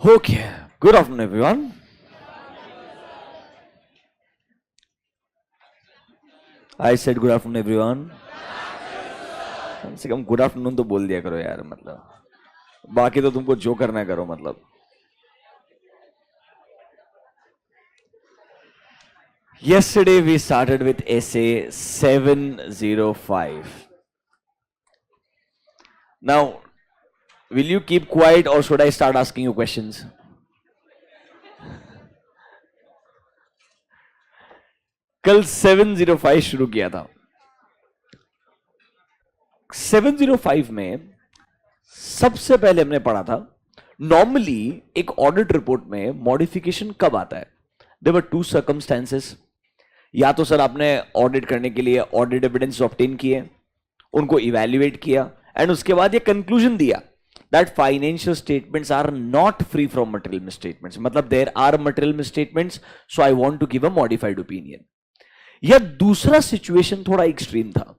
Okay, good afternoon, everyone. I said good afternoon, everyone. कम से come good afternoon तो बोल दिया करो यार, मतलब बाकी तो तुमको जो करना है करो, मतलब. Yesterday we started with essay 705. Now, will you keep quiet or should I start asking you questions? कल 705 शुरू किया था. 705 में सबसे पहले हमने पढ़ा था, नॉर्मली एक ऑडिट रिपोर्ट में मॉडिफिकेशन कब आता है. There were two circumstances. या तो सर आपने ऑडिट करने के लिए ऑडिट एविडेंस ऑब्टेन किए, उनको इवैल्यूएट किया एंड उसके बाद ये कंक्लूजन दिया that financial statements are not free from material misstatements, मतलब there are material misstatements, so I want to give a modified opinion. या दूसरा सिचुएशन थोड़ा एक्सट्रीम था,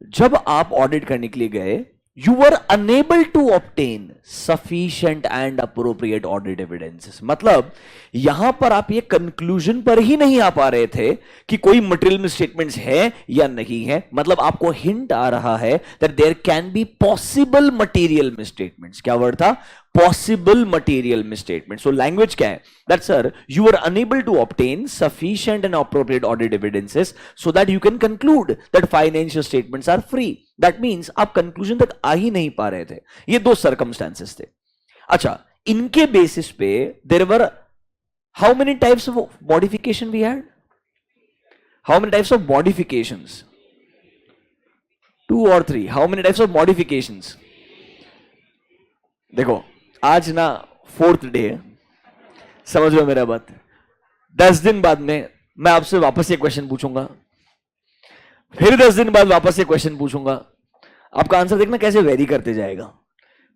जब आप ऑडिट करने के लिए गए, you were unable to obtain sufficient and appropriate audit evidences. मतलब यहां पर आप ये कंक्लूजन पर ही नहीं आ पा रहे थे कि कोई मटेरियल मिसस्टेटमेंट्स है या नहीं है. मतलब आपको हिंट आ रहा है that there can be possible material misstatements. क्या वर्ड था? Possible material misstatements. So language क्या है? That sir, you were unable to obtain sufficient and appropriate audit evidences so that you can conclude that financial statements are free. That means आप conclusion तक आ ही नहीं पा रहे थे. ये दो सर्कमस्टेंसेस थे. अच्छा, इनके बेसिस पे there were how many types of modification we had? How many types of modifications? 2 or 3? How many types of modifications? देखो, आज ना 4th डे है, समझ लो मेरा बात. 10 दिन बाद में मैं आपसे वापस ये क्वेश्चन पूछूंगा, फिर 10 दिन बाद वापस से क्वेश्चन पूछूंगा. आपका आंसर देखना कैसे वेरी करते जाएगा.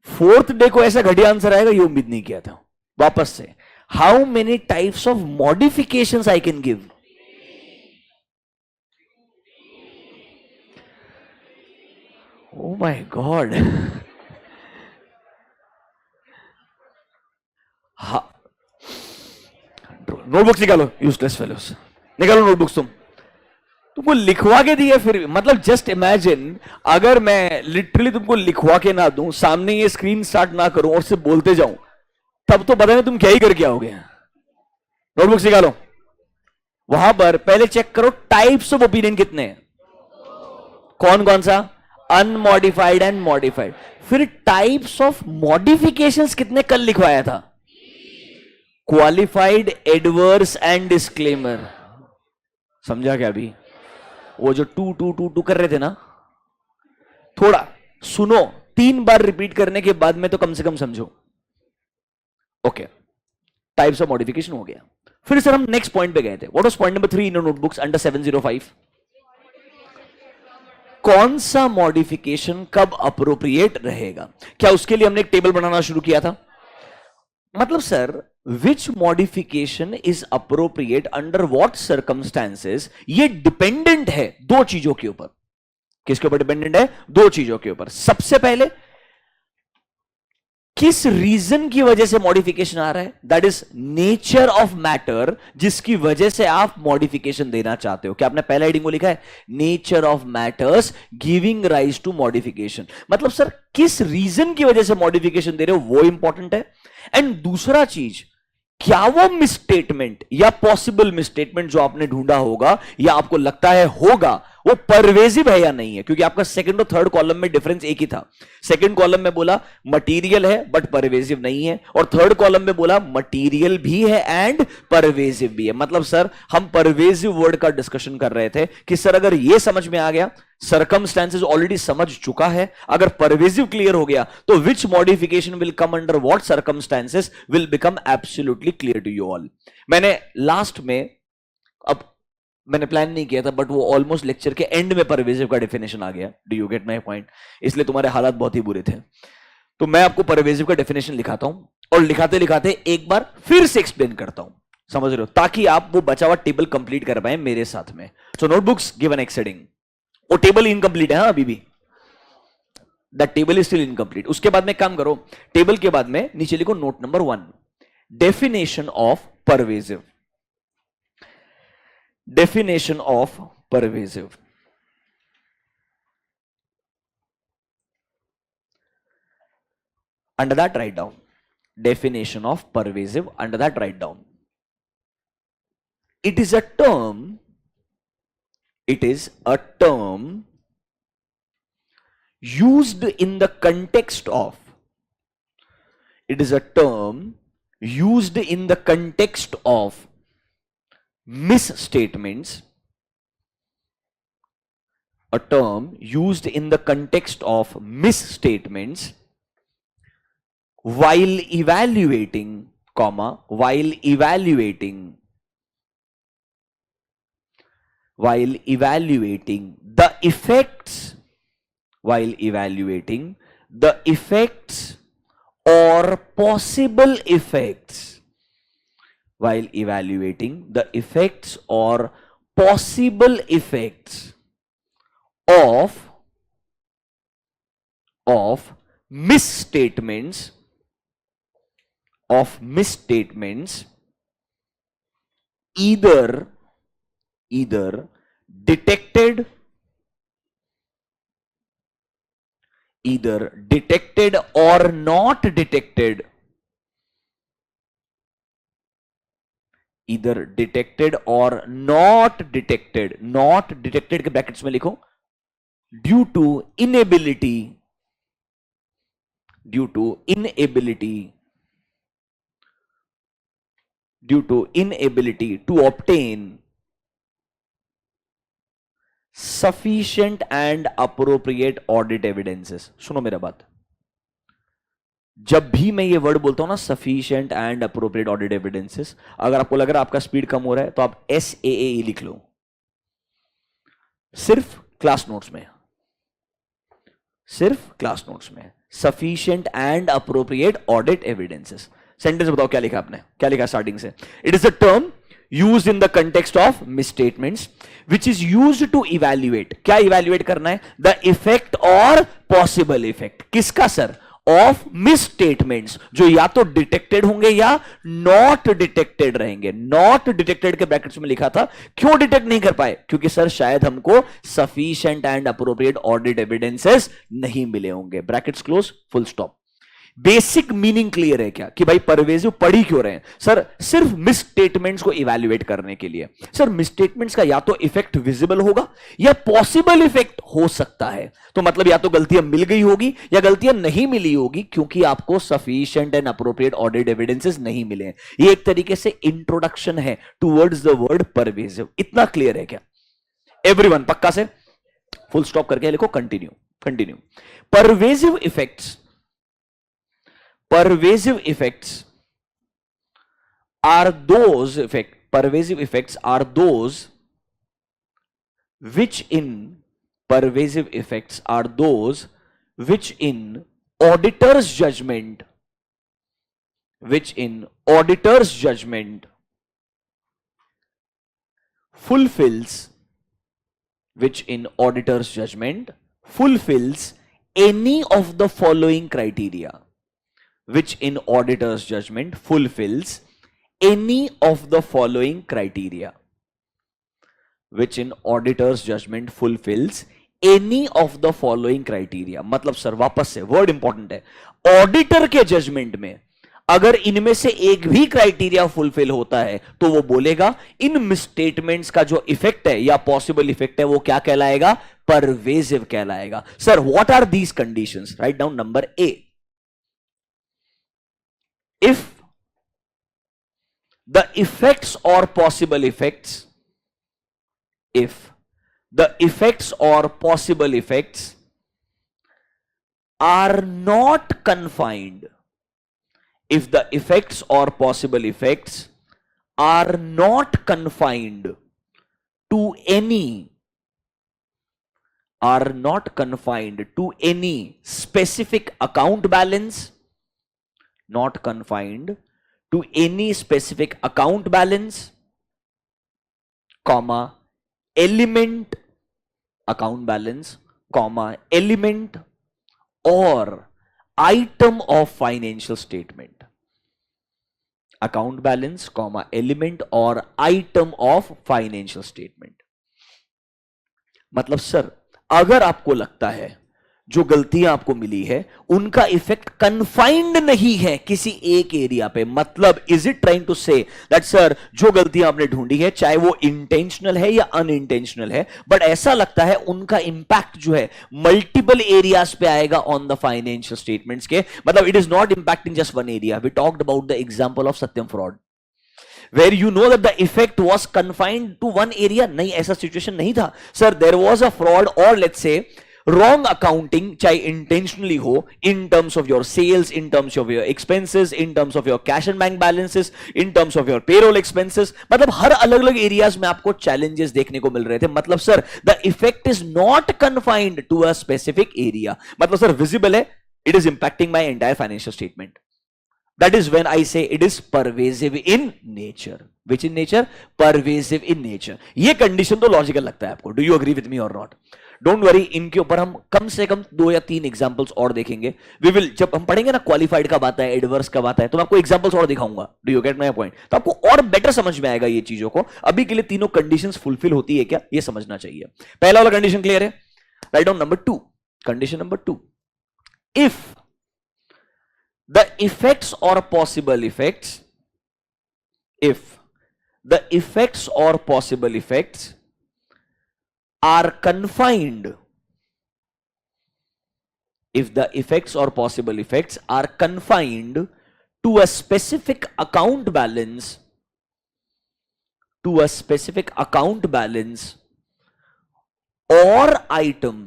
4th डे को ऐसा घटिया आंसर आएगा, ये उम्मीद नहीं किया था. वापस से, how many types of modifications I can give? Oh my God. Notebooks निकालो, यूजलेस फेलोस, निकालो नोटबुक्स. तुमको लिखवा के दिया फिर, मतलब जस्ट इमेजिन अगर मैं लिटरली तुमको लिखवा के ना दूं, सामने ये स्क्रीन स्टार्ट ना करूं और सिर्फ बोलते जाऊं, तब तो पता नहीं तुम क्या ही करके आओगे. नोटबुक्स निकालो. वहां पर पहले चेक करो टाइप्स ऑफ ओपिनियन कितने हैं. कौन कौन सा? Unmodified and modified. फिर टाइप्स ऑफ मॉडिफिकेशंस कितने कल लिखवाया था? Qualified, adverse and disclaimer. समझा क्या अभी? वो जो टू टू टू टू कर रहे थे ना, थोड़ा सुनो, 3 बार रिपीट करने के बाद में तो कम से कम समझो. ओके, टाइप्स ऑफ मॉडिफिकेशन हो गया. फिर सर हम नेक्स्ट पॉइंट पे गए थे. What was point number 3 in your notebooks under 705? कौन सा मॉडिफिकेशन कब अप्रोप्रिएट रहेगा? क्या उसके लिए हमने एक टेबल बनाना शुरू किया था? मतलब sir, which modification is appropriate under what circumstances, ये डिपेंडेंट है 2 चीजों के ऊपर. किसके ऊपर डिपेंडेंट है? 2 चीजों के ऊपर. सबसे पहले, किस रीजन की वजह से मॉडिफिकेशन आ रहा है, that is nature of matter, जिसकी वजह से आप मॉडिफिकेशन देना चाहते हो. क्या आपने पहला हेडिंग को लिखा है? Nature of matters giving rise to modification. मतलब सर, किस रीजन की वजह से मॉडिफिकेशन दे रहे हो, वो इंपॉर्टेंट है. एंड दूसरा चीज, क्या वो मिसस्टेटमेंट या पॉसिबल मिसस्टेटमेंट जो आपने ढूंढा होगा या आपको लगता है होगा, वो परवेजिव है या नहीं है. क्योंकि आपका सेकंड और थर्ड कॉलम में डिफरेंस एक ही था. सेकंड कॉलम में बोला मटेरियल है बट परवेजिव नहीं है, और थर्ड कॉलम में बोला मटेरियल भी है एंड परवेजिव भी है. मतलब सर, हम परवेजिव वर्ड का डिस्कशन कर रहे थे कि सर अगर ये समझ में आ गया, सर्कमस्टेंसेस ऑलरेडी समझ चुका है, अगर परवेजिव क्लियर हो गया, तो which modification will come under what circumstances will become absolutely clear to you all. मैंने लास्ट में, अब मैंने प्लान नहीं किया था, बट वो ऑलमोस्ट लेक्चर के एंड में परवेजिव का डेफिनेशन आ गया. Do you get my point? इसलिए तुम्हारे हालात बहुत ही बुरे थे. तो मैं आपको परवेजिव का डेफिनेशन लिखाता हूं, और लिखाते लिखाते एक बार फिर से एक्सप्लेन करता हूं, समझ रहे हो, ताकि आप वो बचा हुआ टेबल कंप्लीट कर पाए मेरे साथ में. सो नोटबुक्स गिवन एक्स हेडिंग. वो टेबल इनकम्प्लीट है अभी भी. That table is still incomplete. उसके बाद में काम करो, टेबल के बाद में नीचे लिखो note number 1, definition of pervasive. Definition of pervasive, under that write down definition of pervasive, under that write down it is a term, it is a term used in the context of, it is a term used in the context of misstatements, a term used in the context of misstatements while evaluating, comma, while evaluating the effects, while evaluating the effects or possible effects, while evaluating the effects or possible effects of misstatements, of misstatements either detected, either detected or not detected, either detected or not detected, not detected के brackets में लिखो, due to inability, due to inability, due to inability to obtain sufficient and appropriate audit evidences। सुनो मेरा बात, जब भी मैं ये वर्ड बोलता हूं ना sufficient and appropriate audit evidences, अगर आपको लग रहा है आपका स्पीड कम हो रहा है तो आप SAAE लिख लो, सिर्फ क्लास नोट्स में, सिर्फ क्लास नोट्स में sufficient and appropriate audit evidences. Sentence बताओ क्या लिखा आपने, क्या लिखा स्टार्टिंग से? It is a term used in the context of misstatements which is used to evaluate, क्या evaluate करना है? The effect or possible effect, किसका सर? Of misstatements, जो या तो डिटेक्टेड होंगे या नॉट डिटेक्टेड रहेंगे। नॉट डिटेक्टेड के ब्रैकेट्स में लिखा था, क्यों डिटेक्ट नहीं कर पाए? क्योंकि सर शायद हमको sufficient and appropriate audit evidences नहीं मिले होंगे। Brackets close, full stop. Basic meaning clear है क्या कि भाई परवेजिव पढ़ी क्यों रहे हैं सर? सिर्फ मिसस्टेटमेंट्स को इवैल्यूएट करने के लिए। सर मिसस्टेटमेंट्स का या तो इफेक्ट विजिबल होगा या पॉसिबल इफेक्ट हो सकता है, तो मतलब या तो गलतियां मिल गई होगी या गलतियां नहीं मिली होगी, क्योंकि आपको sufficient and appropriate audit evidences नहीं मिले हैं। ये एक तरीके से इंट्रोडक्शन है टुवर्ड्स द वर्ड परवेजिव। इतना क्लियर है क्या एवरीवन? पक्का से फुल स्टॉप करके लिखो, continue continue. Pervasive effects, pervasive effects are those pervasive effects are those which in pervasive effects are those which in auditor's judgment, which in auditor's judgment fulfills, which in auditor's judgment fulfills any of the following criteria, which in auditor's judgment fulfills any of the following criteria, which in auditor's judgment fulfills any of the following criteria। मतलब sir वापस से word important है, auditor के judgement में अगर इनमें से एक भी क्राइटेरिया फुलफिल होता है तो वो बोलेगा इन मिसस्टेटमेंट्स का जो इफेक्ट है या पॉसिबल इफेक्ट है वो क्या कहलाएगा? परवेजिव कहलाएगा। Sir what are these conditions? Write down number A, if the effects or possible effects, if the effects or possible effects are not confined, if the effects or possible effects are not confined to any, are not confined to any specific account balance, not confined to any specific account balance, comma, element, account balance, comma, element और item of financial statement, account balance comma element और item of financial statement. मतलब sir, अगर आपको लगता है जो गलतियां आपको मिली है उनका इफेक्ट कन्फाइंड नहीं है किसी एक एरिया पे, मतलब is it trying to say that sir जो गलतियां आपने ढूंढी है चाहे वो इंटेंशनल है या अनइंटेंशनल है, बट ऐसा लगता है उनका इंपैक्ट जो है मल्टीपल एरियाज पे आएगा ऑन द फाइनेंशियल स्टेटमेंट्स के, मतलब it is not impacting just one area. We talked about the example of Satyam fraud where you know that the effect was confined to one area। नहीं, ऐसा situation नहीं था sir, there was a fraud और let's say wrong accounting, चाहे intentionally हो, in terms of your sales, in terms of your expenses, in terms of your cash and bank balances, in terms of your payroll expenses, मतलब हर अलग अलग areas में आपको challenges देखने को मिल रहे थे। मतलब sir the effect is not confined to a specific area, मतलब सर विजिबल है, it is impacting my entire financial statement. That is when I say it is pervasive in nature. Which in nature? Pervasive in nature. ये condition तो logical लगता है आपको। Do you agree with me or not? Don't worry, इनके ऊपर हम कम से कम 2 या 3 एग्जांपल्स और देखेंगे। We will, जब हम पढ़ेंगे ना क्वालिफाइड कब आता है, एडवर्स कब आता है, तो मैं आपको एग्जांपल्स और दिखाऊंगा। Do you get my point? तो आपको और बेटर समझ में आएगा ये चीजों को। अभी के लिए तीनों कंडीशंस फुलफिल होती है क्या, ये समझना चाहिए। पहला वाला कंडीशन क्लियर है? Right down number 2। Condition number 2, if the effects or possible effects, if the effects or possible effects are confined, if the effects or possible effects are confined to a specific account balance, to a specific account balance or item,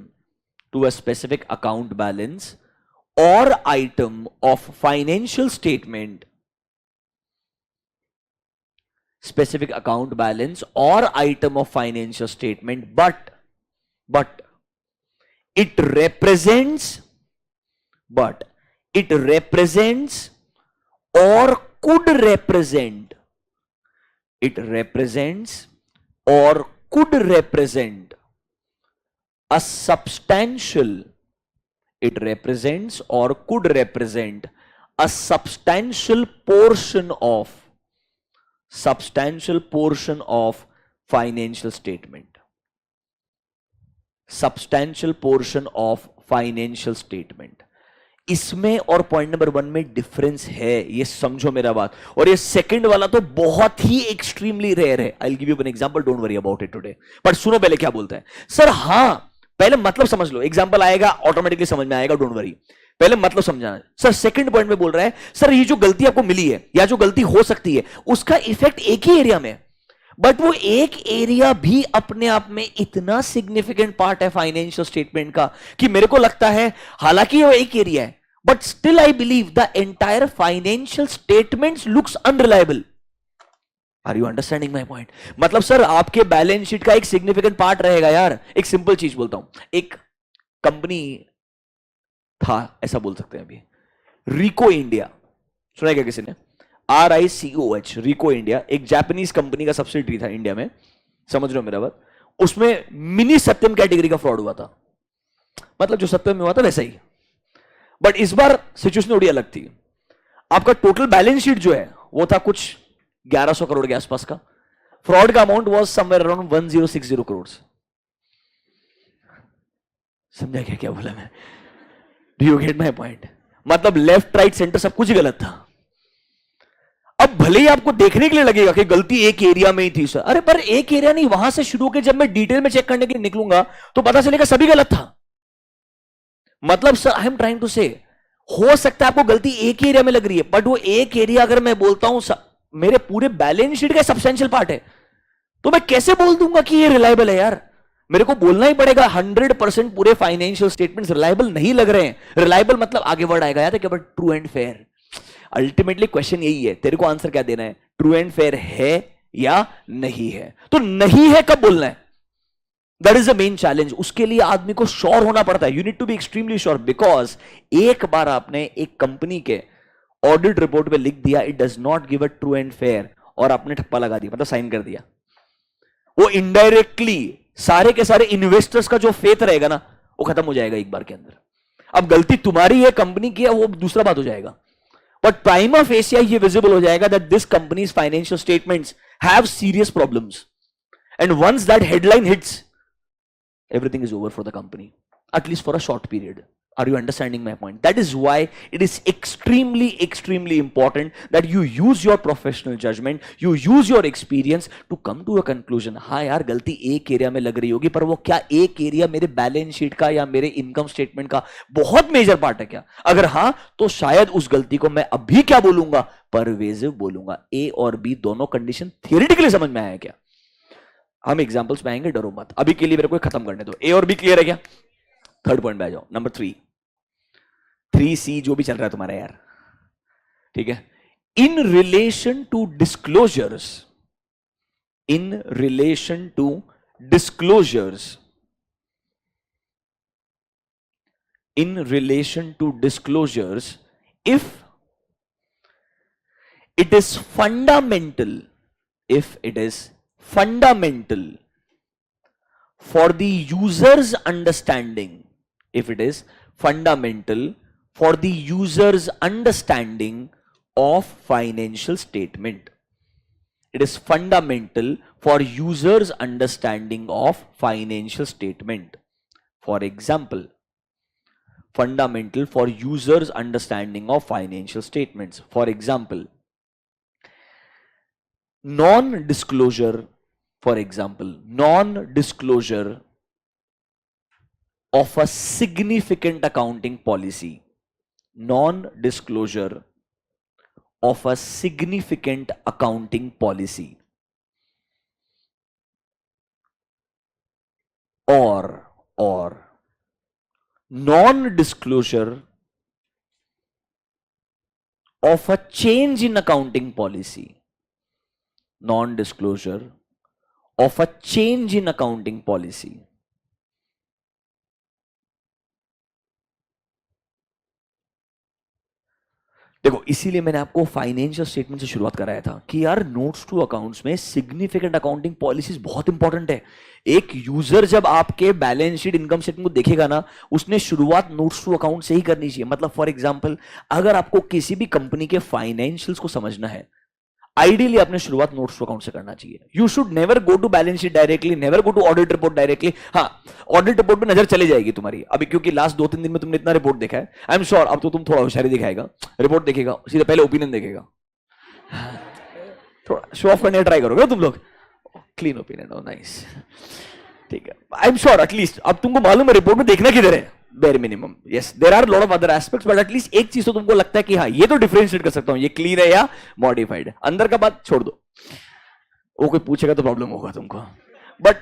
to a specific account balance or item of financial statement, specific account balance or item of financial statement, but it represents or could represent, it represents or could represent a substantial, it represents or could represent a substantial portion of financial statement, substantial portion of financial statement। इसमें और point number 1 में difference है, ये समझो मेरा बात। और ये सेकंड वाला तो बहुत ही एक्सट्रीमली रेयर है। आई will give you an example, don't worry about it today. पर सुनो पहले क्या बोलता है सर। हां, पहले मतलब समझ लो, एग्जांपल आएगा ऑटोमेटिकली समझ में आएगा, डोंट वरी। पहले मतलब समझाना सर। सेकंड पॉइंट में बोल रहा है सर ये जो गलती आपको मिली है या जो गलती हो सकती है उसका इफेक्ट एक ही एरिया में, बट वो एक एरिया भी अपने आप में इतना सिग्निफिकेंट पार्ट है फाइनेंशियल स्टेटमेंट का कि मेरे को लगता है हालांकि वो एक एरिया है but still I believe the entire financial statements looks unreliable. Are you understanding my point? मतलब सर आपके बैलेंस शीट का एक सिग्निफिकेंट पार्ट रहेगा यार। एक सिंपल चीज बोलता हूं, एक कंपनी था, ऐसा बोल सकते हैं अभी, रिको इंडिया, सुना क्या किसी ने? RICOH, रिको इंडिया एक जापानीज कंपनी का सब्सिडरी था इंडिया में, समझ रहे हो मेरा बात? उसमें मिनी सत्यम कैटेगरी का फ्रॉड हुआ था, मतलब जो सत्यम में हुआ था वैसा ही, बट इस बार सिचुएशन थोड़ी अलग थी। आपका टोटल बैलेंस शीट जो है वो था कुछ 1100 करोड़ के आसपास का, फ्रॉड का amount was somewhere around 1060 crore. समझा क्या क्या बोला मैं? Do you get my point? मतलब लेफ्ट राइट सेंटर सब कुछ गलत था। अब भले ही आपको देखने के लिए लगेगा कि गलती एक एरिया में ही थी सर, अरे पर एक एरिया नहीं, वहां से शुरू होकर जब मैं डिटेल में चेक करने के लिए निकलूंगा तो पता चलेगा सभी गलत था। मतलब sir I am trying to say, हो सकता है आपको गलती एक ही एरिया में लग रही है, बट वो एक एरिया अगर मैं बोलता हूं मेरे पूरे बैलेंस शीट का सब्सटेंशियल पार्ट है, तो मैं कैसे बोल दूंगा कि ये रिलायबल है यार? मेरे को बोलना ही पड़ेगा 100% पूरे फाइनेंशियल स्टेटमेंट्स रिलायबल नहीं लग रहे हैं। रिलायबल मतलब आगे वर्ड आएगा यार, क्या true and fair. Ultimately question यही है, तेरे को आंसर क्या देना है? ट्रू एंड फेयर है या नहीं है? तो नहीं है कब बोलना है? That is the main challenge. उसके लिए आदमी को श्योर होना पड़ता है। You need to be extremely sure, because एक बार आपने एक कंपनी के ऑडिट रिपोर्ट पे लिख दिया it does not give a true and fair, और आपने ठप्पा लगा दिया, मतलब साइन कर दिया, वो इनडायरेक्टली सारे के सारे इन्वेस्टर्स का जो फेथ रहेगा ना वो खत्म हो जाएगा एक बार के अंदर। अब गलती तुम्हारी है, कंपनी की है, वो दूसरा बात हो जाएगा, बट प्राइमा फेसिया ये विजिबल हो जाएगा that this company's financial statements have serious problems, and once that headline hits, everything is over for the company, at least for a short period. Are you understanding my point? That is why it is extremely important that you use your professional judgment, you use your experience to come to a conclusion. हाँ यार, गलती एक area में लग रही होगी, पर वो क्या एक एरिया मेरे बैलेंस शीट का या मेरे इनकम स्टेटमेंट का बहुत मेजर पार्ट है क्या? अगर हाँ, तो शायद उस गलती को मैं अभी क्या बोलूंगा, परवेजिव बोलूंगा. ए और बी दोनों कंडीशन थियरिटिकली समझ में आया क्या? हम एग्जांपल्स में आएंगे, डरो मत. अभी के लिए मेरे को खत्म करने दो. ए और बी क्लियर है क्या? थर्ड पॉइंट पे आ जाओ. नंबर 3C जो भी चल रहा है तुम्हारा यार, ठीक है. In relation to disclosures, in relation to disclosures, in relation to disclosures, if it is fundamental, if it is fundamental for the user's understanding, if it is fundamental for the user's understanding of financial statement, it is fundamental for user's understanding of financial statement. For example, fundamental for user's understanding of financial statements. For example, non-disclosure, for example, non-disclosure of a significant accounting policy, non-disclosure of a significant accounting policy, or non-disclosure of a change in accounting policy, non-disclosure of a change in accounting policy. देखो, इसीलिए मैंने आपको financial statement से शुरुआत कराया था कि यार नोट्स टू अकाउंट्स में सिग्निफिकेंट अकाउंटिंग पॉलिसीज बहुत इंपॉर्टेंट है. एक यूजर जब आपके बैलेंस शीट, इनकम स्टेटमेंट को देखेगा ना, उसने शुरुआत नोट्स टू अकाउंट से ही करनी चाहिए. मतलब फॉर एग्जांपल, अगर आपको किसी भी कंपनी के फाइनेंशियल्स को समझना है, आइडियली आपने शुरुआत नोट्स टू अकाउंट से करना चाहिए. You should never go to balance sheet directly, never go to audit report directly. हाँ, ऑडिट रिपोर्ट पे नजर चली जाएगी तुम्हारी अभी, क्योंकि लास्ट 2-3 दिन में तुमने इतना रिपोर्ट देखा है. आई एम श्योर अब तो तुम थोड़ा होशियारी दिखाएगा, रिपोर्ट देखेगा, सीधे पहले ओपिनियन देखेगा, थोड़ा शो ऑफ करने ट्राई करोगे तुम लोग. क्लीन ओपिनियन, ओ नाइस, ठीक है. आई एम श्योर एटलीस्ट अब तुमको मालूम है रिपोर्ट में देखना किधर है. Bare minimum, yes, there are lot of other aspects, but at least एक चीज तो तुमको लगता है कि हाँ, ये तो डिफरेंशिएट कर सकता हूं, ये क्लीन है या मॉडिफाइड है. अंदर का बात छोड़ दो, वो कोई पूछेगा तो प्रॉब्लम होगा तुमको. But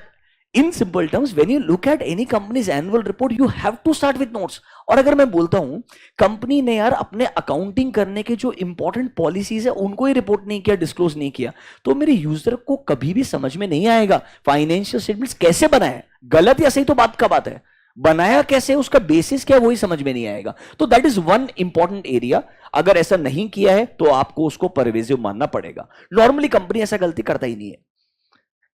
in simple terms, when you look at any company's annual report, you have to start with notes. और अगर मैं बोलता हूं कंपनी ने यार अपने अकाउंटिंग करने के जो इंपॉर्टेंट पॉलिसीज है उनको ही रिपोर्ट नहीं किया, डिस्क्लोज नहीं किया, तो मेरे यूजर को कभी भी समझ में नहीं आएगा फाइनेंशियल स्टेटमेंट्स कैसे बनाए. गलत या सही तो बात का बात है, बनाया कैसे, उसका बेसिस क्या है, वही समझ में नहीं आएगा. तो that is one important area. अगर ऐसा नहीं किया है तो आपको उसको परवेजिव मानना पड़ेगा. नॉर्मली कंपनी ऐसा गलती करता ही नहीं है,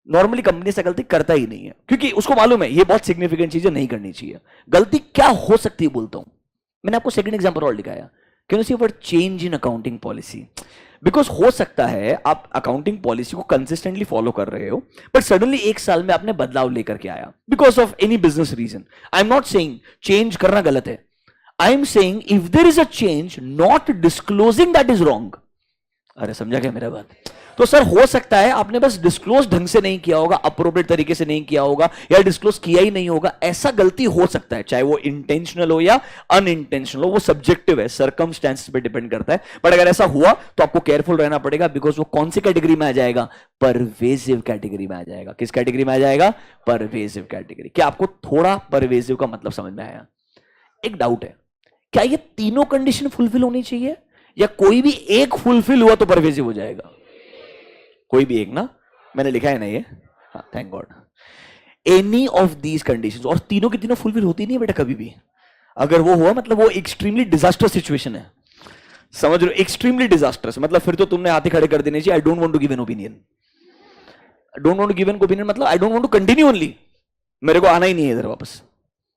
नॉर्मली कंपनी ऐसा गलती करता ही नहीं है, क्योंकि उसको मालूम है ये बहुत सिग्निफिकेंट चीजें नहीं करनी चाहिए. गलती क्या हो सकती है बोलता हूं, मैंने आपको सेकंड एग्जांपल और दिखाया. Can you see word change in accounting policy? Because हो सकता है आप अकाउंटिंग पॉलिसी को कंसिस्टेंटली फॉलो कर रहे हो, बट सडनली एक साल में आपने बदलाव लेकर के आया because of any business reason. I am not saying change करना गलत है, I am saying if there is a change, not disclosing that is wrong. अरे समझा क्या मेरा बात? तो सर हो सकता है आपने बस डिस्क्लोज ढंग से नहीं किया होगा, अप्रोप्रिएट तरीके से नहीं किया होगा, या डिस्क्लोज किया ही नहीं होगा. ऐसा गलती हो सकता है, चाहे वो इंटेंशनल हो या अनइंटेंशनल हो, वो सब्जेक्टिव है, सर्कमस्टेंसेस पे डिपेंड करता है. बट अगर ऐसा हुआ तो आपको केयरफुल रहना पड़ेगा, बिकॉज वो कौन सी कैटेगरी में आ जाएगा? परवेजिव कैटेगरी में आ जाएगा. किस कैटेगरी में आ जाएगा? Pervasive category. क्या आपको थोड़ा परवेजिव का मतलब समझ में आया? एक डाउट है, क्या ये तीनों कंडीशन फुलफिल होनी चाहिए, या कोई भी एक फुलफिल हुआ तो परवेजिव हो जाएगा? कोई भी एक ना, मैंने लिखा है ना ये, हाँ, thank God. Any of these conditions, और तीनों की तीनों फुलफिल होती नहीं है बेटा कभी भी. अगर वो हुआ मतलब वो एक्सट्रीमली डिजास्टर सिचुएशन है, समझ रहे हो? एक्सट्रीमली डिजास्टर्स मतलब फिर तो तुमने हाथ ही खड़े कर देने चाहिए. I don't want to give an opinion, don't want to give an opinion मतलब I don't want to continue only, मेरे को आना ही नहीं है इधर वापस.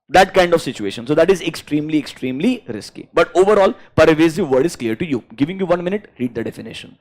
That kind of situation. So that is extremely risky. But overall, pervasive word is clear to you. Giving you 1 minute, read the definition.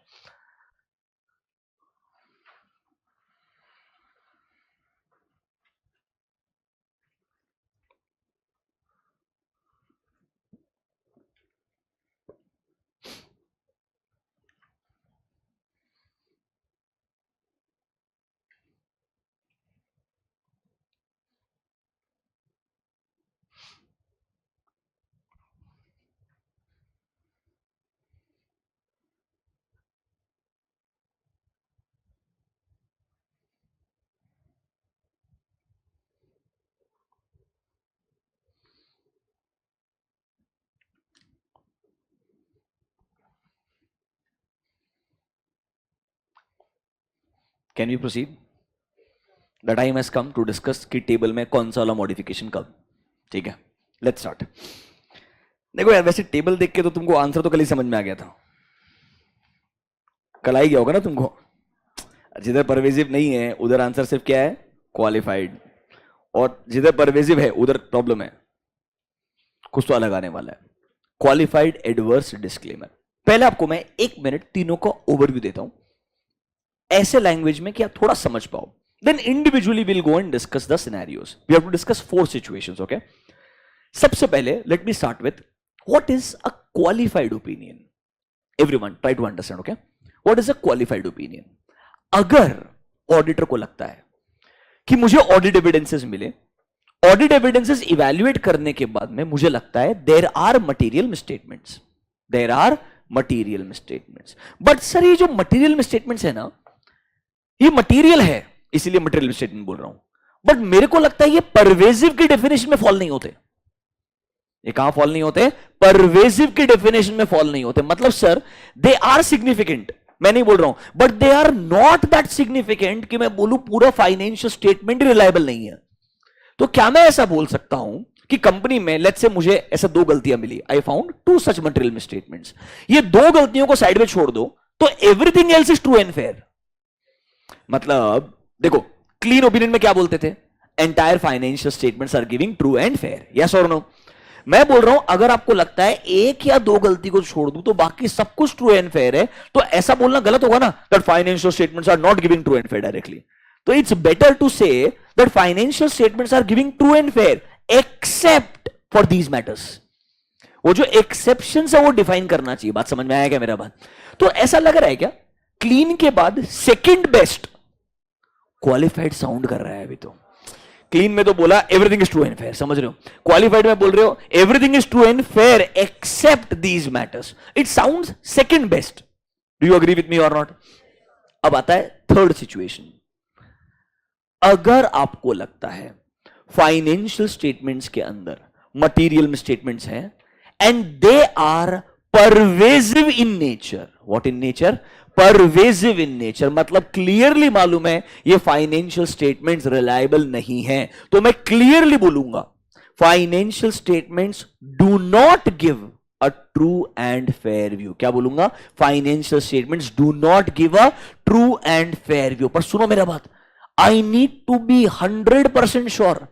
Can we proceed? The time has come to discuss कि table में कौन सा वाला modification कब. ठीक है, let's start. देखो यार, वैसे टेबल देख के तो तुमको आंसर तो कल ही समझ में आ गया था. कल आ ही गया होगा ना तुमको. जिधर परवेजिव नहीं है उधर आंसर सिर्फ क्या है, क्वालिफाइड. और जिधर परवेजिव है उधर प्रॉब्लम है, कुछ तो अलग आने वाला है. Qualified adverse disclaimer. पहले आपको मैं 1 मिनट तीनों का ओवरव्यू देता हूं ऐसे लैंग्वेज में कि आप थोड़ा समझ पाओ. Then individually we'll go and discuss the scenarios. We have to discuss 4 situations, okay? सबसे पहले let me start with what is a qualified opinion. Everyone try to understand, okay? What is a qualified opinion? अगर auditor को लगता है कि मुझे audit evidences मिले, audit evidences evaluate करने के बाद में मुझे लगता है there are material misstatements, there are material misstatements. But sir ये जो मटेरियल मिसस्टेटमेंट्स है ना, ये मटेरियल है इसीलिए मटेरियल स्टेटमेंट बोल रहा हूं, बट मेरे को लगता है ये परवेजिव की डेफिनेशन में फॉल नहीं होते. ये कहां फॉल नहीं होते? परवेजिव की डेफिनेशन में फॉल नहीं होते. मतलब सर दे आर सिग्निफिकेंट, मैं नहीं बोल रहा हूं, but they are not that significant कि मैं बोलूं पूरा फाइनेंशियल स्टेटमेंट रिलायबल नहीं है. तो क्या मैं ऐसा बोल सकता हूं कि कंपनी में लेट्स से मुझे ऐसा 2 गलतियां मिली, I found 2 such material misstatements. ये 2 गलतियों को साइड में छोड़ दो तो everything else is true and fair. मतलब देखो, क्लीन ओपिनियन में क्या बोलते थे? Entire financial statements are giving true and fair. Yes और नो? मैं बोल रहा हूं अगर आपको लगता है 1 या 2 गलती को छोड़ दूं तो बाकी सब कुछ ट्रू एंड फेयर है, तो ऐसा बोलना गलत होगा ना, that financial statements are not giving true and fair directly. तो it's better to say that financial statements are giving true and fair except for these matters. वो जो एक्सेप्शन है वो डिफाइन करना चाहिए. बात समझ में आया क्या मेरा बात? तो ऐसा लग रहा है क्या क्लीन के बाद सेकेंड बेस्ट क्वालिफाइड साउंड कर रहा है. अभी तो क्लीन में तो बोला everything is true and fair, समझ रहे हो? क्वालिफाइड में बोल रहे हो everything is true and fair except these matters. It sounds second best. Do you agree with me और नॉट? अब आता है थर्ड सिचुएशन. अगर आपको लगता है फाइनेंशियल स्टेटमेंट्स के अंदर मटेरियल स्टेटमेंट्स हैं and they are pervasive in nature. What in nature? Pervasive in nature. मतलब क्लियरली मालूम है ये फाइनेंशियल स्टेटमेंट्स रिलायबल नहीं हैं, तो मैं क्लियरली बोलूंगा financial statements do not give a true and fair view. क्या बोलूंगा? Financial statements do not give a true and fair view. पर सुनो मेरा बात, I need to be 100% sure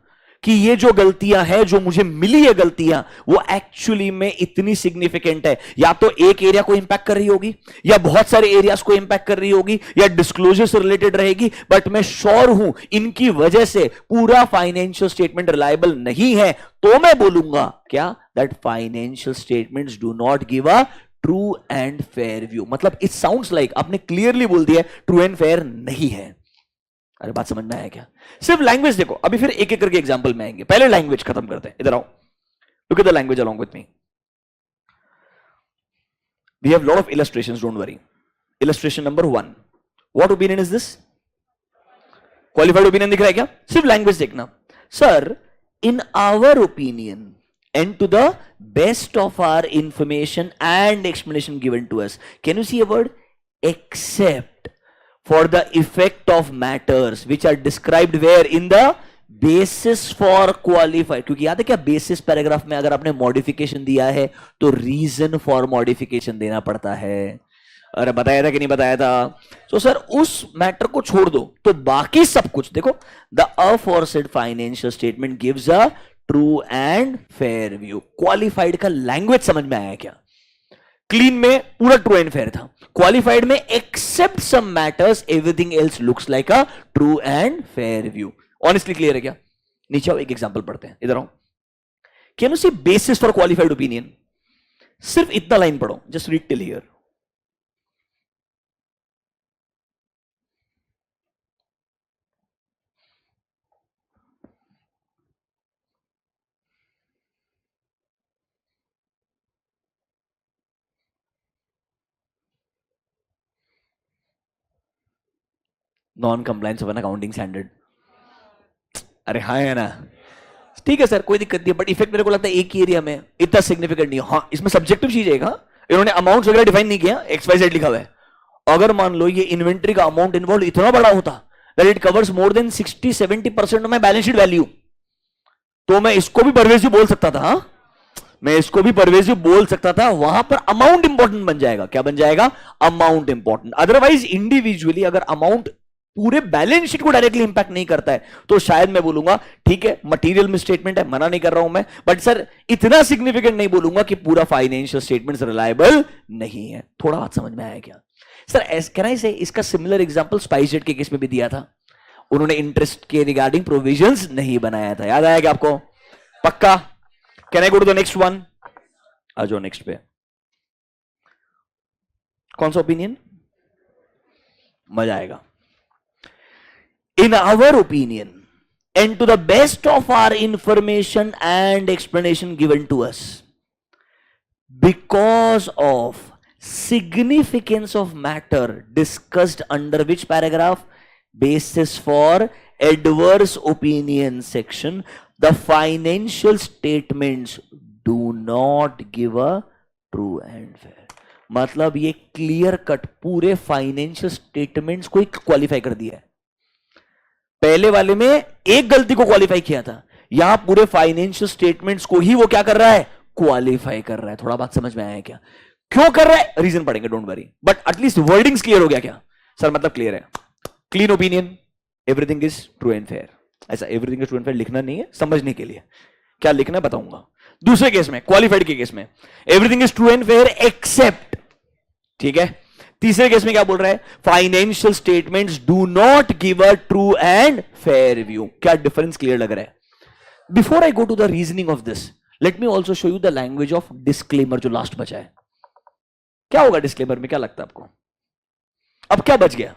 कि ये जो गलतियां है, जो मुझे मिली है गलतियां, वो एक्चुअली में इतनी सिग्निफिकेंट है. या तो एक एरिया को इंपैक्ट कर रही होगी, या बहुत सारे एरियाज को इंपैक्ट कर रही होगी, या डिस्क्लोजर से रिलेटेड रहेगी, बट मैं श्योर हूं इनकी वजह से पूरा फाइनेंशियल स्टेटमेंट रिलायबल नहीं है. तो मैं बोलूंगा क्या? That financial statements do not give a true and fair view. मतलब इट साउंड्स लाइक आपने क्लियरली बोल दिया ट्रू एंड फेयर नहीं है. अरे बात समझ में आया क्या? सिर्फ लैंग्वेज देखो. अभी फिर एक एक करके एग्जांपल में आएंगे. पहले लैंग्वेज खत्म करते हैं. इधर आओ, look at the language along with me. We have lot of illustrations, don't worry. Illustration number 1. What opinion is this? Qualified opinion दिख रहा है क्या? सिर्फ लैंग्वेज देखना. Sir, in our opinion and to the best of our information and explanation given to us. Can you see a word? Except for the effect of matters which are described where in the basis for qualified. क्योंकि याद है क्या, basis paragraph में अगर आपने modification दिया है तो रीजन फॉर मॉडिफिकेशन देना पड़ता है. अरे बताया था कि नहीं बताया था? तो सर उस मैटर को छोड़ दो तो बाकी सब कुछ देखो. The aforesaid financial statement gives a true and fair view. Qualified का लैंग्वेज समझ में आया क्या? क्लीन में पूरा ट्रू एंड फेयर था, क्वालिफाइड में except some matters everything else looks like a true and fair view. Honestly clear है क्या? नीचे आओ, एक एग्जांपल पढ़ते हैं, इधर आओ। Can you see basis for qualified opinion? सिर्फ इतना लाइन पढ़ो, just read till here. Non compliance of an accounting standard. अरे हाँ है ना, ठीक है सर कोई दिक्कत नहीं है, बट इफेक्ट मेरे को लगता है एक ही एरिया में, इतना सिग्निफिकेंट नहीं है। हाँ इसमें सब्जेक्टिव चीज है, हाँ इन्होंने अमाउंट वगैरह डिफाइन नहीं किया, XYZ लिखा हुआ है। अगर मान लो ये इन्वेंट्री का अमाउंट इन्वॉल्व इतना बड़ा होता that it covers more than 60-70% of my balance sheet value, तो मैं इसको भी परवेजिव बोल सकता था। हाँ मैं इसको भी परवेजिव बोल सकता था, वहां पर अमाउंट इंपॉर्टेंट बन जाएगा। क्या बन जाएगा? Amount important. अदरवाइज इंडिविजुअली अगर अमाउंट पूरे बैलेंस शीट को डायरेक्टली इंपैक्ट नहीं करता है तो शायद मैं बोलूंगा ठीक है मटेरियल में स्टेटमेंट है, मना नहीं कर रहा हूं मैं, बट सर इतना सिग्निफिकेंट नहीं बोलूंगा कि पूरा फाइनेंशियल स्टेटमेंट रिलायबल नहीं है। थोड़ा बात समझ में आया क्या? सर कैन आई से इसका सिमिलर एग्जांपल स्पाइसजेट के केस में भी दिया था, उन्होंने इंटरेस्ट के रिगार्डिंग प्रोविजंस नहीं बनाया था, याद आया क्या आपको? पक्का? Can I go to the next one? आ जाओ नेक्स्ट पे। कौन सा ओपिनियन? मजा आएगा। In our opinion, and to the best of our information and explanation given to us, because of significance of matter discussed under which paragraph? Basis for adverse opinion section, the financial statements do not give a true and fair। मतलब ये clear cut पूरे financial statements को qualify कर दिया है। पहले वाले में एक गलती को क्वालिफाई किया था, यहां पूरे फाइनेंशियल स्टेटमेंट्स को ही वो क्या कर रहा है? क्वालिफाई कर रहा है। थोड़ा बात समझ में आया क्या? क्यों कर रहा है? रीजन पढ़ेंगे, don't worry, but at least wordings clear हो गया क्या? सर मतलब क्लियर है। Clean opinion, everything is true and fair. ऐसा everything is true and fair लिखना नहीं है, समझने के लिए क्या लिखना है बताऊंगा। दूसरे केस में, क्वालिफाइड के केस में, everything is true and fair except, ठीक है। तीसरे केस में क्या बोल रहा है? Financial statements do not give a true and fair view. क्या डिफरेंस क्लियर लग रहा है? Before I go to the reasoning of this, let me also show you the language of disclaimer जो लास्ट बचा है। क्या होगा डिस्क्लेमर में? क्या लगता है आपको? अब क्या बच गया?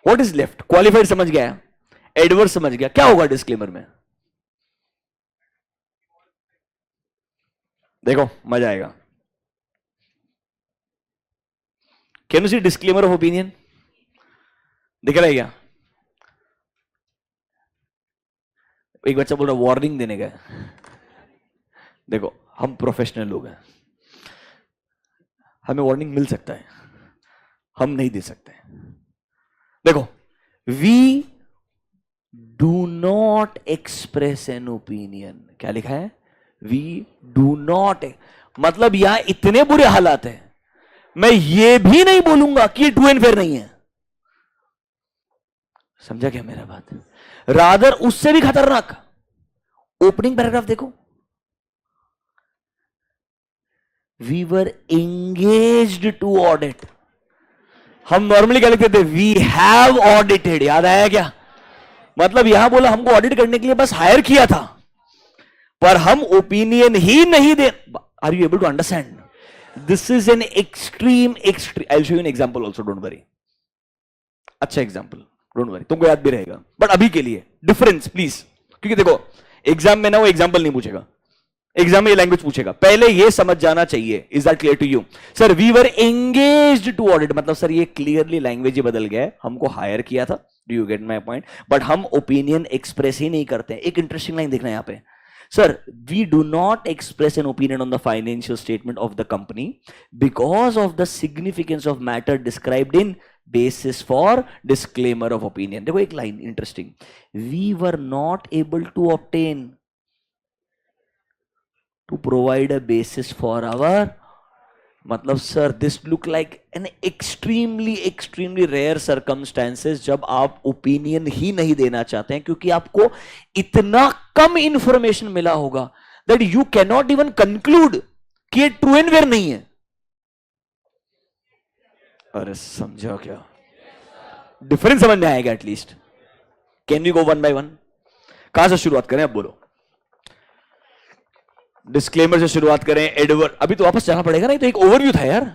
What is left? क्वालिफाइड समझ गया, एडवर्स समझ गया, क्या होगा डिस्क्लेमर में? देखो मजा आएगा। Can you see disclaimer of opinion? दिख रहा है क्या? एक बच्चा बोल रहा वार्निंग देने का। देखो हम प्रोफेशनल लोग हैं, हमें वार्निंग मिल सकता है, हम नहीं दे सकते। देखो, we do not express an opinion, क्या लिखा है? वी डू नॉट, मतलब यहां इतने बुरे हालात है, मैं ये भी नहीं बोलूंगा कि ट्रू एंड फेयर नहीं है। समझा क्या मेरा बात? रादर उससे भी खतरनाक ओपनिंग पैराग्राफ देखो, we were engaged to audit. हम नॉर्मली क्या लिखते थे? वी हैव ऑडिटेड, याद आया क्या? मतलब यहां बोला हमको ऑडिट करने के लिए बस हायर किया था, पर हम ओपिनियन ही नहीं दे। Are you able to understand? This is an extreme I will show you an example also, don't worry. अच्छा एग्जांपल, डोंट वरी, तुमको याद भी रहेगा, बट अभी के लिए डिफरेंस प्लीज, क्योंकि देखो एग्जाम में ना वो एग्जांपल नहीं पूछेगा, एग्जाम में ये लैंग्वेज पूछेगा, पहले ये समझ जाना चाहिए। Is that clear to you? Sir we were engaged to audit, मतलब सर ये क्लियरली लैंग्वेज ही बदल गया है, हमको हायर किया था, do you get my point, but हम ओपिनियन एक्सप्रेस ही नहीं करते। एक इंटरेस्टिंग लाइन देखना यहां पे, sir we do not express an opinion on the financial statement of the company because of the significance of matter described in basis for disclaimer of opinion। देखो एक line interesting, we were not able to obtain to provide a basis for our मतलब sir this look like an extremely rare circumstances जब आप opinion ही नहीं देना चाहते हैं क्योंकि आपको इतना कम इंफॉर्मेशन मिला होगा that you can not even conclude कि ये ट्रू एंड वेयर नहीं है। अरे समझो क्या डिफरेंस समझ में आएगा at least. Can we go one by one? कहां से शुरुआत करें? अब बोलो। डिस्क्लेमर से शुरुआत करें। एडवर्ड अभी तो वापस जाना पड़ेगा ना, तो एक ओवरव्यू था यार।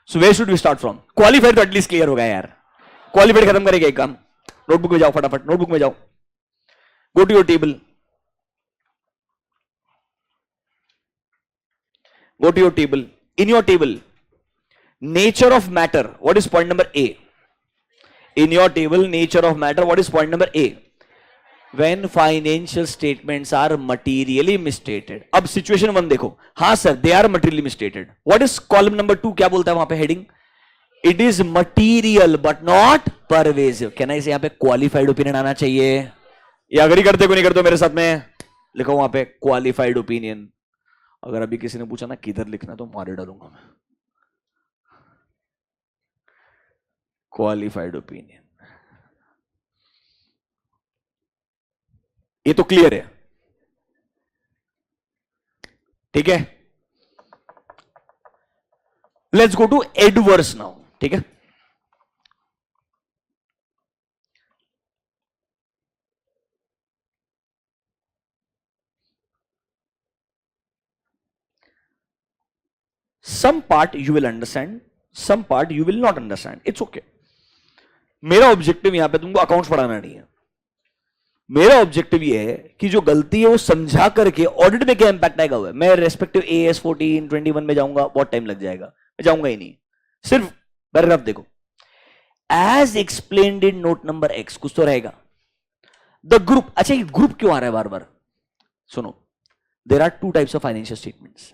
So where should we start from? Qualified तो एटलीस्ट क्लियर हो गया यार। क्वालिफाइड खत्म करेंगे एक काम। नोटबुक में जाओ फटाफट, नोटबुक में जाओ, go to your table, go to your table. In your table, nature of matter, what is point number A? In your table, nature of matter, what is point number A? When financial statements are materially misstated. अब situation 1 देखो, हाँ sir they are materially misstated. What is column number 2? क्या बोलता है वहां पे heading? It is material but not pervasive. कहना इसे यहाँ पे qualified opinion आना चाहिए। ये अग्री करते को नहीं करते मेरे साथ में? लिखो वहां पे qualified opinion। अगर अभी किसी ने पूछा ना किधर लिखना तो मारे डालूंगा मैं। क्वालिफाइड ओपिनियन, ये तो क्लियर है, ठीक है। Let's go to adverse now, ठीक है। some part you will understand, some part you will not understand, it's okay। मेरा ऑब्जेक्टिव यहां पे तुमको अकाउंट्स पढ़ाना नहीं है। मेरा ऑब्जेक्टिव ये है कि जो गलती है वो समझा करके ऑडिट में क्या इंपैक्ट आएगा हुआ है। मैं रेस्पेक्टिव AS 14 21 में जाऊंगा, बहुत टाइम लग जाएगा, मैं जाऊंगा ही नहीं। सिर्फ पैराग्राफ देखो, as explained in note number X, कुछ तो रहेगा। द ग्रुप, अच्छा ये ग्रुप क्यों आ रहा है बार बार? सुनो, there are 2 types of financial statements.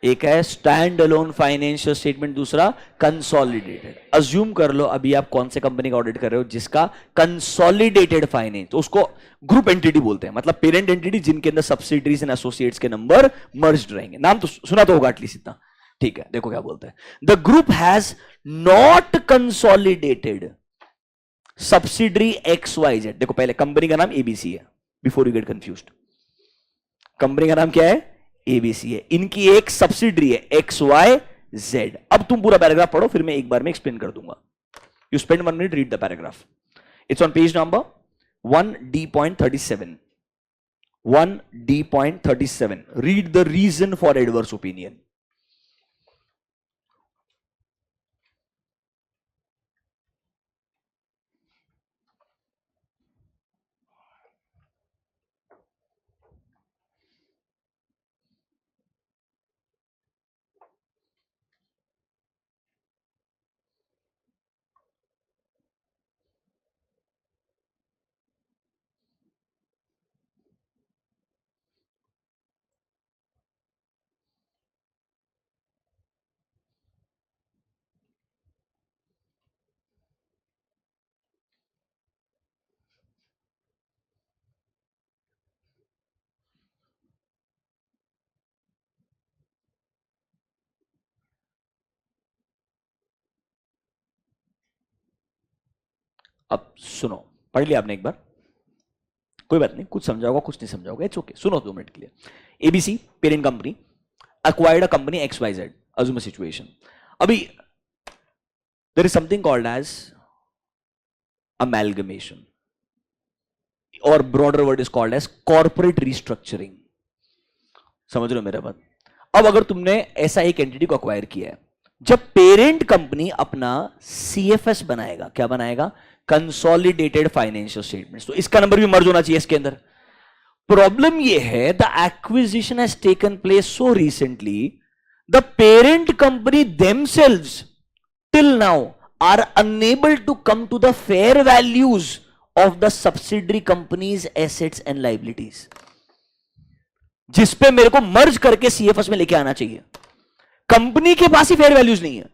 एक है स्टैंड अलोन फाइनेंशियल स्टेटमेंट, दूसरा कंसोलिडेटेड। अज्यूम कर लो अभी आप कौन से कंपनी का ऑडिट कर रहे हो जिसका कंसोलिडेटेड फाइनेंस, तो उसको ग्रुप एंटिटी बोलते हैं, मतलब पेरेंट एंटिटी जिनके अंदर सब्सिडरीज एंड एसोसिएट्स के नंबर मर्ज्ड रहेंगे। नाम तो सुना तो होगा एटलीस्ट इतना, ठीक है। देखो क्या बोलते हैं, the group has not consolidated subsidiary XYZ। देखो पहले कंपनी का नाम ABC है, before you get confused. Company का नाम क्या है? ABC है। इनकी एक सब्सिडरी है XYZ। अब तुम पूरा पैराग्राफ पढ़ो, फिर मैं एक बार में एक्सप्लेन कर दूंगा। You spend 1 minute, read the paragraph. It's on page number 1D.37। 1D.37। Read the reason for adverse opinion. अब सुनो, पढ़ लिया आपने एक बार, कोई बात नहीं, कुछ समझा होगा कुछ नहीं समझा होगा, इट्स ओके। सुनो 2 मिनट के लिए। ABC parent company acquired a company XYZ, assume a situation। अभी there is something called as amalgamation, or broader word is called as corporate restructuring। समझ रहे हो मेरा बात? अब अगर तुमने ऐसा एक एंटिटी को अक्वायर किया है, जब पेरेंट कंपनी अपना CFS बनाएगा, क्या बनाएगा? कंसोलिडेटेड फाइनेंशियल स्टेटमेंट्स, तो इसका नंबर भी मर्ज होना चाहिए इसके अंदर। प्रॉब्लम ये है, the acquisition has taken place so recently, the parent company themselves till now are unable to come to the fair values of the subsidiary companies assets and liabilities, जिसपे मेरे को मर्ज करके CFS में लेके आना चाहिए। कंपनी के पास ही फेयर वैल्यूज नहीं है।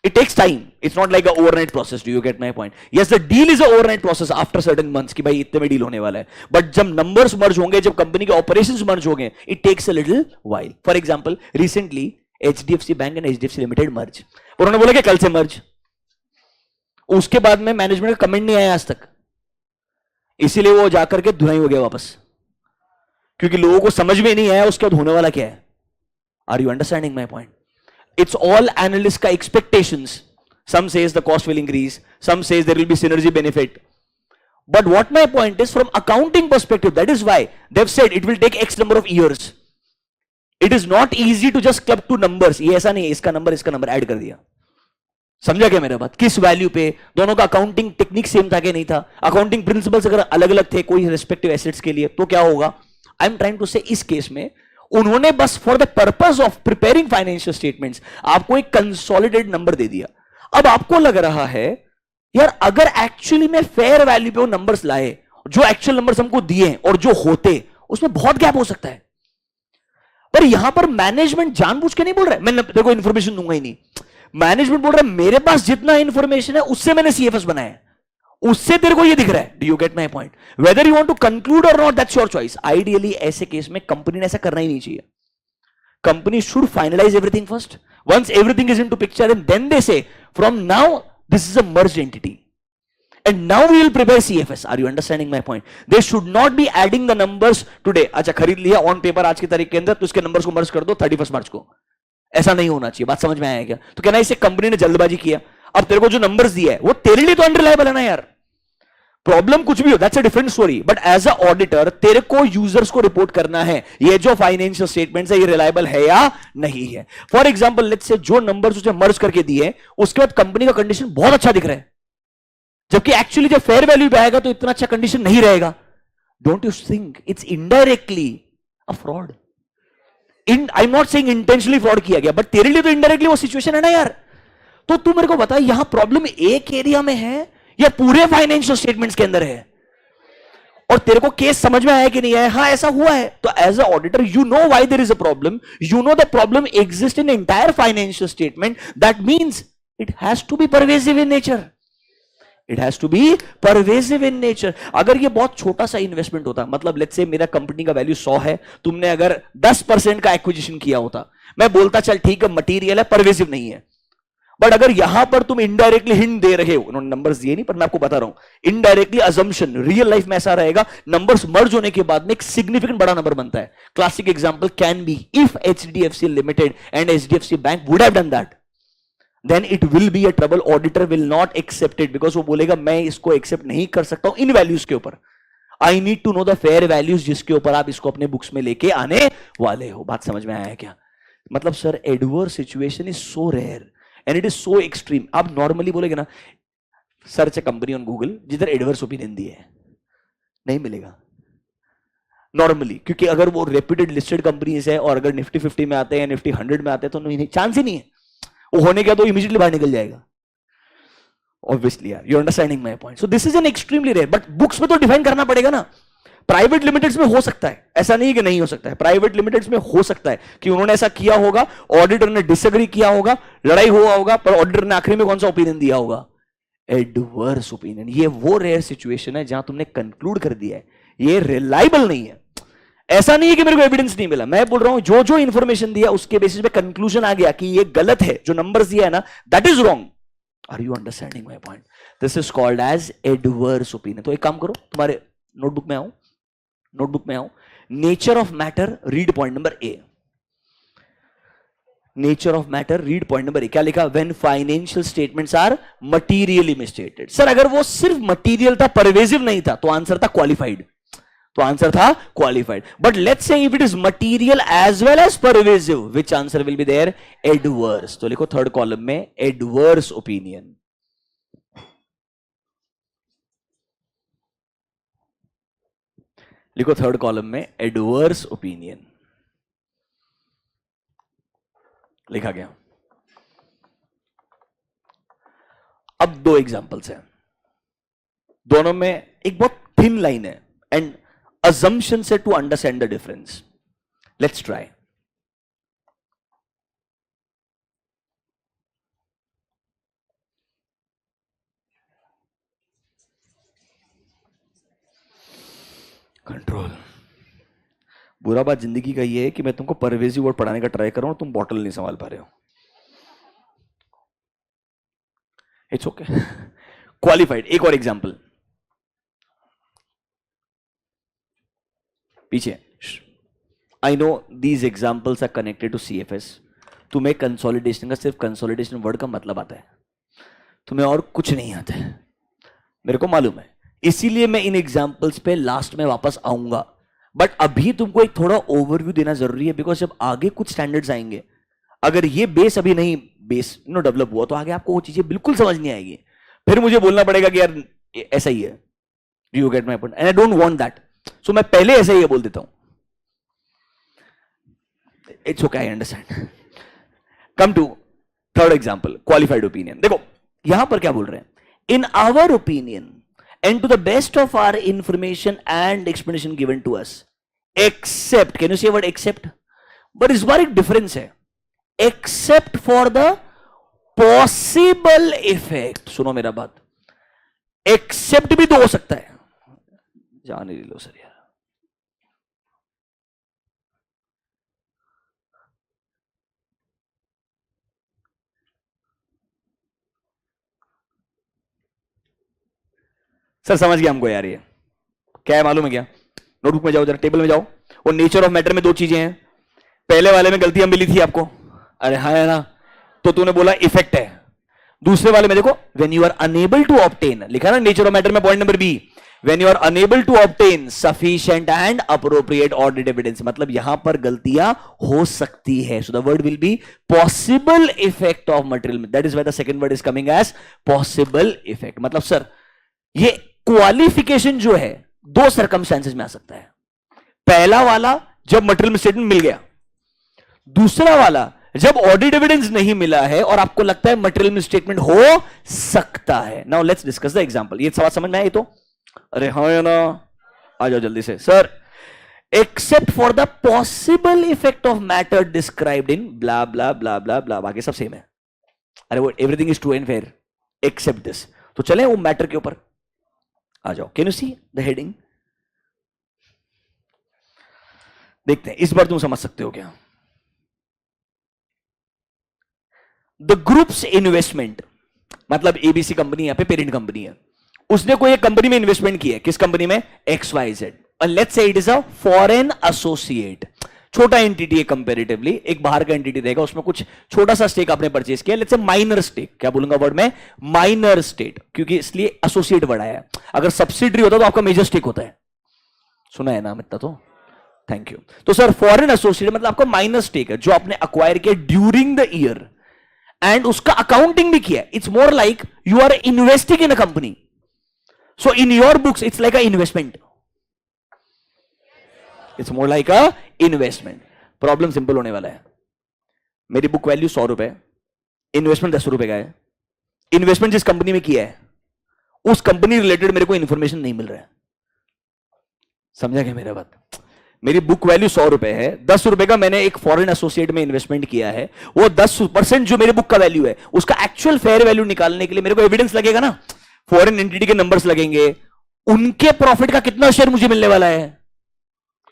It takes time. It's not like a overnight process. Do you get my point? Yes, the deal is a overnight process after certain months कि भाई इतने में डील होने वाला है। But जब numbers merge होंगे, जब कंपनी के operations merge होंगे, it takes a little while. For example, recently HDFC bank and HDFC limited merge. उन्होंने बोला कि कल से मर्ज। उसके बाद में मैनेजमेंट का कमेंट नहीं आया आज तक, इसीलिए वो जाकर के धुनाई हो गया वापस, क्योंकि लोगों को समझ में नहीं आया उसके बाद होने वाला क्या है। Are you understanding my point? It's all analyst ka expectations. Some says the cost will increase, some says there will be synergy benefit. But what my point is, from accounting perspective, that is why they've said it will take X number of years. It is not easy to just club two numbers. ये ऐसा नहीं है, इसका number add कर दिया। समझा क्या मेरा बात? किस वैल्यू पे? दोनों का अकाउंटिंग टेक्निक सेम था कि नहीं था? अकाउंटिंग प्रिंसिपल्स अगर अलग अलग थे कोई रेस्पेक्टिव एसेट्स के लिए तो क्या होगा? आई एम ट्राइंग टू से इस केस में उन्होंने बस for the purpose of preparing financial statements आपको एक कंसोलिडेटेड नंबर दे दिया। अब आपको लग रहा है यार अगर एक्चुअली में फेयर वैल्यू पे वो नंबर्स लाए, जो एक्चुअल नंबर्स हमको दिए और जो होते उसमें बहुत गैप हो सकता है। पर यहां पर मैनेजमेंट जानबूझ के नहीं बोल रहा है मैं तेरे को इंफॉर्मेशन दूंगा ही नहीं। मैनेजमेंट बोल रहा है मेरे पास जितना इंफॉर्मेशन है उससे मैंने सीएफएस बनाया है, उससे तेरे को ये दिख रहा है। Do you get my point? Whether you want to conclude और not that's your choice. Ideally ऐसे केस में कंपनी ने ऐसा करना ही नहीं चाहिए। Company should finalise everything first, once everything is into picture and then they say from now this is a merged entity and now we will prepare CFS. Are you understanding my point? They should not be adding the numbers today. अच्छा खरीद लिया on paper आज की तारीख के अंदर तो उसके नंबर्स को मर्ज कर दो 31 मार्च को। ऐसा नहीं होना चाहिए। बात समझ में आया क्या? तो कहना इसे कंपनी ने जल्दबाजी किया। अब तेरे को जो नंबर्स दिया है वो तेरे लिए तो अनरिलायबल है ना यार। प्रॉब्लम कुछ भी हो that's a different story, but as a auditor तेरे को यूजर्स को रिपोर्ट करना है ये जो फाइनेंशियल स्टेटमेंट्स है ये रिलायबल है या नहीं है। फॉर एग्जांपल लेट्स से जो नंबर्स उसने मर्ज करके दिए उसके बाद कंपनी का कंडीशन बहुत अच्छा दिख रहा है, जबकि एक्चुअली जब फेयर वैल्यू पे आएगा तो इतना अच्छा कंडीशन नहीं रहेगा। Don't you think it's indirectly a fraud? I am not saying intentionally fraud किया गया, बट तेरे लिए तो इनडायरेक्टली वो सिचुएशन है ना यार। तो तू मेरे को बता यहां प्रॉब्लम एक एरिया में है या पूरे फाइनेंशियल स्टेटमेंट्स के अंदर है? और तेरे को केस समझ में आया कि नहीं आया? हाँ ऐसा हुआ है। तो as a auditor you know why there is a problem, you know the problem exist in entire financial statement, that means it has to be pervasive in nature. It has to be pervasive in nature. अगर ये बहुत छोटा सा investment होता, मतलब let's say मेरा company का value 100 है, तुमने अगर 10% का एक्विजिशन किया होता, मैं बोलता चल ठीक है मटीरियल है परवेसिव नहीं है। बट अगर यहां पर तुम इनडायरेक्टली हिंट दे रहे हो, उन्होंने नंबर्स दिए नहीं पर मैं आपको बता रहा हूं, इनडायरेक्टली अजम्पशन रियल लाइफ में ऐसा रहेगा, नंबर्स मर्ज होने के बाद में एक सिग्निफिकेंट बड़ा नंबर बनता है। Classic example can be if HDFC limited and HDFC bank would have done that, then it will be a trouble. Auditor will not accept it because वो बोलेगा मैं इसको एक्सेप्ट नहीं कर सकता हूं इन वैल्यूज के ऊपर। I need to know the fair values जिसके ऊपर आप इसको अपने बुक्स में लेके आने वाले हो। बात समझ में आया है क्या? मतलब sir adverse situation is so rare and it is so extreme. आप नॉर्मली बोलेगे ना search a company on Google जिधर एडवर्स ओपिनियन दिए है, नहीं मिलेगा नॉर्मली, क्योंकि अगर वो रेप्यूटेड लिस्टेड कंपनीज है और अगर निफ्टी 50 में आते हैं निफ्टी 100 में आते हैं तो नहीं, चांस ही नहीं है। वो होने का तो इमीडिएटली बाहर निकल जाएगा ऑब्वियसली यार। You understanding my point? So this is an extremely rare, but books में तो डिफाइन करना पड़ेगा ना। प्राइवेट लिमिटेड्स में हो सकता है, ऐसा नहीं कि नहीं हो सकता है। प्राइवेट लिमिटेड्स में हो सकता है कि उन्होंने ऐसा किया होगा, ऑडिटर ने डिसएग्री किया होगा, लड़ाई हुआ होगा, पर ऑडिटर ने आखिरी में कौन सा ओपिनियन दिया होगा? Adverse opinion. ये वो रेयर सिचुएशन है जहां तुमने कंक्लूड कर दिया है ये रिलायबल नहीं है। ऐसा नहीं है कि मेरे को एविडेंस नहीं मिला, मैं बोल रहा हूं जो जो इंफॉर्मेशन दिया उसके बेसिस पे कंक्लूजन आ गया कि ये गलत है, जो नंबर्स दिया है ना that is wrong. Are you understanding my point? This is called as adverse opinion. तो एक काम करो, तुम्हारे नोटबुक में आओ, nature of matter read point number A. Nature of matter read point number A. क्या लिखा? When financial statements are materially misstated. Sir अगर वो सिर्फ मटीरियल था परवेजिव नहीं था तो आंसर था क्वालिफाइड, तो आंसर था qualified. But let's say if it is material as well as pervasive, which answer will be there? Adverse. तो लिखो थर्ड कॉलम में एडवर्स ओपिनियन। लिखो थर्ड कॉलम में एडवर्स ओपिनियन। लिखा गया। अब दो एग्जांपल्स हैं, दोनों में एक बहुत थिन लाइन है एंड assumption से to understand the difference. Let's try. Control. बुरा बात जिंदगी का ये है कि मैं तुमको परवेजी वर्ड पढ़ाने का ट्राई कर रहा हूं, तुम बॉटल नहीं संभाल पा रहे हो. It's okay. क्वालिफाइड. एक और एग्जांपल पीछे. I know these examples are connected to CFS. तुम्हें कंसोलिडेशन का सिर्फ कंसोलिडेशन वर्ड का मतलब आता है, तुम्हें और कुछ नहीं आता है, मेरे को मालूम है. इसीलिए मैं इन एग्जाम्पल्स पे लास्ट में वापस आऊंगा. बट अभी तुमको एक थोड़ा ओवरव्यू देना जरूरी है, बिकॉज जब आगे कुछ स्टैंडर्ड्स आएंगे, अगर ये बेस अभी नहीं बेस डेवलप हुआ तो आगे आपको वो चीजें बिल्कुल समझ नहीं आएगी. फिर मुझे बोलना पड़ेगा कि यार ऐसा ही है. Do you get my point? And I don't want that. So मैं पहले ऐसा ही बोल देता हूं. It's okay, I understand. Come to third example, qualified opinion. देखो यहां पर क्या बोल रहे हैं. In our opinion and to the best of our information and explanation given to us, except, can you say word except? but इस बार एक difference है. except for the possible effect. सुनो मेरा बात, except भी तो हो सकता है. जाने दे लो सर यार. सर समझ गया हमको यार. ये क्या है मालूम है क्या? नोटबुक में जाओ जरा, टेबल में जाओ. वो नेचर ऑफ मैटर में दो चीजें हैं. पहले वाले में गलतियां मिली थी आपको, अरे हाँ है ना, तो तूने बोला इफेक्ट है. दूसरे वाले में देखो, when you are unable to obtain, लिखा ना नेचर ऑफ मैटर में point number B, when you are unable to obtain sufficient and appropriate audit evidence. मतलब यहां पर गलतियां हो सकती है. So the word will be possible effect of material. That is why the second word is coming as possible effect. मतलब sir ये qualification जो है दो सर्कमस्टेंसेस में आ सकता है. पहला वाला जब मटेरियल स्टेटमेंट मिल गया, दूसरा वाला जब ऑडिट एविडेंस नहीं मिला है और आपको लगता है मटेरियल स्टेटमेंट हो सकता है. Now let's discuss the example. ये सवाल समझ में आया? तो अरे हाँ या ना, आ जाओ जल्दी से. Sir except for the possible effect of matter described in blah blah blah blah blah. बाकी सब सेम है. अरे वो everything is true and fair except this. तो चले वो मैटर के ऊपर आ जाओ. Can you see the heading? देखते हैं इस बार तुम समझ सकते हो क्या. द ग्रुप्स इन्वेस्टमेंट, मतलब एबीसी कंपनी यहां पे पेरेंट कंपनी है, उसने कोई एक कंपनी में इन्वेस्टमेंट किया है. किस कंपनी में? XYZ. और लेट्स से it is a foreign associate. छोटा एंटिटी है कंपैरेटिवली, एक बाहर का एंटिटी रहेगा, उसमें कुछ छोटा सा स्टेक आपने परचेज किया. Let's say minor stake. क्या बोलूंगा वर्ड में? माइनर स्टेक, क्योंकि इसलिए एसोसिएट वर्ड आया. अगर सब्सिडरी होता तो आपका मेजर स्टेक होता है. सुना है नाम इतना तो, थैंक यू. तो सर फॉरेन एसोसिएट मतलब आपका माइनर स्टेक है जो आपने अक्वायर किया ड्यूरिंग द ईयर एंड उसका अकाउंटिंग भी किया. It's more like you are investing in a company. So in your books it's like a investment. It's more like a investment. Problem simple होने वाला है. मेरी बुक वैल्यू 100 रुपए, investment 10 रुपए का है. इन्वेस्टमेंट जिस कंपनी में किया है उस कंपनी रिलेटेड मेरे को इंफॉर्मेशन नहीं मिल रहा है. समझा क्या मेरा बात? मेरी बुक वैल्यू 100 रुपए है, 10 रुपए का मैंने एक फॉरेन एसोसिएट में इन्वेस्टमेंट किया है. वो 10% जो मेरे बुक का वैल्यू है उसका एक्चुअल फेयर वैल्यू निकालने के लिए मेरे को एविडेंस लगेगा ना. फॉरेन एंटिटी के नंबर्स लगेंगे, उनके प्रॉफिट का कितना शेयर मुझे मिलने वाला है.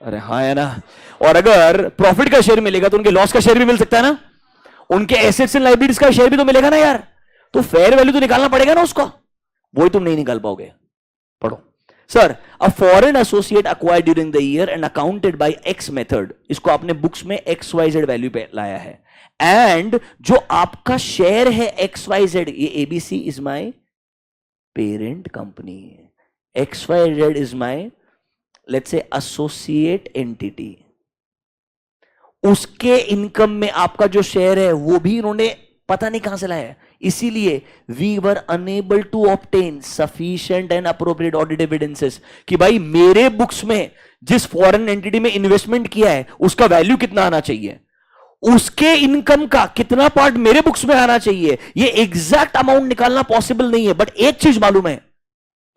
अरे हाँ है ना. और अगर प्रॉफिट का शेयर मिलेगा तो उनके लॉस का शेयर भी मिल सकता है ना. उनके एसेट्स एंड लायबिलिटीज का शेयर भी तो मिलेगा ना यार. तो फेयर वैल्यू तो निकालना पड़ेगा ना उसका. वही तुम नहीं निकाल पाओगे. पढ़ो. Sir a foreign associate acquired during the year and accounted by X method. इसको आपने बुक्स में XYZ वैल्यू पे लाया है. एंड जो आपका शेयर है XYZ, ये ABC is my parent company, XYZ is my let's say associate entity. उसके इनकम में आपका जो शेयर है वो भी इन्होंने पता नहीं कहां से लाया है. इसीलिए we were unable to obtain sufficient and appropriate audit evidences कि भाई मेरे बुक्स में जिस फॉरेन एंटिटी में इन्वेस्टमेंट किया है उसका वैल्यू कितना आना चाहिए, उसके इनकम का कितना पार्ट मेरे बुक्स में आना चाहिए. ये एग्जैक्ट अमाउंट निकालना पॉसिबल नहीं है. बट एक चीज मालूम है,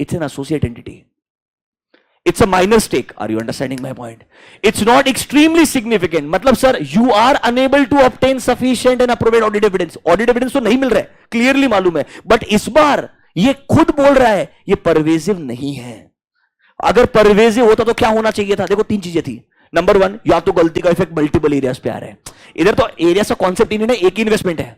it's an associate entity. It's a minor stake. Are you understanding my point? It's not extremely significant. मतलब sir you are unable to obtain sufficient and appropriate audit evidence. Audit evidence तो नहीं मिल रहा है, clearly मालूम है. But इस बार ये खुद बोल रहा है ये परवेजिव नहीं है. अगर परवेजिव होता तो क्या होना चाहिए था? देखो तीन चीजें थी. नंबर वन, या तो गलती का इफेक्ट मल्टीपल एरियाज पे आ रहा है। इधर तो एरिया का कॉन्सेप्ट ही नहीं है, एक ही इन्वेस्टमेंट है।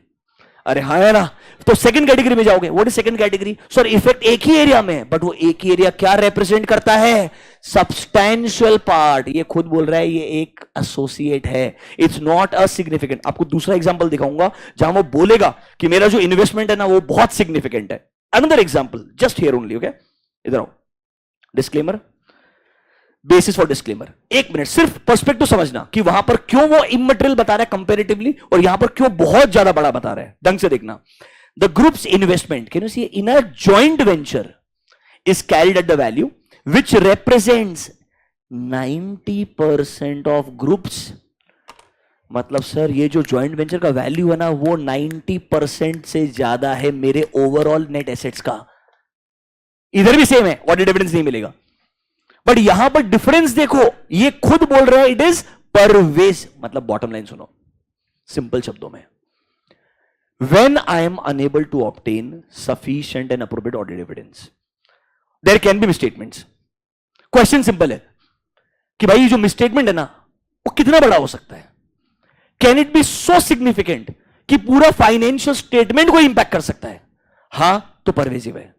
अरे हाँ है ना, तो सेकंड कैटेगरी में जाओगे। What is second category? Sir effect एक ही एरिया में, बट वो एक ही एरिया क्या रिप्रेजेंट करता है? Substantial part. ये खुद बोल रहा है ये एक एसोसिएट है, इट्स नॉट अ सिग्निफिकेंट। आपको दूसरा एग्जांपल दिखाऊंगा जहां वो बोलेगा कि मेरा जो इन्वेस्टमेंट है ना वो बहुत सिग्निफिकेंट है। Another example just here only, okay. इधर आओ, डिस्क्लेमर, बेसिस फॉर डिस्क्लेमर। एक मिनट, सिर्फ पर्सपेक्टिव समझना कि वहां पर क्यों वो इमटेरियल बता रहा है कंपैरेटिवली, और यहां पर क्यों बहुत ज्यादा बड़ा बता रहा है। ढंग से देखना। The groups investment, can you see, in a joint venture is carried at the value which represents 90% of groups. मतलब सर ये जो जॉइंट वेंचर का वैल्यू है ना वो 90% से ज्यादा है मेरे ओवरऑल नेट एसेट्स का। इधर भी सेम है, ऑडिट एविडेंस नहीं मिलेगा, बट यहां पर डिफरेंस देखो। ये खुद बोल रहा है इट इज परवेज। मतलब बॉटम लाइन सुनो सिंपल शब्दों में, when I am unable to obtain sufficient and appropriate audit evidence there can be misstatements. Question simple है कि भाई जो मिसस्टेटमेंट है ना वो कितना बड़ा हो सकता है? Can it be so significant कि पूरा फाइनेंशियल स्टेटमेंट को इंपैक्ट कर सकता है? हां तो परवेजिव है।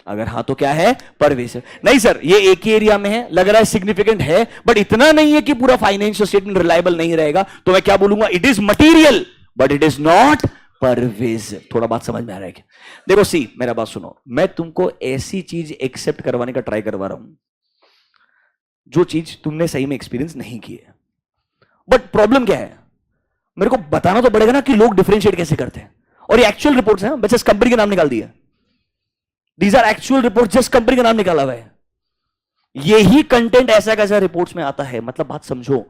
अगर हां तो क्या है? परवेजिव। नहीं सर ये एक ही एरिया में है, लग रहा है सिग्निफिकेंट है, बट इतना नहीं है कि पूरा फाइनेंशियल स्टेटमेंट रिलायबल नहीं रहेगा, तो मैं क्या बोलूंगा? It is material but it is not pervasive. थोड़ा बात समझ में आ रहा है क्या? देखो सी, मेरा बात सुनो, मैं तुमको ऐसी चीज एक्सेप्ट करवाने का ट्राई करवा रहा हूं जो चीज तुमने सही में एक्सपीरियंस नहीं की है। बट प्रॉब्लम क्या है? मेरे को बताना तो पड़ेगा ना कि लोग डिफरेंशिएट कैसे करते हैं। और ये एक्चुअल रिपोर्ट्स हैं, बस कंपनी का नाम निकाल दिया। These are actual report, just company का नाम निकाला हुआ है। यही कंटेंट ऐसा कैसा रिपोर्ट्स में आता है। मतलब बात समझो,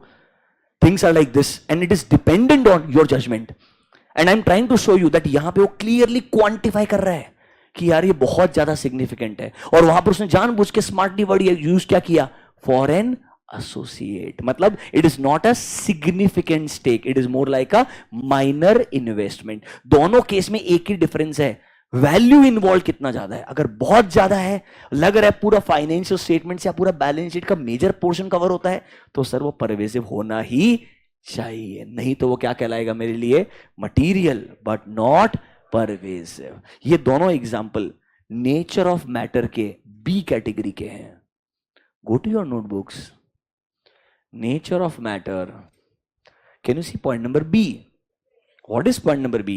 things are like this and it is dependent on your judgment. And I am trying to show you that यहां पे वो क्लियरली क्वांटिफाई कर रहा है कि यार ये बहुत ज्यादा सिग्निफिकेंट है। और वहां पर उसने जानबूझ के स्मार्टली वर्ड यूज क्या किया? For an associate. मतलब it is not a significant stake, it is more like a minor investment. दोनों केस में एक ही डिफरेंस है, वैल्यू इन्वॉल्व कितना ज्यादा है। अगर बहुत ज्यादा है, लग रहा है पूरा फाइनेंशियल स्टेटमेंट या पूरा बैलेंस शीट का मेजर पोर्शन कवर होता है, तो सर वो परवेजिव होना ही चाहिए। नहीं तो वो क्या कहलाएगा मेरे लिए? Material but not pervasive. ये दोनों एग्जाम्पल नेचर ऑफ मैटर के बी कैटेगरी के हैं। Go to your notebooks, nature of matter. Can you see point number B? What is point number B?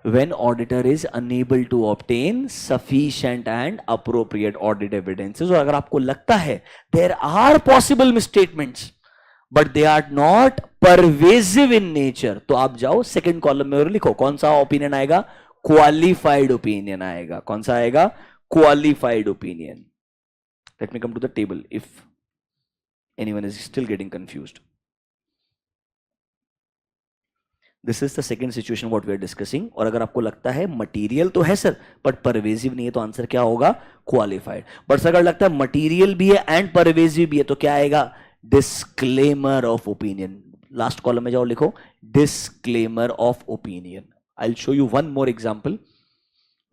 When auditor is unable to obtain sufficient and appropriate audit evidences, और अगर आपको लगता है there are possible misstatements but they are not pervasive in nature, तो आप जाओ second column में और लिखो कौन सा ओपिनियन आएगा? क्वालिफाइड ओपिनियन आएगा। कौन सा आएगा? Qualified opinion. Let me come to the table if anyone is still getting confused. This is the second situation what we are discussing. और अगर आपको लगता है मटीरियल तो है सर बट परवेजिव नहीं है, तो आंसर क्या होगा? क्वालिफाइड। बट अगर लगता है मटीरियल भी है एंड परवेजिव भी है, तो क्या आएगा? Disclaimer of opinion. Last column में जाओ, लिखो disclaimer of opinion. I will show you one more example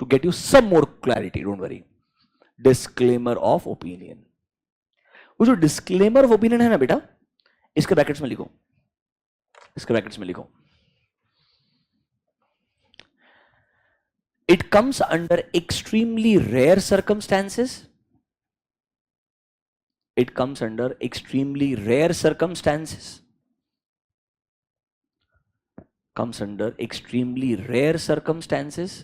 to get you some more clarity, don't worry. Disclaimer of opinion. वो जो डिस्क्लेमर ऑफ ओपिनियन है ना बेटा, इसके ब्रैकेट्स में लिखो, इसके ब्रैकेट्स में लिखो, it comes under extremely rare circumstances. It comes under extremely rare circumstances, comes under extremely rare circumstances,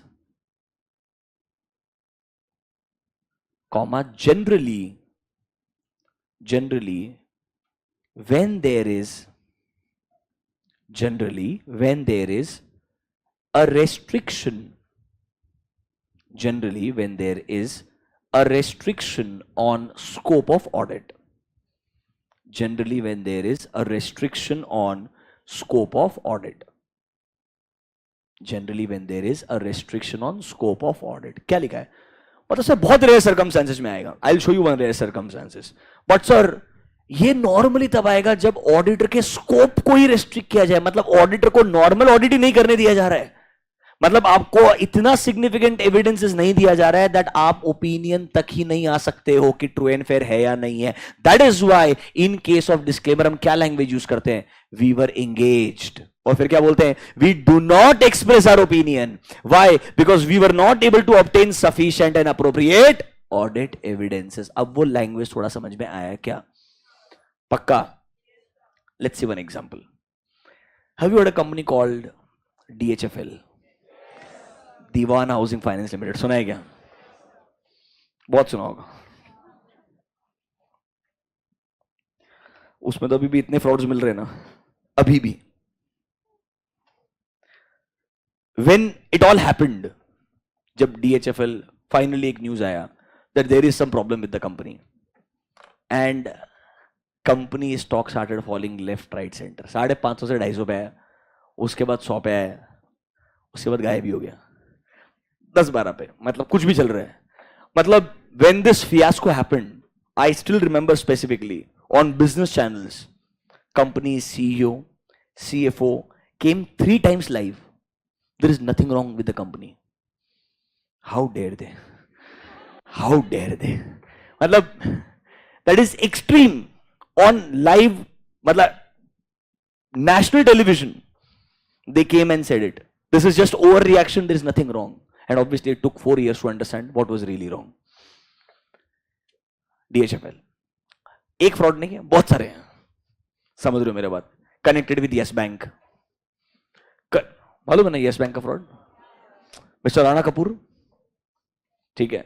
comma, generally when there is a restriction, generally when there is a restriction on scope of audit, generally when there is a restriction on scope of audit, generally when there is a restriction on scope of audit। क्या लिखा है? मतलब sir बहुत rare circumstances में आएगा। आई will show you one rear circumstances. But sir ये normally तब आएगा जब ऑडिटर के स्कोप को ही रेस्ट्रिक्ट किया जाए, मतलब ऑडिटर को नॉर्मल ऑडिट ही नहीं करने दिया जा रहा है, मतलब आपको इतना सिग्निफिकेंट एविडेंसेस नहीं दिया जा रहा है दैट आप ओपिनियन तक ही नहीं आ सकते हो कि ट्रू एंड फेयर है या नहीं है. That is why in case of disclaimer हम क्या लैंग्वेज यूज करते हैं? We were engaged. और फिर क्या बोलते हैं? We do not express our opinion. Why? Because we were not able to obtain sufficient and appropriate audit evidences. अब वो लैंग्वेज थोड़ा समझ में आया क्या? पक्का? Let's see one example. Have you heard a company called DHFL, Dewan housing finance limited? सुना है क्या? बहुत सुना होगा. उसमें तो अभी भी इतने फ्रॉड्स मिल रहे हैं ना, अभी भी. When it all happened, जब DHFL फाइनली एक न्यूज आया that there is some problem with the company and company stock started falling left right center. 550 से 250 पे आया, उसके बाद 100 पे आया, उसके बाद गायब ही हो गया. 10-12 पे, मतलब कुछ भी चल रहा है. मतलब when this fiasco happened, I still remember specifically on business channels, company CEO, CFO came 3 times live. There is nothing wrong with the company. How dare they? How dare they? मतलब that is extreme on live, मतलब national television. They came and said it. This is just overreaction. There is nothing wrong. And obviously, it took 4 years to understand what was really wrong. DHFL एक fraud नहीं है, बहुत सारे हैं. समझ रहे हो मेरे बात? Connected with Yes Bank. मालूम है ना यस बैंक का फ्रॉड? मिस्टर राणा कपूर, ठीक है.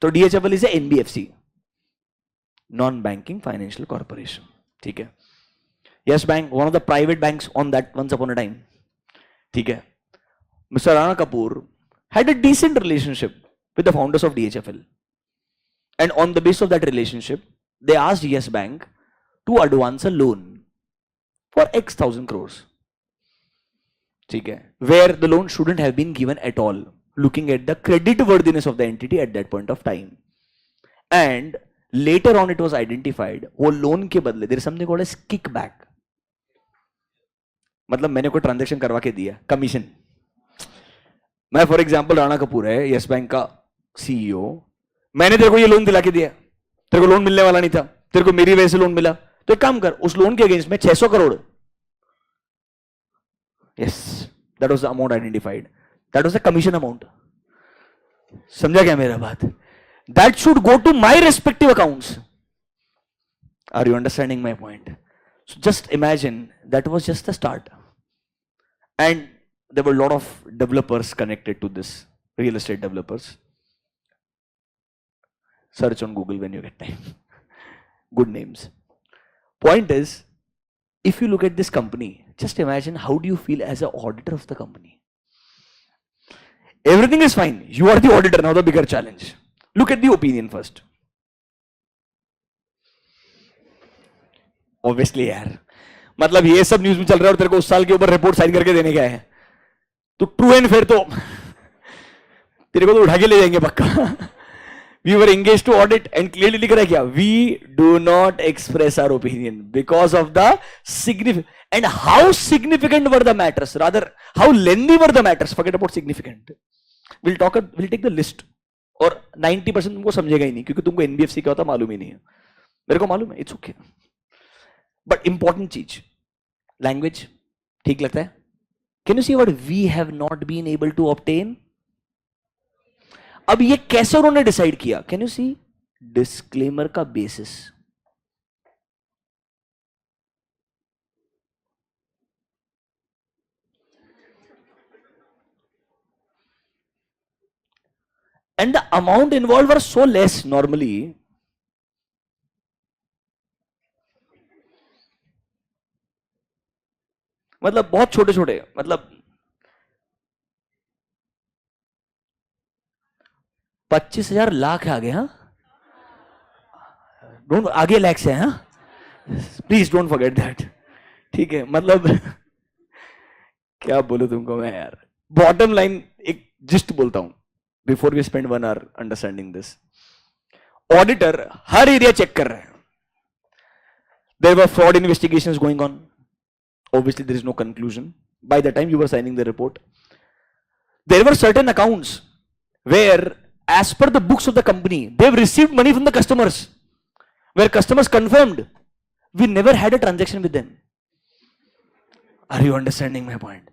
तो DHFL is NBFC, non banking financial corporation, ठीक है. Yes Bank one of the private banks on that once upon a time, ठीक है. Mister Rana Kapoor had a decent relationship with the founders of DHFL, and on the basis of that relationship they asked Yes Bank to advance a loan for X thousand crores, ठीक है, where the loan shouldn't have been given at all, looking at the credit worthiness of the entity at that point of time. And later on it was identified वो loan के बदले there is something called as kickback. मतलब मैंने कोई transaction करवा के दिया, commission. मैं फॉर एग्जांपल राणा कपूर है, यस बैंक का CEO, मैंने तेरे को ये लोन दिला के दिया, तेरे को लोन मिलने वाला नहीं था, तेरे को मेरी वजह से लोन मिला, तो एक काम कर, उस लोन के अगेंस्ट में 600 crore, yes, that was the amount identified, that was the commission amount. समझा क्या मेरा बात? That should go to my respective accounts. Are you understanding my point? So just imagine that was just the start, and there were a lot of developers connected to this, real estate developers. Search on Google when you get time. Good names. Point is, if you look at this company, just imagine how do you feel as an auditor of the company? Everything is fine. You are the auditor. Now the bigger challenge. Look at the opinion first. Obviously यार, मतलब ये सब news में चल रहा है और तेरे को उस साल के ऊपर रिपोर्ट साइन करके देने का है, तो ट्रू एंड फेयर तो तेरे को तो उठा के ले जाएंगे पक्का. We were engage to audit and clearly लिख रहा है क्या? We do not express our opinion because of the significant. And how significant were the matters, rather how lengthy were the matters. Forget about significant. Will take the list. और 90% तुमको समझेगा ही नहीं, क्योंकि तुमको NBFC क्या होता मालूम ही नहीं है. मेरे को मालूम है, इट्स ओके. बट इंपॉर्टेंट चीज, लैंग्वेज ठीक लगता है? Can you see what we have not been able to obtain? अब ये कैसे उन्होंने डिसाइड किया? Can you see? डिस्क्लेमर का basis. And the amount involved were so less normally. मतलब बहुत छोटे छोटे, मतलब 25,000 लाख आ गए. हाँ, डोंट आगे लैक्स है. हाँ, प्लीज डोंट फॉरगेट दैट. ठीक है, मतलब क्या बोलूं तुमको मैं यार. बॉटम लाइन एक जिस्ट बोलता हूं before we spend 1 hour understanding this. Auditor हर एरिया चेक कर रहे हैं. There were fraud investigations going on. Obviously, there is no conclusion. By the time you were signing the report, There were certain accounts where, as per the books of the company, they've received money from the customers, where customers confirmed we never had a transaction with them. Are you understanding my point?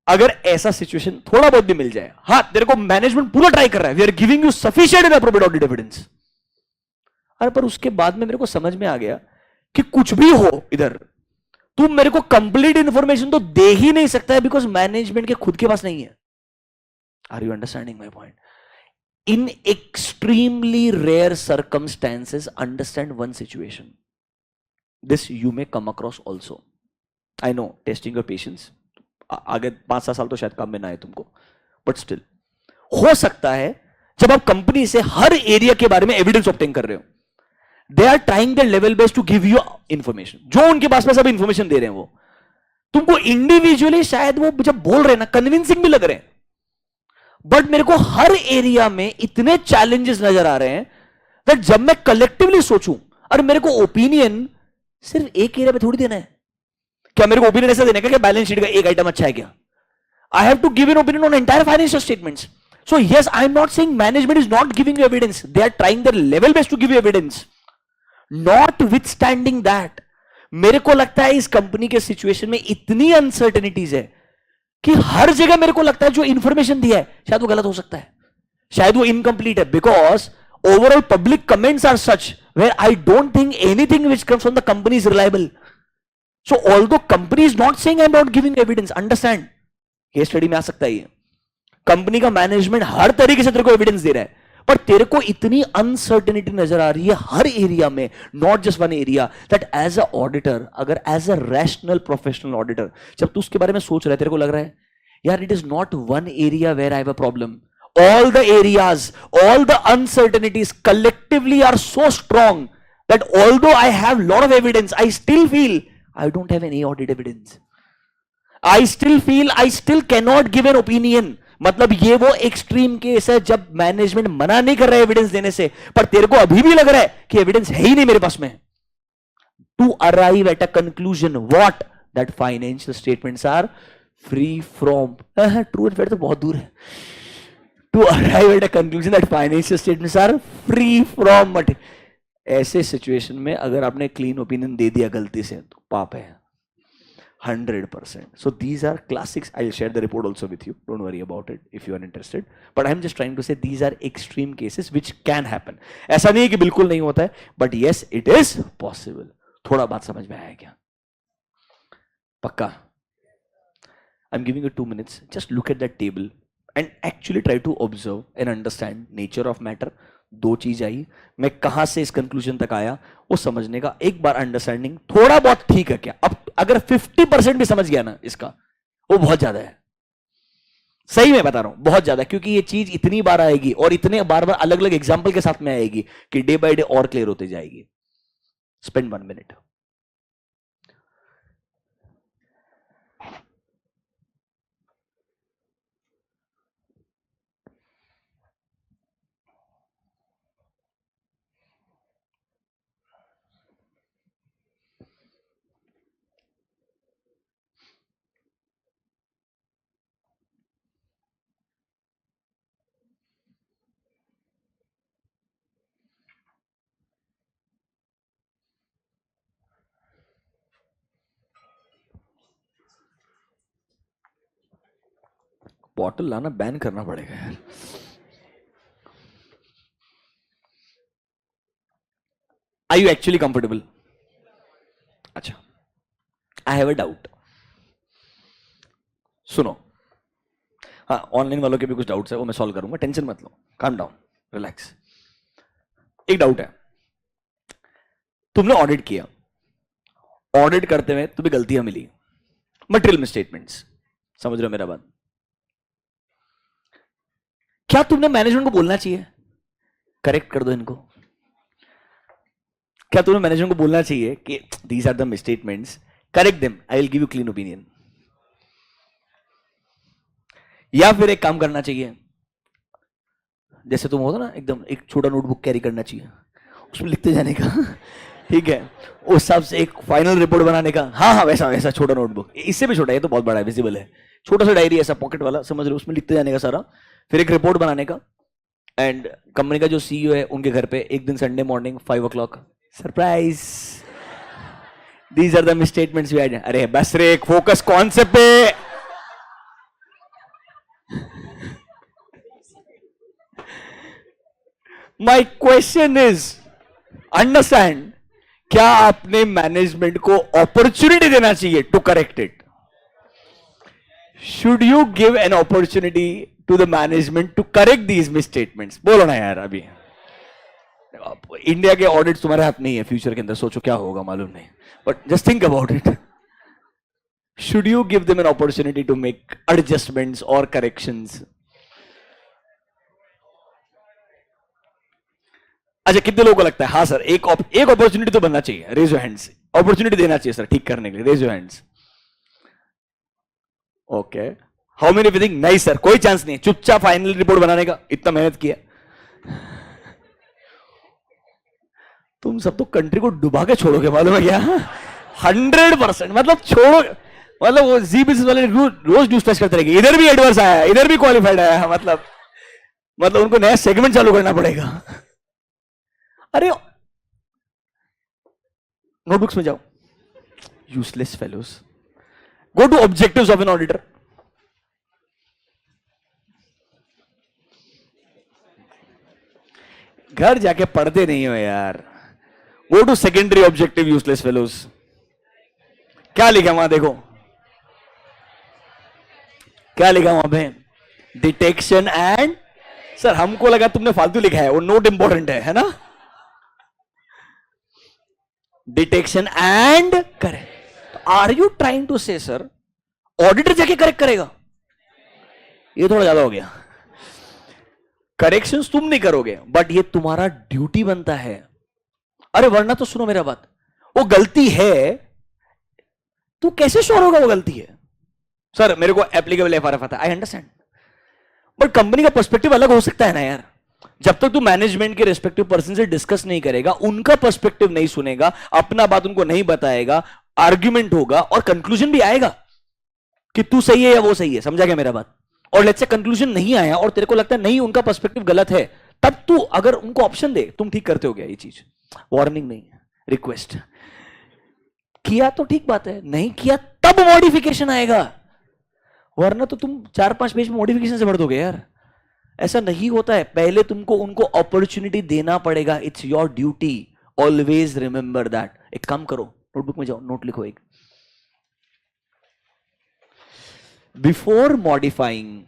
अगर ऐसा situation थोड़ा बहुत भी मिल जाए, हाँ तेरे को management पूरा ट्राई कर रहा है, we are giving you sufficient and appropriate audit evidence, अरे पर उसके बाद में मेरे को समझ में आ गया कि कुछ भी हो इधर, तुम मेरे को कंप्लीट इंफॉर्मेशन तो दे ही नहीं सकता है, बिकॉज मैनेजमेंट के खुद के पास नहीं है. Are you understanding my point? In extremely rare circumstances, understand one situation. This you may come across also. I know testing your patience, आगे 5-7 साल तो शायद काम में ना आए तुमको, बट स्टिल हो सकता है जब आप कंपनी से हर एरिया के बारे में एविडेंस ऑब्टेन कर रहे हो, they are trying the level best to give you information, जो उनके पास में सब इंफॉर्मेशन दे रहे हैं वो तुमको इंडिविजुअली शायद वो जब बोल रहे हैं ना कन्विंसिंग भी लग रहे हैं, बट मेरे को हर एरिया में इतने चैलेंजेस नजर आ रहे हैं दैट जब मैं कलेक्टिवली सोचूं, और मेरे को ओपिनियन सिर्फ एक एरिया में थोड़ी देना है. क्या मेरे को ओपिनियन ऐसा देने का कि बैलेंस शीट का एक आइटम अच्छा है क्या? I have to give an opinion on entire financial statements. So yes, I am not saying management is not giving you evidence. They are trying their level best to give you evidence. Notwithstanding that, मेरे को लगता है इस company के situation में इतनी uncertainties है कि हर जगह मेरे को लगता है जो इंफॉर्मेशन दिया है शायद वो गलत हो सकता है, शायद वो इनकम्प्लीट है, because overall public comments are such where I don't think anything which comes from the company is reliable. So although company is not saying I am not giving evidence, understand, ये study में आ सकता है, ये company का management हर तरीके से तेरे को एविडेंस दे रहा है, पर तेरे को इतनी अनसर्टेनिटी नजर आ रही है हर एरिया में, not just one area, that as a auditor, अगर as a rational professional auditor जब तू उसके बारे में सोच रहा है, तेरे को लग रहा है यार it is not one area where I have a problem, all the areas, all the uncertainties collectively are so strong that although I have lot of evidence, I still feel I don't have any audit evidence, I still feel I still cannot give an opinion. मतलब ये वो extreme case है जब management मना नहीं कर रहा है एविडेंस देने से, पर तेरे को अभी भी लग रहा है कि एविडेंस है ही नहीं मेरे पास में. To arrive at a conclusion what, that financial statements are free from, true and fair तो बहुत दूर है, to arrive at a conclusion that financial statements are free from mat. ऐसे सिचुएशन में अगर आपने क्लीन ओपिनियन दे दिया गलती से तो पाप है 100%. So these are classics. I'll share the report also with you. Don't worry about it if you are interested. But I'm just trying to say these are extreme cases which can happen. ऐसा नहीं है कि बिल्कुल नहीं होता है, but yes, it is possible. थोड़ा बात समझ में आया क्या? पक्का? I'm giving you 2 minutes. Just look at that table and actually try to observe and understand nature of matter. 2 चीज आई, मैं कहां से इस कंक्लूजन तक आया वो समझने का एक बार अंडरस्टैंडिंग थोड़ा बहुत ठीक है क्या? अब अगर 50% भी समझ गया ना इसका, वो बहुत ज्यादा है, सही में बता रहा हूं, बहुत ज्यादा, क्योंकि ये चीज इतनी बार आएगी और इतने बार बार अलग अलग एग्जाम्पल के साथ में आएगी कि डे बाय डे और क्लियर होते जाएगी. Spend 1 minute. बॉटल लाना बैन करना पड़ेगा यार. Are you actually comfortable? अच्छा, आई हैव अ डाउट. सुनो, हाँ ऑनलाइन वालों के भी कुछ डाउट्स है, वो मैं सॉल्व करूंगा, टेंशन मत लो, काम डाउन, रिलैक्स. एक डाउट है, तुमने ऑडिट किया, ऑडिट करते हुए तुम्हें गलतियां मिली, मटेरियल मिसस्टेटमेंट्स, समझ रहे हो मेरा बात? क्या तुमने मैनेजमेंट को बोलना चाहिए करेक्ट कर दो इनको? क्या तुम्हें मैनेजमेंट को बोलना चाहिए कि these are the misstatements, correct them, I will give you clean opinion? या फिर एक काम करना चाहिए, जैसे तुम होता ना एकदम, एक छोटा नोटबुक कैरी करना चाहिए, उसमें लिखते जाने का ठीक है, उस हिसाब से एक फाइनल रिपोर्ट बनाने का। हाँ हाँ, वैसा वैसा छोटा नोटबुक, इससे भी छोटा, ये तो बहुत बड़ा है, विजिबल है, छोटा सा डायरी ऐसा पॉकेट वाला, समझ रहे हो, उसमें लिखते जाने का सारा, फिर एक रिपोर्ट बनाने का। एंड कंपनी का जो सीईओ है उनके घर पे एक दिन Sunday morning 5 o'clock, surprise, these are the misstatements we had. अरे बस रे, फोकस कॉन्सेप्ट पे। माय क्वेश्चन इज, अंडरस्टैंड, क्या आपने मैनेजमेंट को अपॉर्चुनिटी देना चाहिए to correct it? Should you give an opportunity to the management to correct these misstatements? बोलो ना यार। अभी इंडिया के ऑडिट तुम्हारे हाथ नहीं है, फ्यूचर के अंदर सोचो क्या होगा मालूम नहीं, but just think about it. Should you give them an opportunity to make adjustments और करेक्शंस? अच्छा, कितने लोगों को लगता है हाँ सर एक अपॉर्चुनिटी तो बनना चाहिए? Raise your hands. अपॉर्चुनिटी देना चाहिए सर ठीक करने के लिए, raise your hands. Okay, how many we think नहीं सर कोई चांस नहीं है, चुपचाप फाइनल रिपोर्ट बनाने का, इतना मेहनत किया। तुम सब तो कंट्री को डुबा के छोड़ोगे मालूम है क्या? 100%, मतलब छोड़ो, मतलब वो जी बिजनेस वाले रोज न्यूज फ्लैश करते रहेंगे, इधर भी एडवर्स आया, इधर भी क्वालिफाइड आया, मतलब उनको नया सेगमेंट चालू करना पड़ेगा। अरे नोटबुक्स में जाओ, useless fellows. Go to objectives of an auditor. घर जाके पढ़ते नहीं हो यार। Go to secondary objective, useless fellows. क्या लिखा वहां देखो, क्या लिखा वहां पे? डिटेक्शन एंड, सर हमको लगा तुमने फालतू लिखा है, वो नोट इंपॉर्टेंट है ना? Detection and correct. Are you trying to say sir auditor जाके करेक्ट करेगा? ये थोड़ा ज्यादा हो गया। करेक्शंस तुम नहीं करोगे, बट ये तुम्हारा ड्यूटी बनता है। अरे वरना तो सुनो मेरा बात, वो गलती है, तू कैसे श्योर होगा वो गलती है? सर मेरे को एप्लीकेबल एफआरएफ आता है, आई अंडरस्टैंड, बट कंपनी का पर्सपेक्टिव अलग हो सकता है ना यार। जब तक तू मैनेजमेंट के रिस्पेक्टिव पर्सन से डिस्कस नहीं करेगा, उनका पर्सपेक्टिव नहीं सुनेगा, अपना बात उनको नहीं बताएगा, आर्ग्यूमेंट होगा और कंक्लूजन भी आएगा कि तू सही है या वो सही है, समझा क्या मेरा बात? और लेट्स से कंक्लूजन नहीं आया और तेरे को लगता है नहीं उनका पर्सपेक्टिव गलत है, तब तू अगर उनको ऑप्शन दे, तुम ठीक करते हो गया ये चीज, वार्निंग नहीं, रिक्वेस्ट किया तो ठीक बात है, नहीं किया तब मॉडिफिकेशन आएगा, वरना तो तुम 4-5 पेज में मॉडिफिकेशन से भर दोगे यार। ऐसा नहीं होता है, पहले तुमको उनको अपॉर्चुनिटी देना पड़ेगा, it's your duty, always remember that. एक काम करो, नोटबुक में जाओ, नोट लिखो एक, before modifying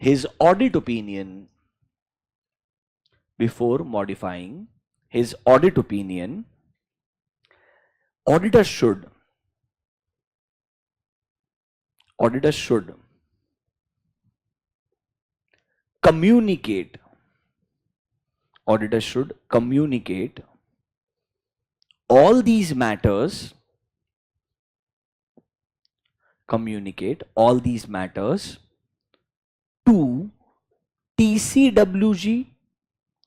his audit opinion, before modifying his audit opinion, auditor should communicate all these matters to TCWG,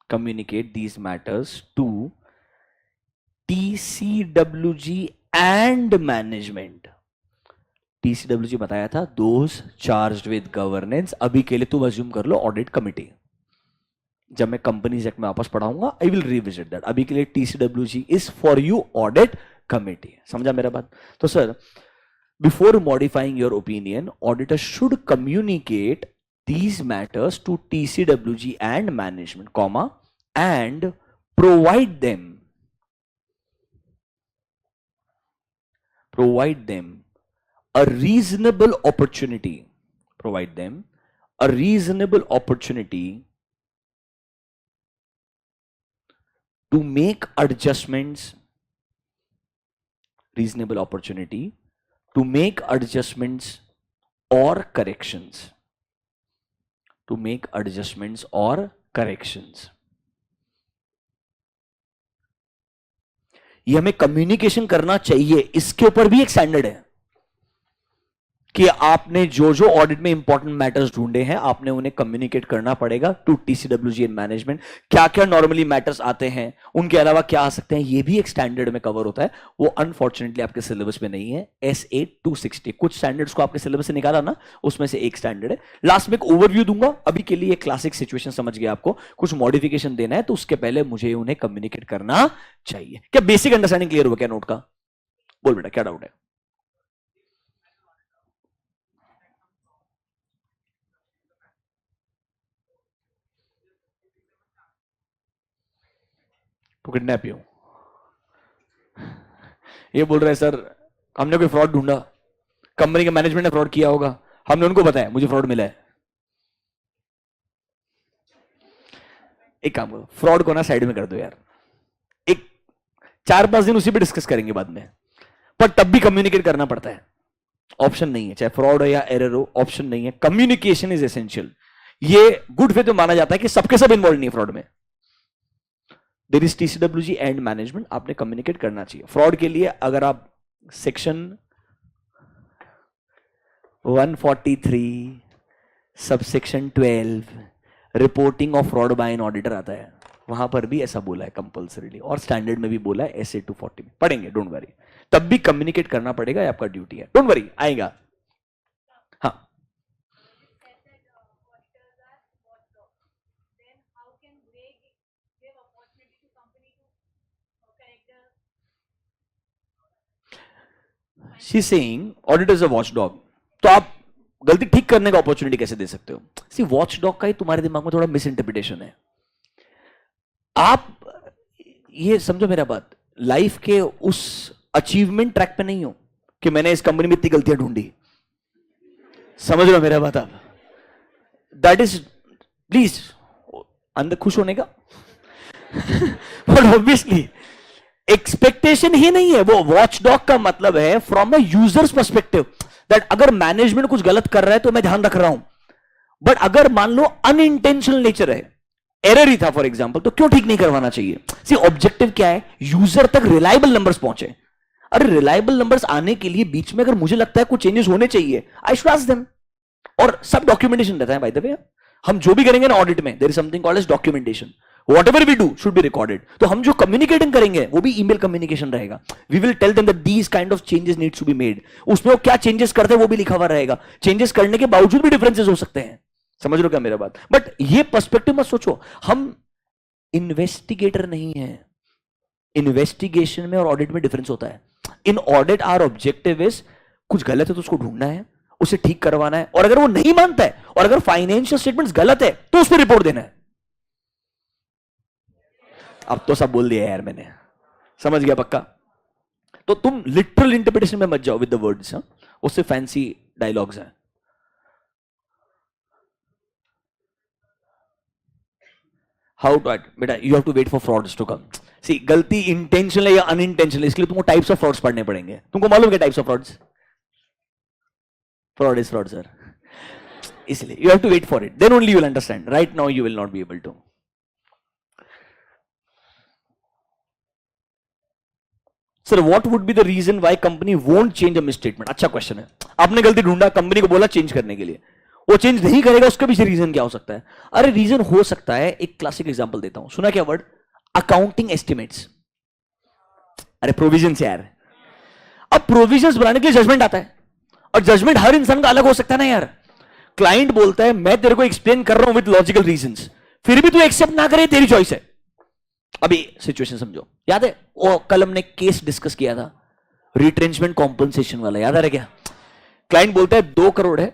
communicate these matters to TCWG and management। TCWG बताया था, those charged with governance, अभी के लिए तुम assume कर लो audit committee, जब मैं companies act में वापस पढ़ाऊंगा आई विल रिविजिट दैट, अभी के लिए TCWG is for you audit committee, समझा मेरा बात? तो sir before modifying your opinion, auditor should communicate these matters to TCWG and management, comma, and provide them a reasonable opportunity to make adjustments, or corrections, ये हमें communication करना चाहिए, इसके ऊपर भी एक स्टैंडर्ड है कि आपने जो जो ऑडिट में इंपॉर्टेंट मैटर्स ढूंढे हैं आपने उन्हें कम्युनिकेट करना पड़ेगा टू टीसीडब्ल्यूजी एंड मैनेजमेंट। क्या क्या नॉर्मली मैटर्स आते हैं, उनके अलावा क्या आ सकते हैं, ये भी एक स्टैंडर्ड में कवर होता है। वो अनफॉर्चुनेटली आपके सिलेबस में नहीं है। SA 260 कुछ स्टैंडर्ड्स को आपके सिलेबस से निकाला ना, उसमें से एक स्टैंडर्ड है। लास्ट में एक ओवरव्यू दूंगा, अभी के लिए क्लासिक सिचुएशन समझ गया आपको, कुछ मॉडिफिकेशन देना है तो उसके पहले मुझे उन्हें कम्युनिकेट करना चाहिए। क्या बेसिक अंडरस्टैंडिंग क्लियर हुआ क्या नोट का? बोल बेटा क्या डाउट है? तो किडनैप ही हूं, ये बोल रहा है सर हमने कोई फ्रॉड ढूंढा, कंपनी के मैनेजमेंट ने फ्रॉड किया होगा, हमने उनको बताया मुझे फ्रॉड मिला है। एक काम करो, फ्रॉड को ना साइड में कर दो यार, एक 4-5 दिन उसी पे डिस्कस करेंगे बाद में, पर तब भी कम्युनिकेट करना पड़ता है। ऑप्शन नहीं है, चाहे फ्रॉड हो या एरर हो, ऑप्शन नहीं है। Communication is essential. ये गुड फेथ में माना जाता है कि सबके सब इन्वॉल्व नहीं है फ्रॉड में। There is TCWG and management, आपने कम्युनिकेट करना चाहिए। फ्रॉड के लिए अगर आप section 143 subsection 12 reporting of fraud by an auditor आता है, वहां पर भी ऐसा बोला है कंपल्सरीली, और स्टैंडर्ड में भी बोला है SA 240 में, पढ़ेंगे डोंट वरी। तब भी कम्युनिकेट करना पड़ेगा, ये आपका ड्यूटी है, डोंट वरी आएगा। हाँ she saying auditor is a watchdog, तो आप गलती ठीक करने का अपॉर्चुनिटी कैसे दे सकते हो? सी वॉचडॉग का ही तुम्हारे दिमाग में थोड़ा मिस इंटरप्रिटेशन है। आप ये समझो मेरा बात, लाइफ के उस अचीवमेंट ट्रैक पे नहीं हो कि मैंने इस कंपनी में इतनी गलतियां ढूंढी, समझ रहे हो मेरा बात आप? दैट इज प्लीज अंदर खुश होने का बट ऑब्वियसली एक्सपेक्टेशन ही नहीं है। वो वॉचडॉग का मतलब है from a users perspective, that अगर मैनेजमेंट कुछ गलत कर रहा है तो मैं ध्यान रख रहा हूं, बट अगर मान लो अनइंटेंशनल नेचर है, एरर ही था फॉर एग्जांपल, तो क्यों ठीक नहीं करवाना चाहिए? सी ऑब्जेक्टिव क्या है? यूजर तक रिलायबल नंबर्स पहुंचे। अरे रिलायबल नंबर्स आने के लिए बीच में अगर मुझे लगता है कुछ चेंजेस होने चाहिए, आई शुड आस्क देम। और सब डॉक्यूमेंटेशन रहता है बाय द वे, हम जो भी करेंगे ना ऑडिट में, there is something called as documentation. Whatever we do should be recorded. तो हम जो कम्युनिकेटिंग करेंगे वो भी ईमेल कम्युनिकेशन रहेगा। We will tell them that these kind of changes needs to be made. उसमें वो क्या चेंजेस करते हैं वो भी लिखा हुआ रहेगा। चेंजेस करने के बावजूद भी डिफरेंसेस हो सकते हैं, समझ रहे हो क्या मेरा बात? बट ये पर्सपेक्टिव मत सोचो, हम इन्वेस्टिगेटर नहीं है। इन्वेस्टिगेशन में और ऑडिट में डिफरेंस होता है। In audit our objective is कुछ गलत है तो उसको ढूंढना है, उसे ठीक करवाना है, और अगर वो नहीं मानता है और अगर फाइनेंशियल स्टेटमेंट्स गलत है तो उस पर रिपोर्ट देना है। अब तो सब बोल दिया यार मैंने, समझ गया पक्का? तो तुम लिटरल इंटरप्रिटेशन में मत जाओ विद द वर्ड्स, उससे फैंसी डायलॉग्स हैं। हाउ टू बेटा, you have to wait for frauds to come. See गलती इंटेंशनल है या अनइंटेंशनल, इसके लिए तुमको टाइप्स ऑफ फ्रॉड्स पढ़ने पड़ेंगे। तुमको मालूम क्या types of frauds? Fraud is fraud sir, इसलिए you have to wait for it, then only you will understand. Right now you will not be able to. Sir what would be the reason why company won't change a misstatement? अच्छा question है। आपने गलती ढूंढा, company को बोला change करने के लिए, वो चेंज नहीं करेगा, उसका पीछे रीजन क्या हो सकता है? अरे रीजन हो सकता है, एक क्लासिक एग्जांपल देता हूं, सुना क्या वर्ड? Accounting estimates. अरे प्रोविजंस यार। अब प्रोविजंस बनाने के लिए जजमेंट आता है, और जजमेंट हर इंसान का अलग हो सकता है ना यार। क्लाइंट बोलता है मैं तेरे को एक्सप्लेन कर रहा हूं विद लॉजिकल रीजंस, फिर भी तू एक्सेप्ट ना करे, तेरी चॉइस है। अभी सिचुएशन समझो, याद है वो कल हमने केस डिस्कस किया था रिट्रेंचमेंट कॉम्पनसेशन वाला, याद आ रहा क्या? क्लाइंट बोलता है 2 करोड़ है,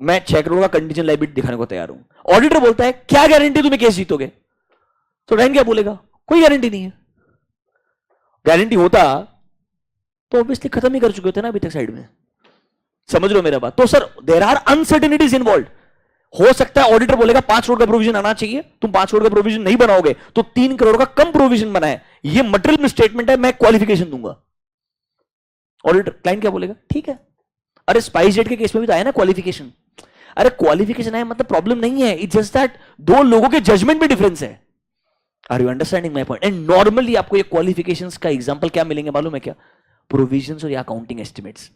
मैं 6 करोड़ का कंडीशन लायबिलिटी दिखाने को तैयार हूं। ऑडिटर बोलता है क्या गारंटी तुम्हें केस जीतोगे? तो रैन क्या बोलेगा? कोई गारंटी नहीं है। गारंटी होता तो ऑब्वियसली खत्म ही कर चुके होते ना अभी तक साइड में, समझ लो मेरा बात? तो sir there are uncertainties involve. हो सकता है ऑडिटर बोलेगा 5 करोड़ का प्रोविजन आना चाहिए, तुम 5 करोड़ का प्रोविजन नहीं बनाओगे तो 3 करोड़ का कम प्रोविजन बना है, ये मटेरियल मिसस्टेटमेंट है, मैं क्वालिफिकेशन दूंगा। ऑडिटर क्लाइंट क्या बोलेगा? ठीक है। अरे स्पाइस जेट के केस में भी तो आया ना क्वालिफिकेशन। अरे क्वालिफिकेशन है मतलब प्रॉब्लम नहीं है, इट्स जस्ट दैट 2 लोगों के जजमेंट में डिफरेंस है। Are you understanding my point? And normally आपको ये क्वालिफिकेशंस का एग्जांपल क्या मिलेंगे मालूम है क्या? प्रोविजंस और या अकाउंटिंग एस्टिमेट्स।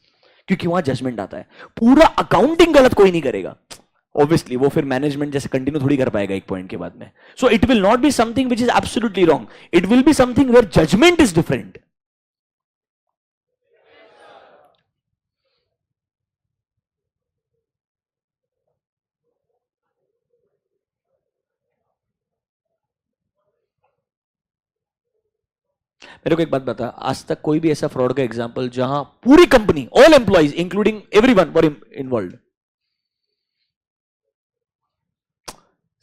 क्योंकि वहां जजमेंट आता है। पूरा अकाउंटिंग गलत कोई नहीं करेगा, ऑब्वियसली वो फिर मैनेजमेंट जैसे कंटिन्यू थोड़ी कर पाएगा एक पॉइंट के बाद में। So it will not be something which is absolutely wrong, it will be something where judgment is different. मेरे को एक बात बता, आज तक कोई भी ऐसा फ्रॉड का एग्जांपल जहां पूरी company, all employees including everyone were involve?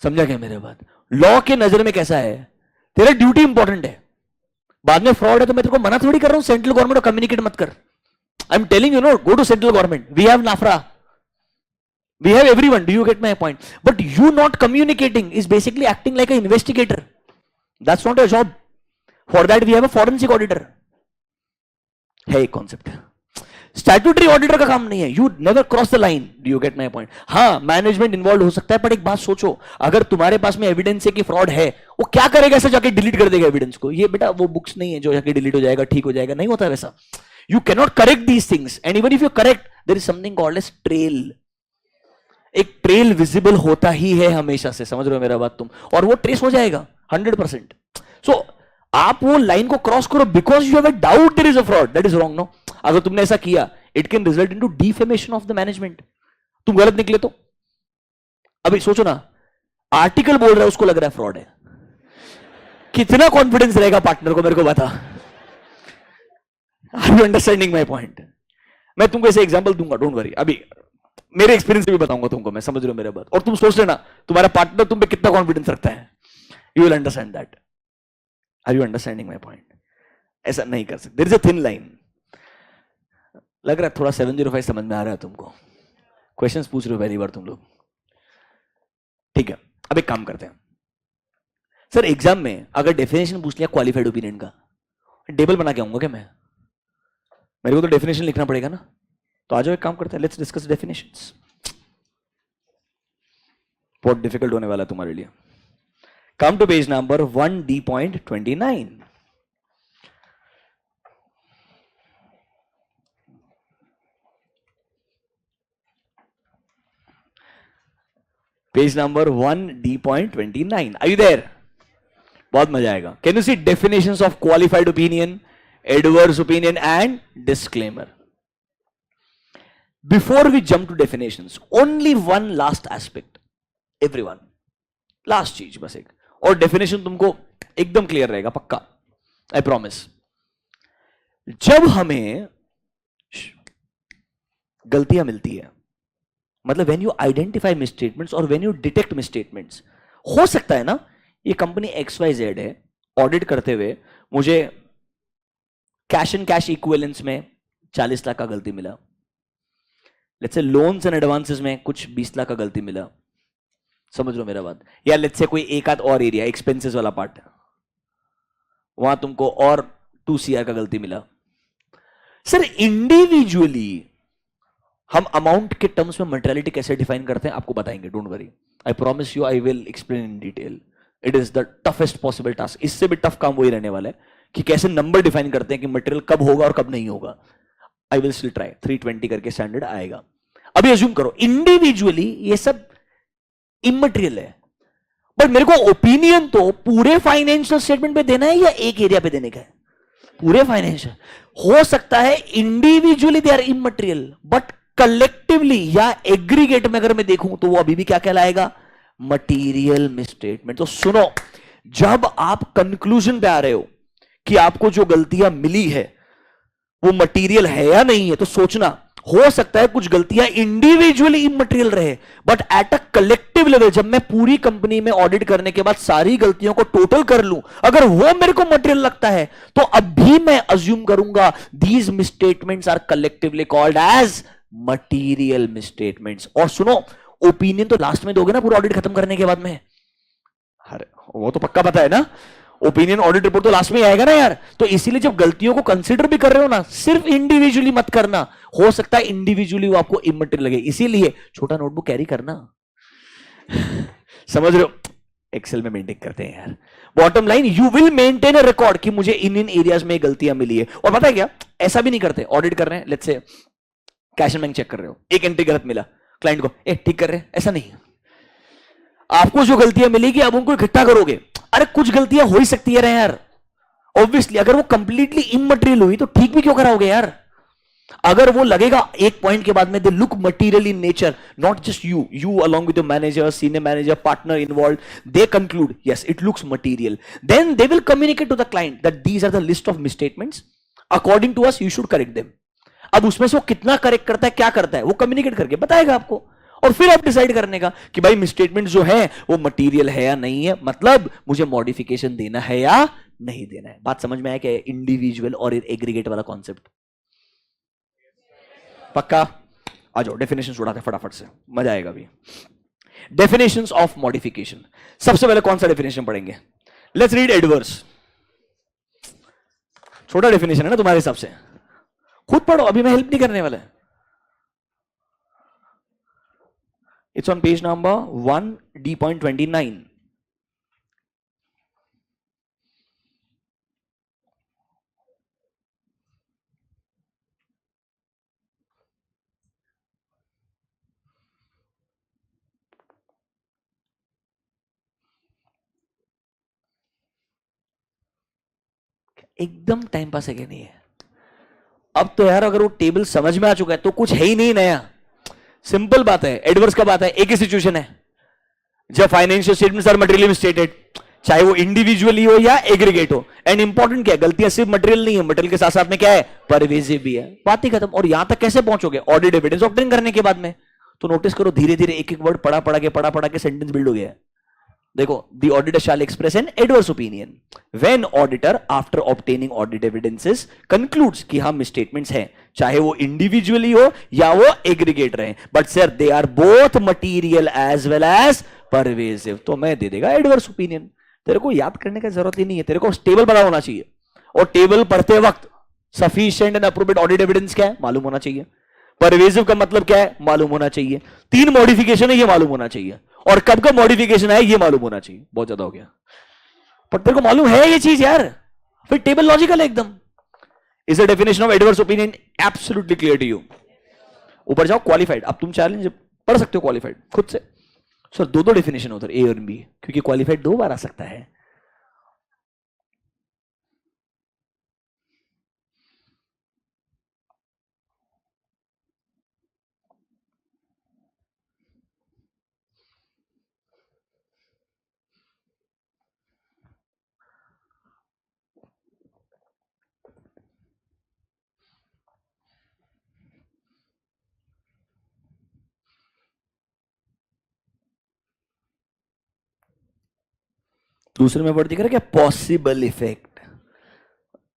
समझा क्या मेरे बात? लॉ के नजर में कैसा है, तेरा ड्यूटी इंपॉर्टेंट है, बाद में फ्रॉड है तो मैं तेरे को मना थोड़ी कर रहा हूं सेंट्रल गवर्नमेंट को कम्युनिकेट मत कर। I am telling you no, go to central government, we have नाफरा, we have everyone, do you get my point? But you not communicating is basically acting like a investigator, that's not a job. For that we have a forensic auditor, है एक concept. Statutory auditor का काम नहीं है, you never cross the line, do you get my point? हाँ management involve हो सकता है, पर एक बात सोचो, अगर तुम्हारे पास में एविडेंस है कि फ्रॉड है, वो क्या करेगा? ऐसे जाके डिलीट कर देगा एविडेंस को? ये बेटा वो बुक्स नहीं है जो जाके डिलीट हो जाएगा, ठीक हो जाएगा, नहीं होता वैसा। You can not correct these things, and even if you correct there is something called as trail. एक ट्रेल विजिबल होता ही है हमेशा से, समझ रहे हो मेरा बात तुम? और वो ट्रेस हो जाएगा 100%। सो आप वो लाइन को क्रॉस करो because you have a doubt there is a fraud, that is wrong no. अगर तुमने ऐसा किया, it can result into defamation of the management. तुम गलत निकले तो अभी सोचो ना, आर्टिकल बोल रहा है उसको लग रहा है फ्रॉड है, कितना कॉन्फिडेंस रहेगा पार्टनर को? मेरे को बता। Are you understanding my point? मैं तुमको ऐसे एग्जांपल दूंगा, डोंट वरी, अभी मेरे एक्सपीरियंस से भी बताऊंगा तुमको मैं, समझ रहे हो मेरा बात? और तुम सोच लेना तुम्हारा पार्टनर तुम पे कितना कॉन्फिडेंस रखता है, you will understand that. Are you understanding my point? ऐसा नहीं कर सकते, there is a thin line. लग रहा है थोड़ा 705 समझ में आ रहा है तुमको? क्वेश्चंस पूछ रहे हो पहली बार तुम लोग, ठीक है। अब एक काम करते हैं, सर एग्जाम में अगर डेफिनेशन पूछ लिया क्वालिफाइड ओपिनियन का, टेबल बना के आऊंगा क्या मैं? मेरे को तो डेफिनेशन लिखना पड़ेगा ना। तो आ जाओ एक काम करते हैं, लेट्स डिस्कस डेफिनेशंस। बहुत डिफिकल्ट होने वाला है तुम्हारे लिए। Come to page number 1D.29। Page number 1D.29, are you there? बहुत मजा आएगा। Can you see definitions of qualified opinion, adverse opinion and disclaimer? Before we jump to definitions, only one last aspect, everyone, last चीज बस एक, और definition तुमको एकदम clear रहेगा पक्का, आई प्रॉमिस। जब हमें गलतियां मिलती है, मतलब व्हेन यू आइडेंटिफाई मिसस्टेटमेंट्स और व्हेन यू डिटेक्ट मिसस्टेटमेंट्स, हो सकता है ना ये कंपनी XYZ है, ऑडिट करते हुए मुझे कैश एंड कैश इक्विवेलेंस में 40 लाख का गलती मिला, let's say loans and advances में कुछ 20 लाख का गलती मिला, समझ लो मेरा बात? या लेट्स से कोई एक आध और एरिया एक्सपेंसेस वाला पार्ट, वहां तुमको और 2 CR का गलती मिला। सर इंडिविजुअली हम अमाउंट के टर्म्स में मटेरियलिटी कैसे डिफाइन करते हैं आपको बताएंगे, don't worry, I promise you, I will explain in detail. It is the toughest possible task, इससे भी टफ काम वही रहने वाला है कि कैसे नंबर डिफाइन करते हैं कि मटेरियल कब होगा और कब नहीं होगा। आई विल स्टिल ट्राई, 320 करके स्टैंडर्ड आएगा। अभी अज्यूम करो इंडिविजुअली ये सब इमटेरियल है, बट मेरे को ओपिनियन तो पूरे फाइनेंशियल स्टेटमेंट पे देना है या एक एरिया पे देने का है? पूरे फाइनेंशियल। हो सकता है individually they are immaterial, but collectively या एग्रीगेट में अगर मैं देखूं तो वो अभी भी क्या कहलाएगा? Material misstatement. तो सुनो, जब आप कंक्लूजन पे आ रहे हो कि आपको जो गलतियां मिली है वो मटेरियल है या नहीं है, तो सोचना हो सकता है कुछ गलतियां इंडिविजुअली इमटेरियल रहे, but at a collective level जब मैं पूरी कंपनी में ऑडिट करने के बाद सारी गलतियों को टोटल कर लूं, अगर वो मेरे को मटेरियल लगता है तो अब भी मैं अज्यूम करूंगा these misstatements are collectively called as material misstatements. और सुनो, ओपिनियन तो लास्ट में दोगे ना पूरा ऑडिट खत्म करने के बाद में? अरे वो तो पक्का पता है ना, ओपिनियन ऑडिट रिपोर्ट तो लास्ट में आएगा ना यार। तो इसीलिए जब गलतियों को कंसीडर भी कर रहे हो ना, सिर्फ इंडिविजुअली मत करना, हो सकता है इंडिविजुअली वो आपको इमटेरियल लगे, इसीलिए छोटा नोटबुक कैरी करना। समझ रहे हो? एक्सेल में मेंटेन करते हैं यार। Bottom line, you will maintain a record कि मुझे इन एरियाज में गलतियां मिली है। और पता है क्या, ऐसा भी नहीं करते, ऑडिट कर रहे हैं let's say cash and bank cheque कर रहे हो, एक एंट्री गलत मिला, क्लाइंट को ए ठीक कर रहे हैं, ऐसा नहीं। आपको जो गलतियां मिलेगी आप उनको इकट्ठा करोगे। अरे कुछ गलतियां हो ही सकती है यार, ऑब्वियसली। अगर वो कंप्लीटली इमटेरियल हुई तो ठीक भी क्यों कराओगे यार? अगर वो लगेगा एक पॉइंट के बाद में they look material in nature, not just you along with your manager, senior manager, partner involved, they conclude yes it looks material, then they will communicate to the client that these are the list of misstatements, according to us you should correct them. अब उसमें से वो कितना correct करता है, क्या करता है, वो कम्युनिकेट करके बताएगा आपको, और फिर आप डिसाइड करने का कि भाई मिसस्टेटमेंट जो है वो मटेरियल है या नहीं है, मतलब मुझे मॉडिफिकेशन देना है या नहीं देना है। बात समझ में आया क्या? इंडिविजुअल और एग्रीगेट वाला कॉन्सेप्ट पक्का? आ जाओ डेफिनेशन उड़ाते फटाफट से, मजा आएगा अभी। डेफिनेशंस ऑफ मॉडिफिकेशन, सबसे पहले कौन सा डेफिनेशन पढ़ेंगे? Let's read adverse. छोटा डेफिनेशन है ना तुम्हारे हिसाब से, खुद पढ़ो, अभी मैं हेल्प नहीं करने वाला। It's on page number 1D.29। एकदम टाइम पास है कि नहीं है? अब तो यार अगर वो टेबल समझ में आ चुका है तो कुछ है ही नहीं नया। सिंपल बात है, एडवर्स का बात है, एक ही सिचुएशन है जब financial statements are materially stated, चाहे वो इंडिविजुअली हो या एग्रीगेट हो। एंड इंपॉर्टेंट क्या है, गलतियां सिर्फ मटेरियल नहीं है, मटेरियल के साथ साथ में क्या है, परवेजिव भी है। बात ही खत्म। और यहां तक कैसे पहुंचोगे? ऑडिट एविडेंस ऑब्टेन करने के बाद में। तो नोटिस करो धीरे धीरे एक एक वर्ड पढ़ा के सेंटेंस बिल्ड हो गया है। देखो, the auditor shall express an adverse opinion when auditor after obtaining audit evidences concludes कि हाँ मिसस्टेटमेंट्स हैं, चाहे वो इंडिविजुअली हो या वो एग्रीगेट रहे, but sir they are both material as well as pervasive, तो मैं दे देगा एडवर्स ओपिनियन। तेरे को याद करने की जरूरत ही नहीं है, तेरे को टेबल पता होना चाहिए, और टेबल पढ़ते वक्त sufficient and appropriate audit evidence क्या है मालूम होना चाहिए, परवेसिव का मतलब क्या है मालूम होना चाहिए, 3 मॉडिफिकेशन है ये मालूम होना चाहिए, और कब कब मॉडिफिकेशन है ये मालूम होना चाहिए। बहुत ज्यादा हो गया, पर तेरे को मालूम है ये चीज यार, फिर टेबल लॉजिकल है एकदम। Is the definition of adverse opinion absolutely clear to you? ऊपर जाओ, क्वालिफाइड। अब तुम चैलेंज पढ़ सकते हो क्वालिफाइड खुद से। सर दो डेफिनेशन उधर, ए और बी, क्योंकि क्वालिफाइड 2 बार आ सकता है। दूसरे में वर्ड दिख रहा है क्या? Possible effect.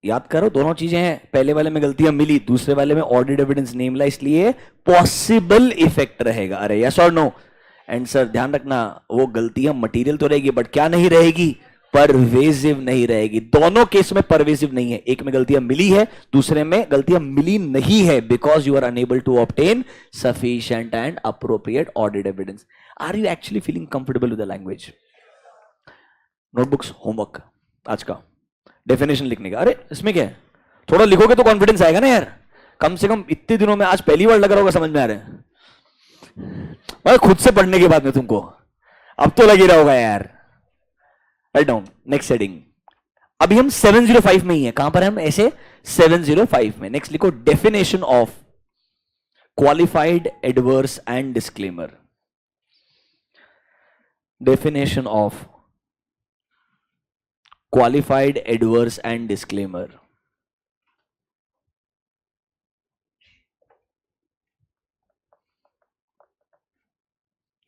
याद करो दोनों चीजें हैं, पहले वाले में गलतियां मिली, दूसरे वाले में ऑडिट एविडेंस नहीं मिला, इसलिए पॉसिबल इफेक्ट रहेगा। अरे यस और नो? एंड सर ध्यान रखना, वो गलतियां मटेरियल तो रहेगी बट क्या नहीं रहेगी, परवेसिव नहीं रहेगी। दोनों केस में परवेसिव नहीं है, एक में गलतियां मिली है, दूसरे में गलतियां मिली नहीं है, because you are unable to obtain sufficient and appropriate audit evidence. Are you actually feeling comfortable with the language? Notebooks homework आज का डेफिनेशन लिखने का। अरे इसमें क्या है, थोड़ा लिखोगे तो कॉन्फिडेंस आएगा ना यार। कम से कम इतने दिनों में आज पहली बार लग रहा होगा समझ में आ रहा है, और खुद से पढ़ने के बाद में तुमको अब तो लग ही रहा होगा यार। Write down next heading. अभी हम 705 में ही है। कहां पर है हम? ऐसे 705 में। नेक्स्ट लिखो, definition of qualified adverse and disclaimer. Definition of qualified adverse and disclaimer.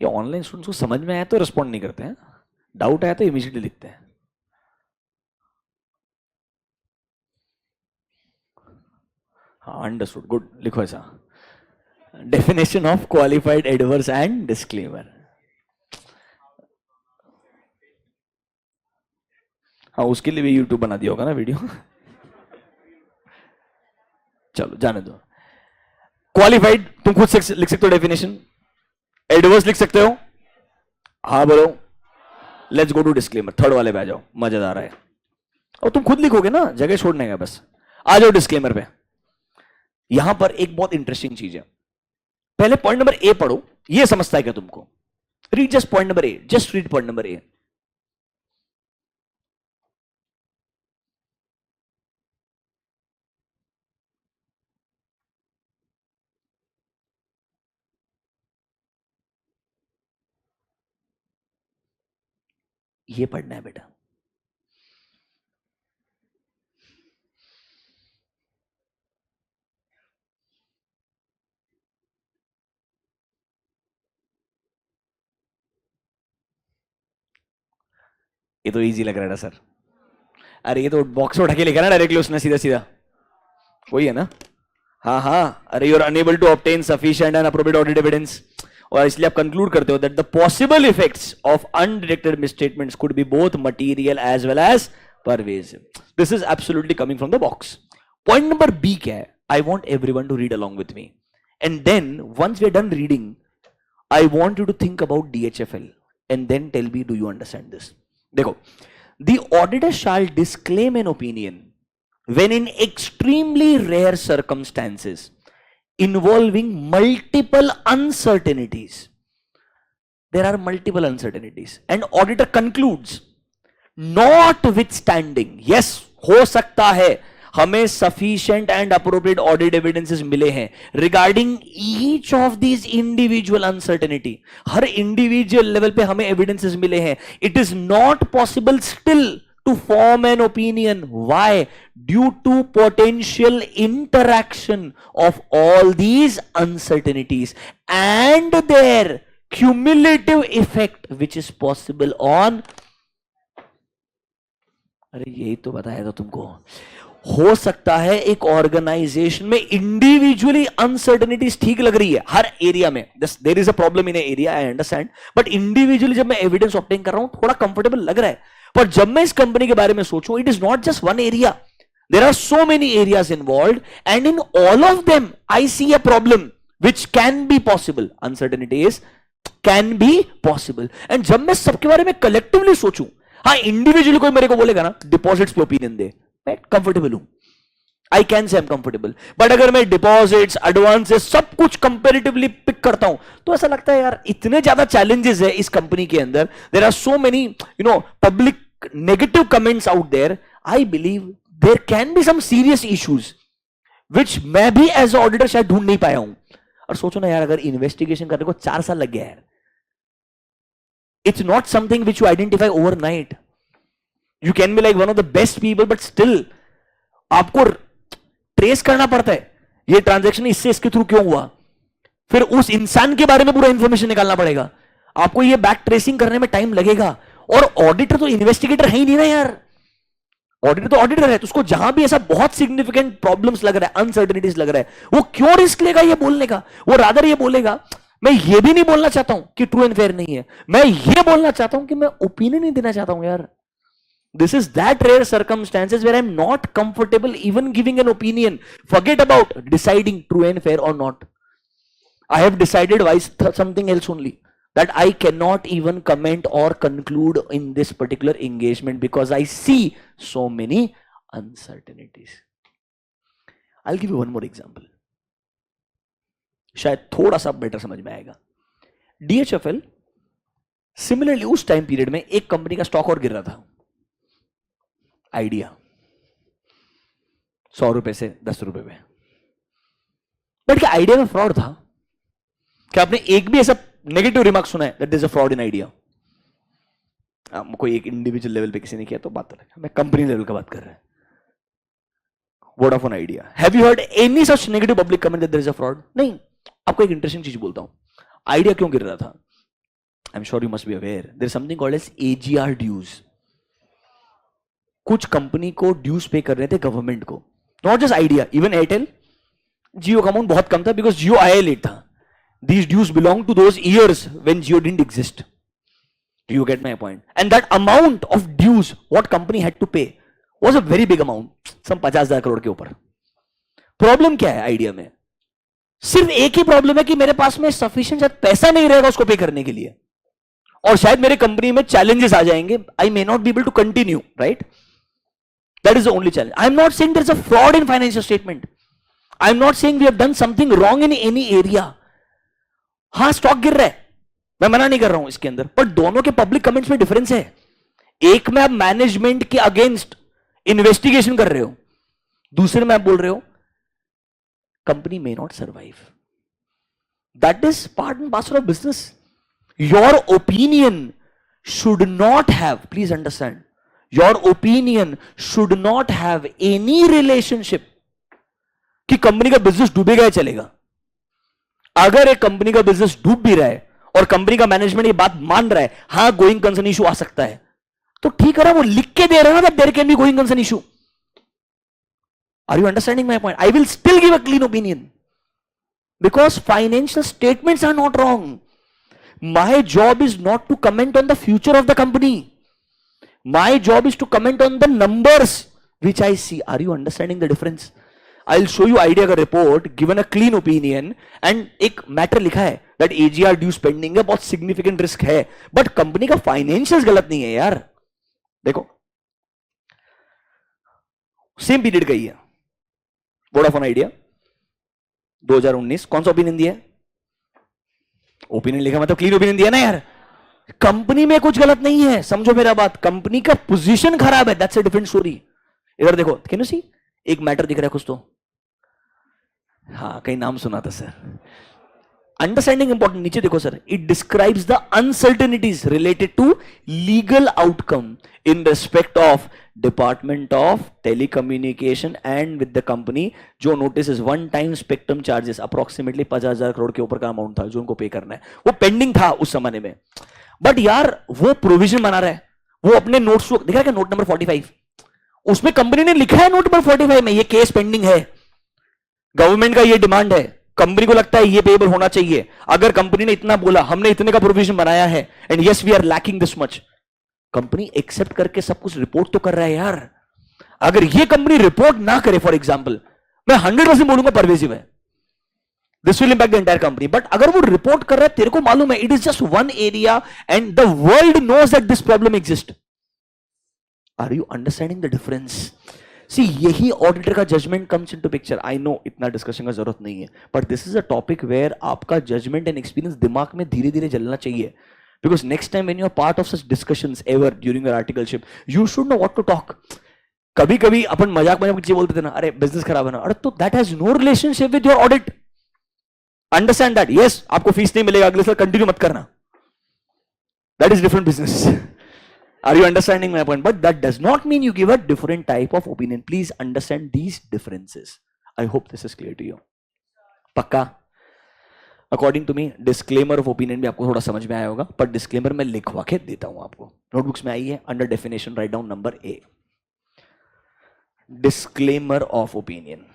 ये ऑनलाइन स्टूडेंट्स को समझ में आया तो रिस्पॉन्ड नहीं करते हैं, डाउट आया तो इमीडिएटली लिखते हैं। हाँ अंडरस्टूड, गुड, लिखो ऐसा। Definition of qualified adverse and disclaimer. हाँ उसके लिए भी यूट्यूब बना दिया होगा ना वीडियो। चलो जाने दो। क्वालिफाइड तुम खुद से लिख सकते हो डेफिनेशन, एडवर्स लिख सकते हो, हाँ बोलो। Let's go to disclaimer, third वाले पे आ जाओ, मजेदार है। और तुम खुद लिखोगे ना, जगह छोड़ने का बस। आ जाओ डिस्क्लेमर पे। यहां पर एक बहुत इंटरेस्टिंग चीज है, पहले पॉइंट नंबर ए पढ़ो, ये समझता है क्या तुमको? रीड जस्ट पॉइंट नंबर ए, जस्ट रीड पॉइंट नंबर ए. ये पढ़ना है बेटा. ये तो इजी लग रहा है ना सर? अरे ये तो बॉक्स उठा के लिखा ना डायरेक्टली उसने, सीधा सीधा वही है ना? हाँ हाँ, अरे you are unable to obtain sufficient and appropriate audit evidence, और इसलिए आप कंक्लूड करते हो that the possible effects of undetected misstatements could be both material as well as pervasive. This is absolutely coming from the box. Point number B क्या है? I want everyone to read along with me, and then once we are done reading, I want you to think about DHFL and then tell me, do you understand this? देखो, the auditor shall disclaim an opinion when in extremely rare circumstances involving multiple uncertainties. There are multiple uncertainties and auditor concludes, notwithstanding, yes, हो सकता है हमें sufficient and appropriate audit evidences मिले हैं regarding each of these individual uncertainty. हर individual level पे हमें evidences मिले हैं. It is not possible still to form an opinion. Why? Due to potential interaction of all these uncertainties and their cumulative effect which is possible on. अरे यही तो बताया था तुमको. हो सकता है एक ऑर्गेनाइजेशन में इंडिविजुअली अनसर्टेनिटीज ठीक लग रही है हर एरिया में. There is a problem in area, I understand, but individually जब मैं एविडेंस ऑब्टेन कर रहा हूं थोड़ा कंफर्टेबल लग रहा है. पर जब मैं इस कंपनी के बारे में सोचूं, it is not just one area, there are so many areas involved and in all of them I see a problem which can be possible. Uncertainties can be possible. And जब मैं सबके बारे में collectively सोचूं, हाँ individually कोई मेरे को बोलेगा ना डिपॉजिट्स पे ओपिनियन दे, मैं कंफर्टेबल हूं, I can say I am comfortable. But अगर मैं डिपॉजिट्स, एडवांसेस सब कुछ कंपेरेटिवली पिक करता हूं तो ऐसा लगता है यार इतने ज्यादा चैलेंजेस है इस कंपनी के अंदर. There are so many public negative comments out there. I believe there can be some serious issues which मैं भी एज ऑडिटर शायद ढूंढ नहीं पाया हूं. और सोचो ना यार, अगर इन्वेस्टिगेशन करने को 4 साल लग गया यार, it's not something which you identify overnight. You can be like one of the best people, but still आपको ट्रेस करना पड़ता है ये ट्रांजैक्शन इसके थ्रू क्यों हुआ. फिर उस इंसान के बारे में पूरा इंफॉर्मेशन निकालना पड़ेगा आपको. ये बैक ट्रेसिंग करने में टाइम लगेगा. और ऑडिटर तो इन्वेस्टिगेटर है ही नहीं ना यार. ऑडिटर तो ऑडिटर है, तो उसको जहां भी ऐसा बहुत सिग्निफिकेंट प्रॉब्लम्स लग रहा है, अनसर्टेनिटीज लग रहा है, वो क्यों रिस्क लेगा ये बोलने का. वो रादर ये बोलेगा, मैं ये भी नहीं बोलना चाहता हूं कि ट्रू एंड फेयर नहीं है, मैं ये बोलना चाहता हूं कि मैं ओपिनियन नहीं देना चाहता हूं यार. This is that rare circumstances where I'm not comfortable even giving an opinion. Forget about deciding true and fair or not. I have decided something else only. That I cannot even comment or conclude in this particular engagement because I see so many uncertainties. I'll give you one more example. शायद थोड़ा सा better समझ में आएगा. DHFL similarly उस time period में एक company का स्टॉक और गिर रहा था, आइडिया, 100 रुपए से 10 रुपए पे. बट क्या आइडिया में फ्रॉड था? क्या आपने एक भी ऐसा नेगेटिव रिमार्क सुना है that there is a fraud in Idea? कोई एक इंडिविजुअल लेवल पे किसी ने किया तो बात अलग है, मैं कंपनी लेवल का बात कर रहा हूं. Vodafone Idea, have you heard any such negative public comment that there is a fraud? नहीं. आपको एक इंटरेस्टिंग चीज बोलता हूं, आइडिया क्यों गिर रहा था. I am sure you must be aware there is something called as AGR dues. कुछ कंपनी को ड्यूज पे कर रहे थे गवर्नमेंट को, not just Idea, even Airtel. Jio का अमाउंट बहुत कम था बिकॉज जियो IL8 था. These dues belong to those years when Jio didn't exist. Do you get my point? And that amount of dues what company had to pay was a very big amount, सम 50,000 करोड़ के ऊपर. Problem क्या है idea में? सिर्फ एक ही problem है कि मेरे पास में सफिशिएंट शायद पैसा नहीं रहेगा उसको पे करने के लिए, और शायद मेरे कंपनी में चैलेंजेस आ जाएंगे. I may not be able to continue, right? That is the only challenge. I am not saying there is a fraud in financial statement. I am not saying we have done something wrong in any area. हाँ stock गिर रहा है, मैं मना नहीं कर रहा हूं इसके अंदर, पर दोनों के पब्लिक कमेंट्स में डिफरेंस है। एक में आप मैनेजमेंट के अगेंस्ट इन्वेस्टिगेशन कर रहे हो, दूसरे में आप बोल रहे हो company may not survive. That is part and parcel of business. Your opinion should not have, please understand, your opinion should not have any relationship कि कंपनी का बिजनेस डूबेगा या चलेगा। अगर एक कंपनी का बिजनेस डूब भी रहा है और कंपनी का मैनेजमेंट ये बात मान रहा है, हां गोइंग कंसर्न इशू आ सकता है, तो ठीक है, वो लिख के दे रहा है ना that there can be going concern issue. Are you understanding my point? I will still give a clean opinion because financial statements are not wrong. My job is not to comment on the future of the company. My job is to comment on the numbers which I see. Are you understanding the difference? I'll show you idea का report given a clean opinion and एक matter लिखा है that AGR due spending है, बहुत significant risk है, but company का financials गलत नहीं है यार. देखो सेम पीरियड का ही है, वोडाफोन आइडिया 2019. कौन सा ओपिनियन दिया? ओपिनियन लिखा मतलब क्लीन ओपिनियन दिया ना यार. कंपनी में कुछ गलत नहीं है, समझो मेरा बात. कंपनी का पोजीशन खराब है, दैट्स अ डिफरेंट स्टोरी. इधर देखो, कैन यू सी एक मैटर दिख रहा है कुछ तो, हाँ कहीं नाम सुना था सर. Understanding important. नीचे देखो sir, it describes the uncertainties related to legal outcome in respect of department of telecommunication and with the company. जो notice one time spectrum charges approximately 50,000 crore के ऊपर का अमाउंट था जो उनको पे करना है, वो पेंडिंग था उस समय में. बट यार वो प्रोविजन बना रहा है, वो अपने नोट्स को दिखा है, नोट नंबर 45 उसमें कंपनी ने लिखा है, नोट नंबर 45 में ये केस पेंडिंग है, गवर्नमेंट का ये डिमांड है, कंपनी को लगता है ये पेएबल होना चाहिए. अगर कंपनी ने इतना बोला, हमने इतने का प्रोविजन बनाया है and yes we are lacking this much, company accept करके सब कुछ रिपोर्ट तो कर रहा है यार. अगर ये कंपनी रिपोर्ट ना करे, फॉर एग्जांपल, मैं 100% बोलूंगा परवेसिव है, this will impact the entire company. But अगर वो रिपोर्ट कर रहा है, तेरे को मालूम है, it is just one area and the world knows that this problem exist. Are you understanding the difference? See, यही ऑडिटर का judgement comes into picture. I know इतना डिस्कशन का जरूरत नहीं है, but this is a topic where आपका judgement and experience दिमाग में धीरे धीरे चलना चाहिए. Because next time when you are part of such discussions ever during your articleship, you should know what to talk. कभी कभी अपन मजाक में चीजें बोलते थे ना, अरे बिजनेस खराब है ना, अरे तो that has no relationship with your audit. Understand that. Yes, आपको फीस नहीं मिलेगा, अगले साल कंटिन्यू मत करना. That is different business. Are you understanding my point? But that does not mean you give a different type of opinion. Please understand these differences. I hope this is clear to you. पक्का? According to me disclaimer of opinion भी आपको थोड़ा समझ में आया होगा, पर disclaimer मैं लिखवा के देता हूं आपको. नोटबुक्स में आई है, under definition right down number A, disclaimer of opinion.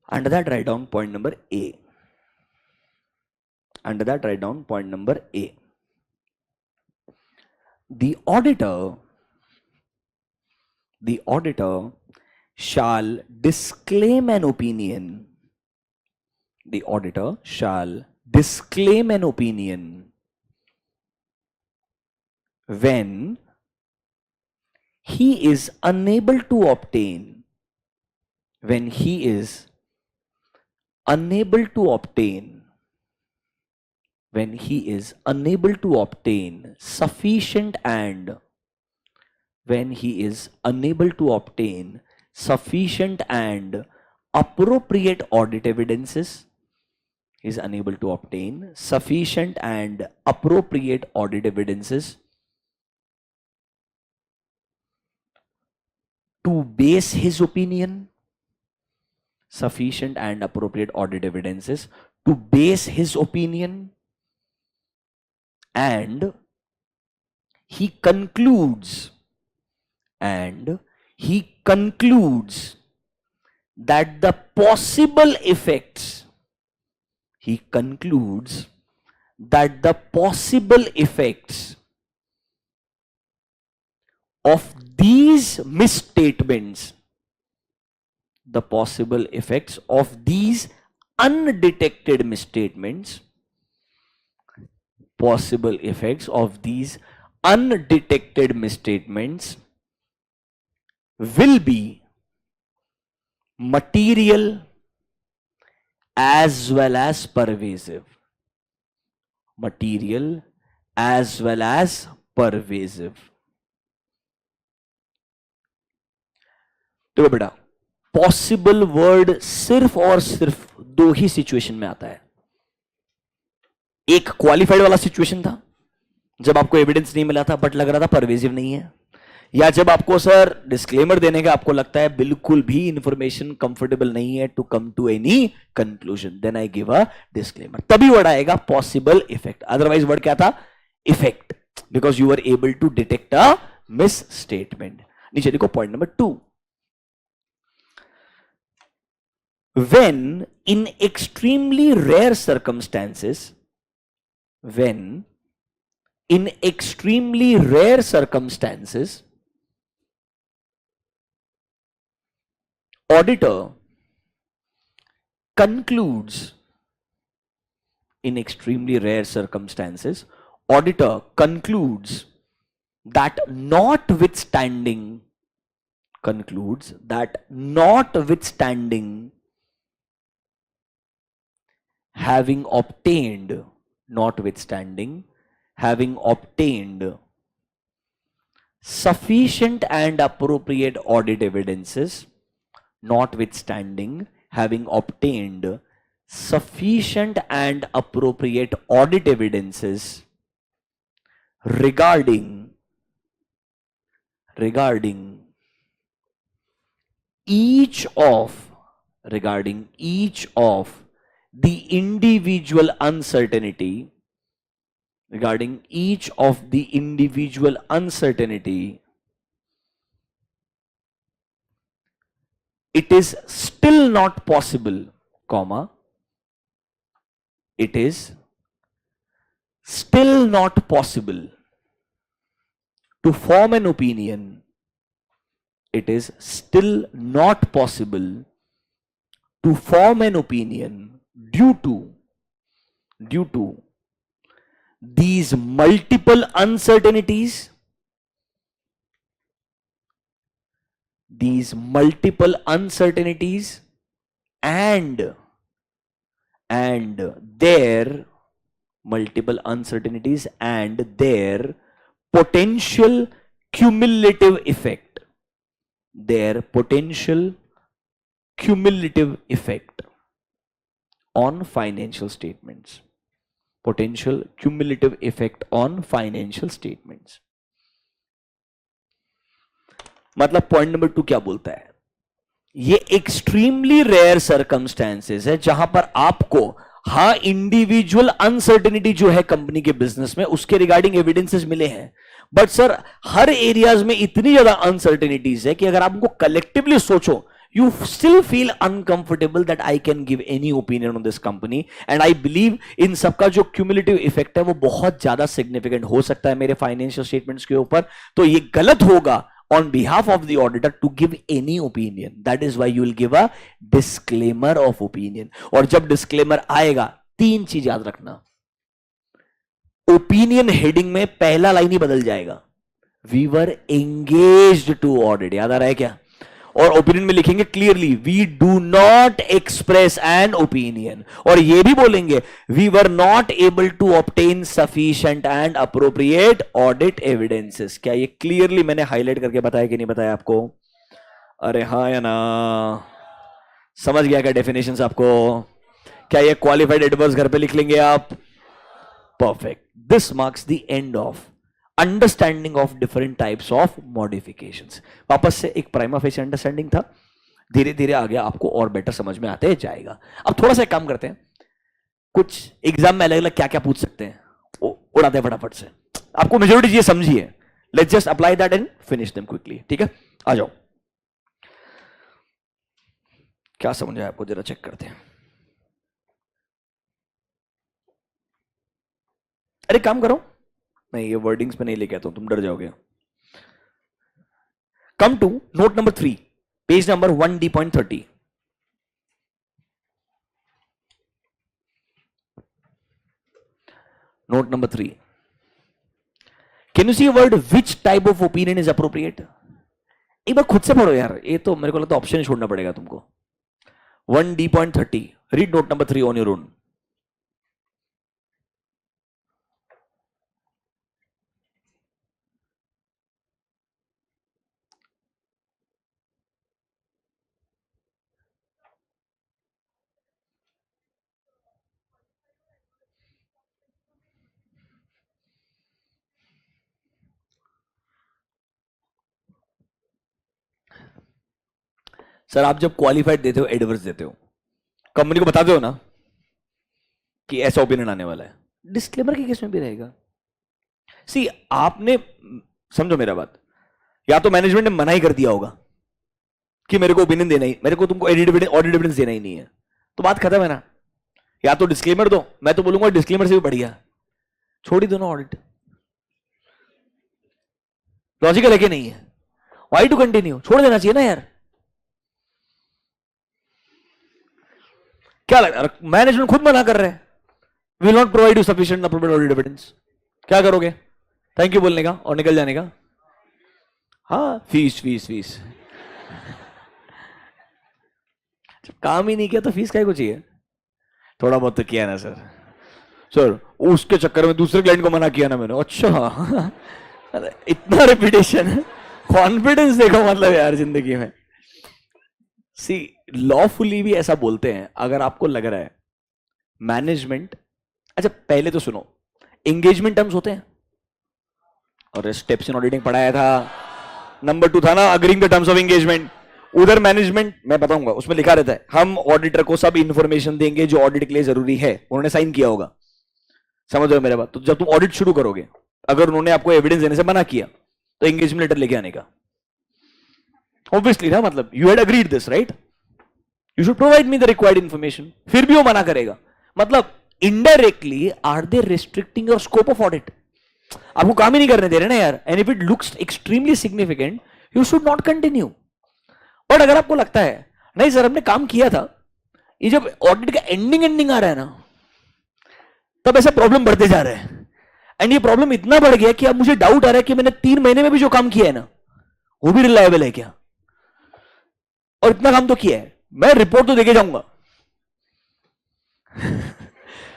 Under that write down point number A. Under that write down point number A. The auditor shall disclaim an opinion. The auditor shall disclaim an opinion when he is unable to obtain, when he is unable to obtain, when he is unable to obtain sufficient and when he is unable to obtain sufficient and appropriate audit evidences, is unable to obtain sufficient and appropriate audit evidences to base his opinion, sufficient and appropriate audit evidences to base his opinion, and he concludes that the possible effects, he concludes that the possible effects of these misstatements, the possible effects of these undetected misstatements, possible effects of these undetected misstatements will be material as well as pervasive. Material as well as pervasive. तो बेटा possible word सिर्फ और सिर्फ दो ही situation में आता है. एक क्वालिफाइड वाला सिचुएशन था जब आपको एविडेंस नहीं मिला था बट लग रहा था परवेजिव नहीं है, या जब आपको सर डिस्क्लेमर देने का आपको लगता है बिल्कुल भी इंफॉर्मेशन कंफर्टेबल नहीं है to come to any conclusion, then I give a disclaimer. तभी वर्ड आएगा पॉसिबल इफेक्ट. अदरवाइज वर्ड क्या था? Effect, because you are able to detect a misstatement. नीचे देखो point number 2. When in extremely rare circumstances, auditor concludes, in extremely rare circumstances, auditor concludes that notwithstanding having obtained sufficient and appropriate audit evidences, regarding each of the individual uncertainty, it is still not possible, to form an opinion. It is still not possible to form an opinion due to these multiple uncertainties, and their potential cumulative effect on financial statements. मतलब point number 2 क्या बोलता है? ये extremely rare circumstances है जहां पर आपको हां इंडिविजुअल अनसर्टेनिटी जो है कंपनी के बिजनेस में उसके रिगार्डिंग एविडेंसेस मिले हैं, बट सर हर एरियाज में इतनी ज्यादा अनसर्टेनिटीज है कि अगर आप उनको कलेक्टिवली सोचो, you still feel uncomfortable that I can give any opinion on this company, and I believe इन सबका जो cumulative effect है वो बहुत ज्यादा significant हो सकता है मेरे financial statements के ऊपर. तो ये गलत होगा on behalf of the auditor to give any opinion. That is why you will give a disclaimer of opinion. और जब disclaimer आएगा 3 चीज याद रखना. Opinion heading में पहला लाइन ही बदल जाएगा, we were engaged to audit. याद आ रहा है क्या? और ओपिनियन में लिखेंगे clearly we do not express an opinion, और ये भी बोलेंगे we were not able to obtain sufficient and appropriate audit evidences. क्या ये क्लियरली मैंने हाईलाइट करके बताया कि नहीं बताया आपको? अरे हाँ या ना? समझ गया क्या डेफिनेशंस आपको? क्या ये क्वालिफाइड एडवर्ब्स घर पे लिख लेंगे आप? Perfect. This marks the end of understanding of different types of modifications. वापस से एक प्राइमा फेसी अंडरस्टैंडिंग था, धीरे धीरे आगे आपको और बेटर समझ में आते जाएगा. अब थोड़ा सा काम करते हैं, कुछ एग्जाम में अलग अलग क्या क्या पूछ सकते हैं उड़ाते हैं फटाफट से. आपको मेजोरिटी चीजें समझिए, let's just apply that and finish them quickly. ठीक है, आ जाओ. क्या समझ आया आपको जरा चेक करते हैं. अरे काम करो, नहीं ये वर्डिंग्स पे नहीं लेके आता हूं, तुम डर जाओगे. Come to note number 3, page number 1D.30. Note number 3. Can you see a word which type of opinion is appropriate? एक बार खुद से पढ़ो यार, ये तो मेरे को लगता है ऑप्शन छोड़ना पड़ेगा तुमको. 1D.30. Read note number 3 on your own. Sir आप जब क्वालिफाइड देते हो, एडवर्स देते हो, कंपनी को बताते हो ना कि ऐसा ओपिनियन आने वाला है, डिस्क्लेमर के केस में भी रहेगा। सी आपने, समझो मेरा बात, या तो मैनेजमेंट ने मना ही कर दिया होगा कि मेरे को ओपिनियन देना ही, मेरे को तुमको ऑडिट एविडेंस देना ही नहीं है, तो बात खत्म है ना। या तो डिस्क्लेमर दो, मैं तो बोलूंगा डिस्क्लेमर से भी बढ़िया छोड़ ही दो ना ऑडिट। लॉजिकल है कि नहीं है? वाई टू कंटिन्यू, छोड़ देना चाहिए ना यार। क्या लग रहा है, मैनेजमेंट खुद मना कर रहे हैं, will not provide you sufficient approval audit evidence, क्या करोगे? थैंक यू बोलने का और निकल जाने का? हाँ, फीस फीस फीस। जब काम ही नहीं किया तो फीस क्या को चाहिए? थोड़ा बहुत तो किया ना सर। सर उसके चक्कर में दूसरे क्लाइंट को मना किया ना मैंने। अच्छा इतना रेपिटेशन है, कॉन्फिडेंस देखो मतलब यार जिंदगी में। सी लॉफुली भी ऐसा बोलते हैं अगर आपको लग रहा है मैनेजमेंट। अच्छा पहले तो सुनो, एंगेजमेंट टर्म्स होते हैं, और स्टेप्स इन ऑडिटिंग पढ़ाया था। नंबर 2 था ना agreeing the terms of engagement. उधर मैनेजमेंट मैं बताऊंगा, उसमें लिखा रहता है हम ऑडिटर को सब इंफॉर्मेशन देंगे जो ऑडिट के लिए जरूरी है, उन्होंने साइन किया होगा। समझ रहे हो मेरे बात? तो जब तुम ऑडिट शुरू करोगे, अगर उन्होंने आपको एविडेंस देने से मना किया तो एंगेजमेंट लेटर लेके आने का। ऑब्वियसली ना, मतलब you had agreed this right, you should provide me the required information. फिर भी वो मना करेगा, मतलब indirectly are they restricting your scope of audit? आपको काम ही नहीं करने दे रहे ना यार। And if it looks extremely significant you should not continue. But अगर आपको लगता है नहीं सर हमने काम किया था, ये जब ऑडिट का एंडिंग आ रहा है ना, तब ऐसा प्रॉब्लम बढ़ते जा रहे हैं। एंड ये प्रॉब्लम इतना बढ़ गया कि अब मुझे डाउट आ रहा है कि मैंने 3 महीने में भी जो काम किया है ना, वो भी रिलायबल है क्या? और इतना काम तो किया है, मैं रिपोर्ट तो देके जाऊंगा।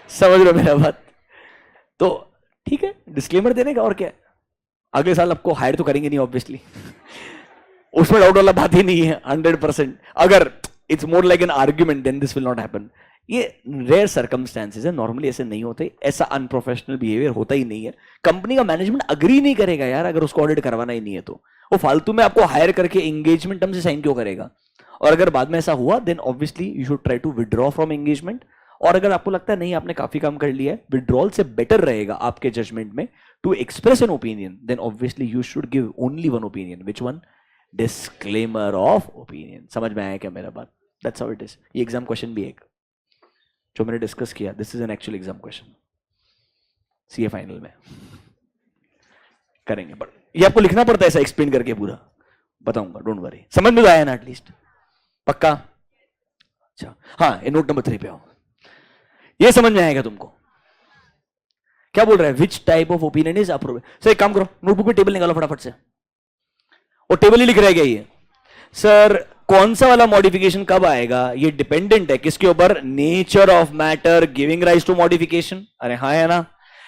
समझ रहे हो मेरा बात? तो ठीक है, डिस्क्लेमर देने का, और क्या है? अगले साल आपको हायर तो करेंगे नहीं ऑब्वियसली। उसमें डाउट वाला बात ही नहीं है 100%। अगर it's more like an argument then this will not happen. ये रेयर सर्कमस्टेंसेस है, नॉर्मली ऐसे नहीं होते, ऐसा अनप्रोफेशनल बिहेवियर होता ही नहीं है। कंपनी का मैनेजमेंट अग्री नहीं करेगा यार अगर उसको ऑडिट करवाना ही नहीं है तो वो फालतू में आपको हायर करके एंगेजमेंट टर्म से साइन क्यों करेगा? और अगर बाद में ऐसा हुआ then obviously you should try to withdraw from engagement. और अगर आपको लगता है नहीं आपने काफी काम कर लिया है, विड्रॉल से बेटर रहेगा आपके जजमेंट में to express an opinion, then obviously you should give only one opinion. Which one? Disclaimer of opinion. समझ में आया क्या मेरा बात? That's how it is. ये एग्जाम क्वेश्चन भी एक जो मैंने डिस्कस किया, this is an actual exam question, CA final में करेंगे। बट ये आपको लिखना पड़ता है ऐसा एक्सप्लेन करके, पूरा बताऊंगा, डोंट वरी। समझ में तो आया ना एटलीस्ट? पक्का? अच्छा हाँ, ये नोट नंबर 3 पे आओ। ये समझ में आएगा तुमको? क्या बोल रहा है? विच type of opinion is approve. Sir एक काम करो, नोटबुक में टेबल निकालो फटाफट से, और टेबल ही लिख रह गया ये। सर कौन सा वाला मॉडिफिकेशन कब आएगा? ये डिपेंडेंट है किसके ऊपर? Nature of matter giving rise to modification. अरे हाँ है ना।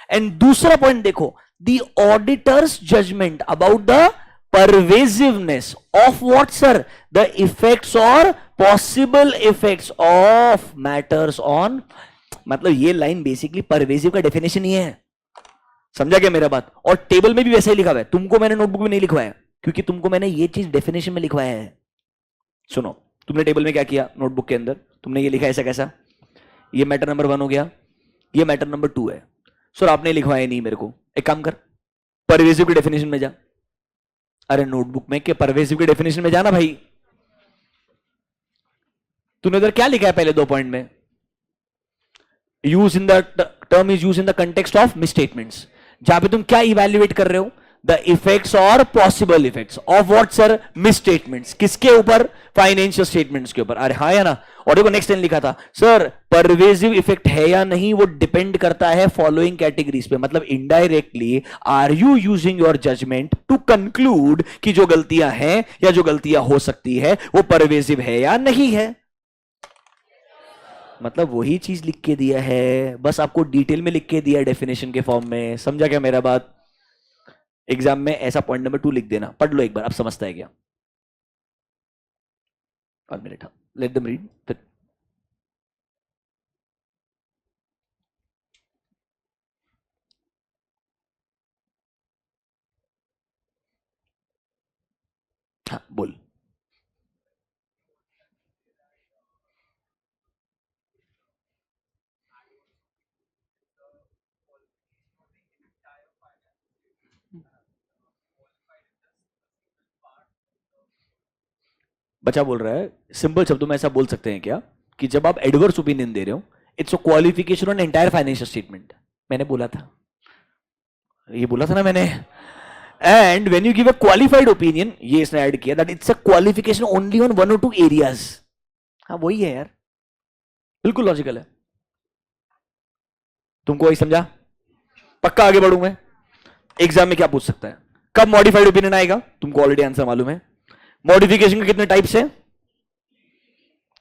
एंड दूसरा पॉइंट देखो, the auditor's judgement about the pervasiveness of what sir? The effects और possible effects of matters on. मतलब ये लाइन बेसिकली परवेसिव का डेफिनेशन ही है। समझा क्या मेरा बात? और टेबल में भी वैसा ही लिखा हुआ है, तुमको मैंने नोटबुक में नहीं लिखवाया क्योंकि तुमको मैंने ये चीज डेफिनेशन में लिखवाया है। सुनो, तुमने टेबल में क्या किया? नोटबुक के अंदर तुमने ये लिखा ऐसा कैसा? ये मैटर नंबर 1 हो गया, ये मैटर नंबर 2 है। सर आपने लिखवाया नहीं मेरे को, एक काम कर परवेसिव की डेफिनेशन में जा। अरे नोटबुक में के परवेसिव की डेफिनेशन में जाना भाई। तूने उधर क्या लिखा है पहले 2 पॉइंट में? Use in the term is use in the context of misstatements, जहां पे तुम क्या इवैल्यूएट कर रहे हो? द इफेक्ट्स और possible effects of what sir? Misstatements. किसके ऊपर? फाइनेंशियल स्टेटमेंट्स के ऊपर। अरे हाँ या ना। और देखो नेक्स्ट लाइन लिखा था सर परवेसिव इफेक्ट है या नहीं वो डिपेंड करता है फॉलोइंग कैटेगरीज पे। मतलब indirectly are you using your judgement to conclude कि जो गलतियां हैं या जो गलतियां हो सकती है वो परवेसिव है या नहीं है। मतलब वही चीज लिख के दिया है, बस आपको डिटेल में लिख के दिया है डेफिनेशन के फॉर्म में। समझा क्या मेरा बात? एग्जाम में ऐसा पॉइंट नंबर 2 लिख देना, पढ़ लो एक बार, आप समझता है क्या? और मिनट, हाँ, लेट देम रीड फिर। हाँ बोल। बच्चा बोल रहा है, सिंपल शब्दों में ऐसा बोल सकते हैं क्या कि जब आप एडवर्स ओपिनियन दे रहे हो, it's a qualification on entire financial statement. मैंने बोला था, ये बोला था ना मैंने। And when you give a qualified opinion, ये इसने ऐड किया, that it's a qualification only on one और टू एरियाज। हाँ वही है यार, बिल्कुल लॉजिकल है। तुमको वही समझा? पक्का आगे बढ़ूं मैं। एग्जाम में क्या पूछ सकता है, कब मॉडिफाइड ओपिनियन आएगा? तुमको ऑलरेडी आंसर मालूम है। मॉडिफिकेशन के कितने टाइप्स है?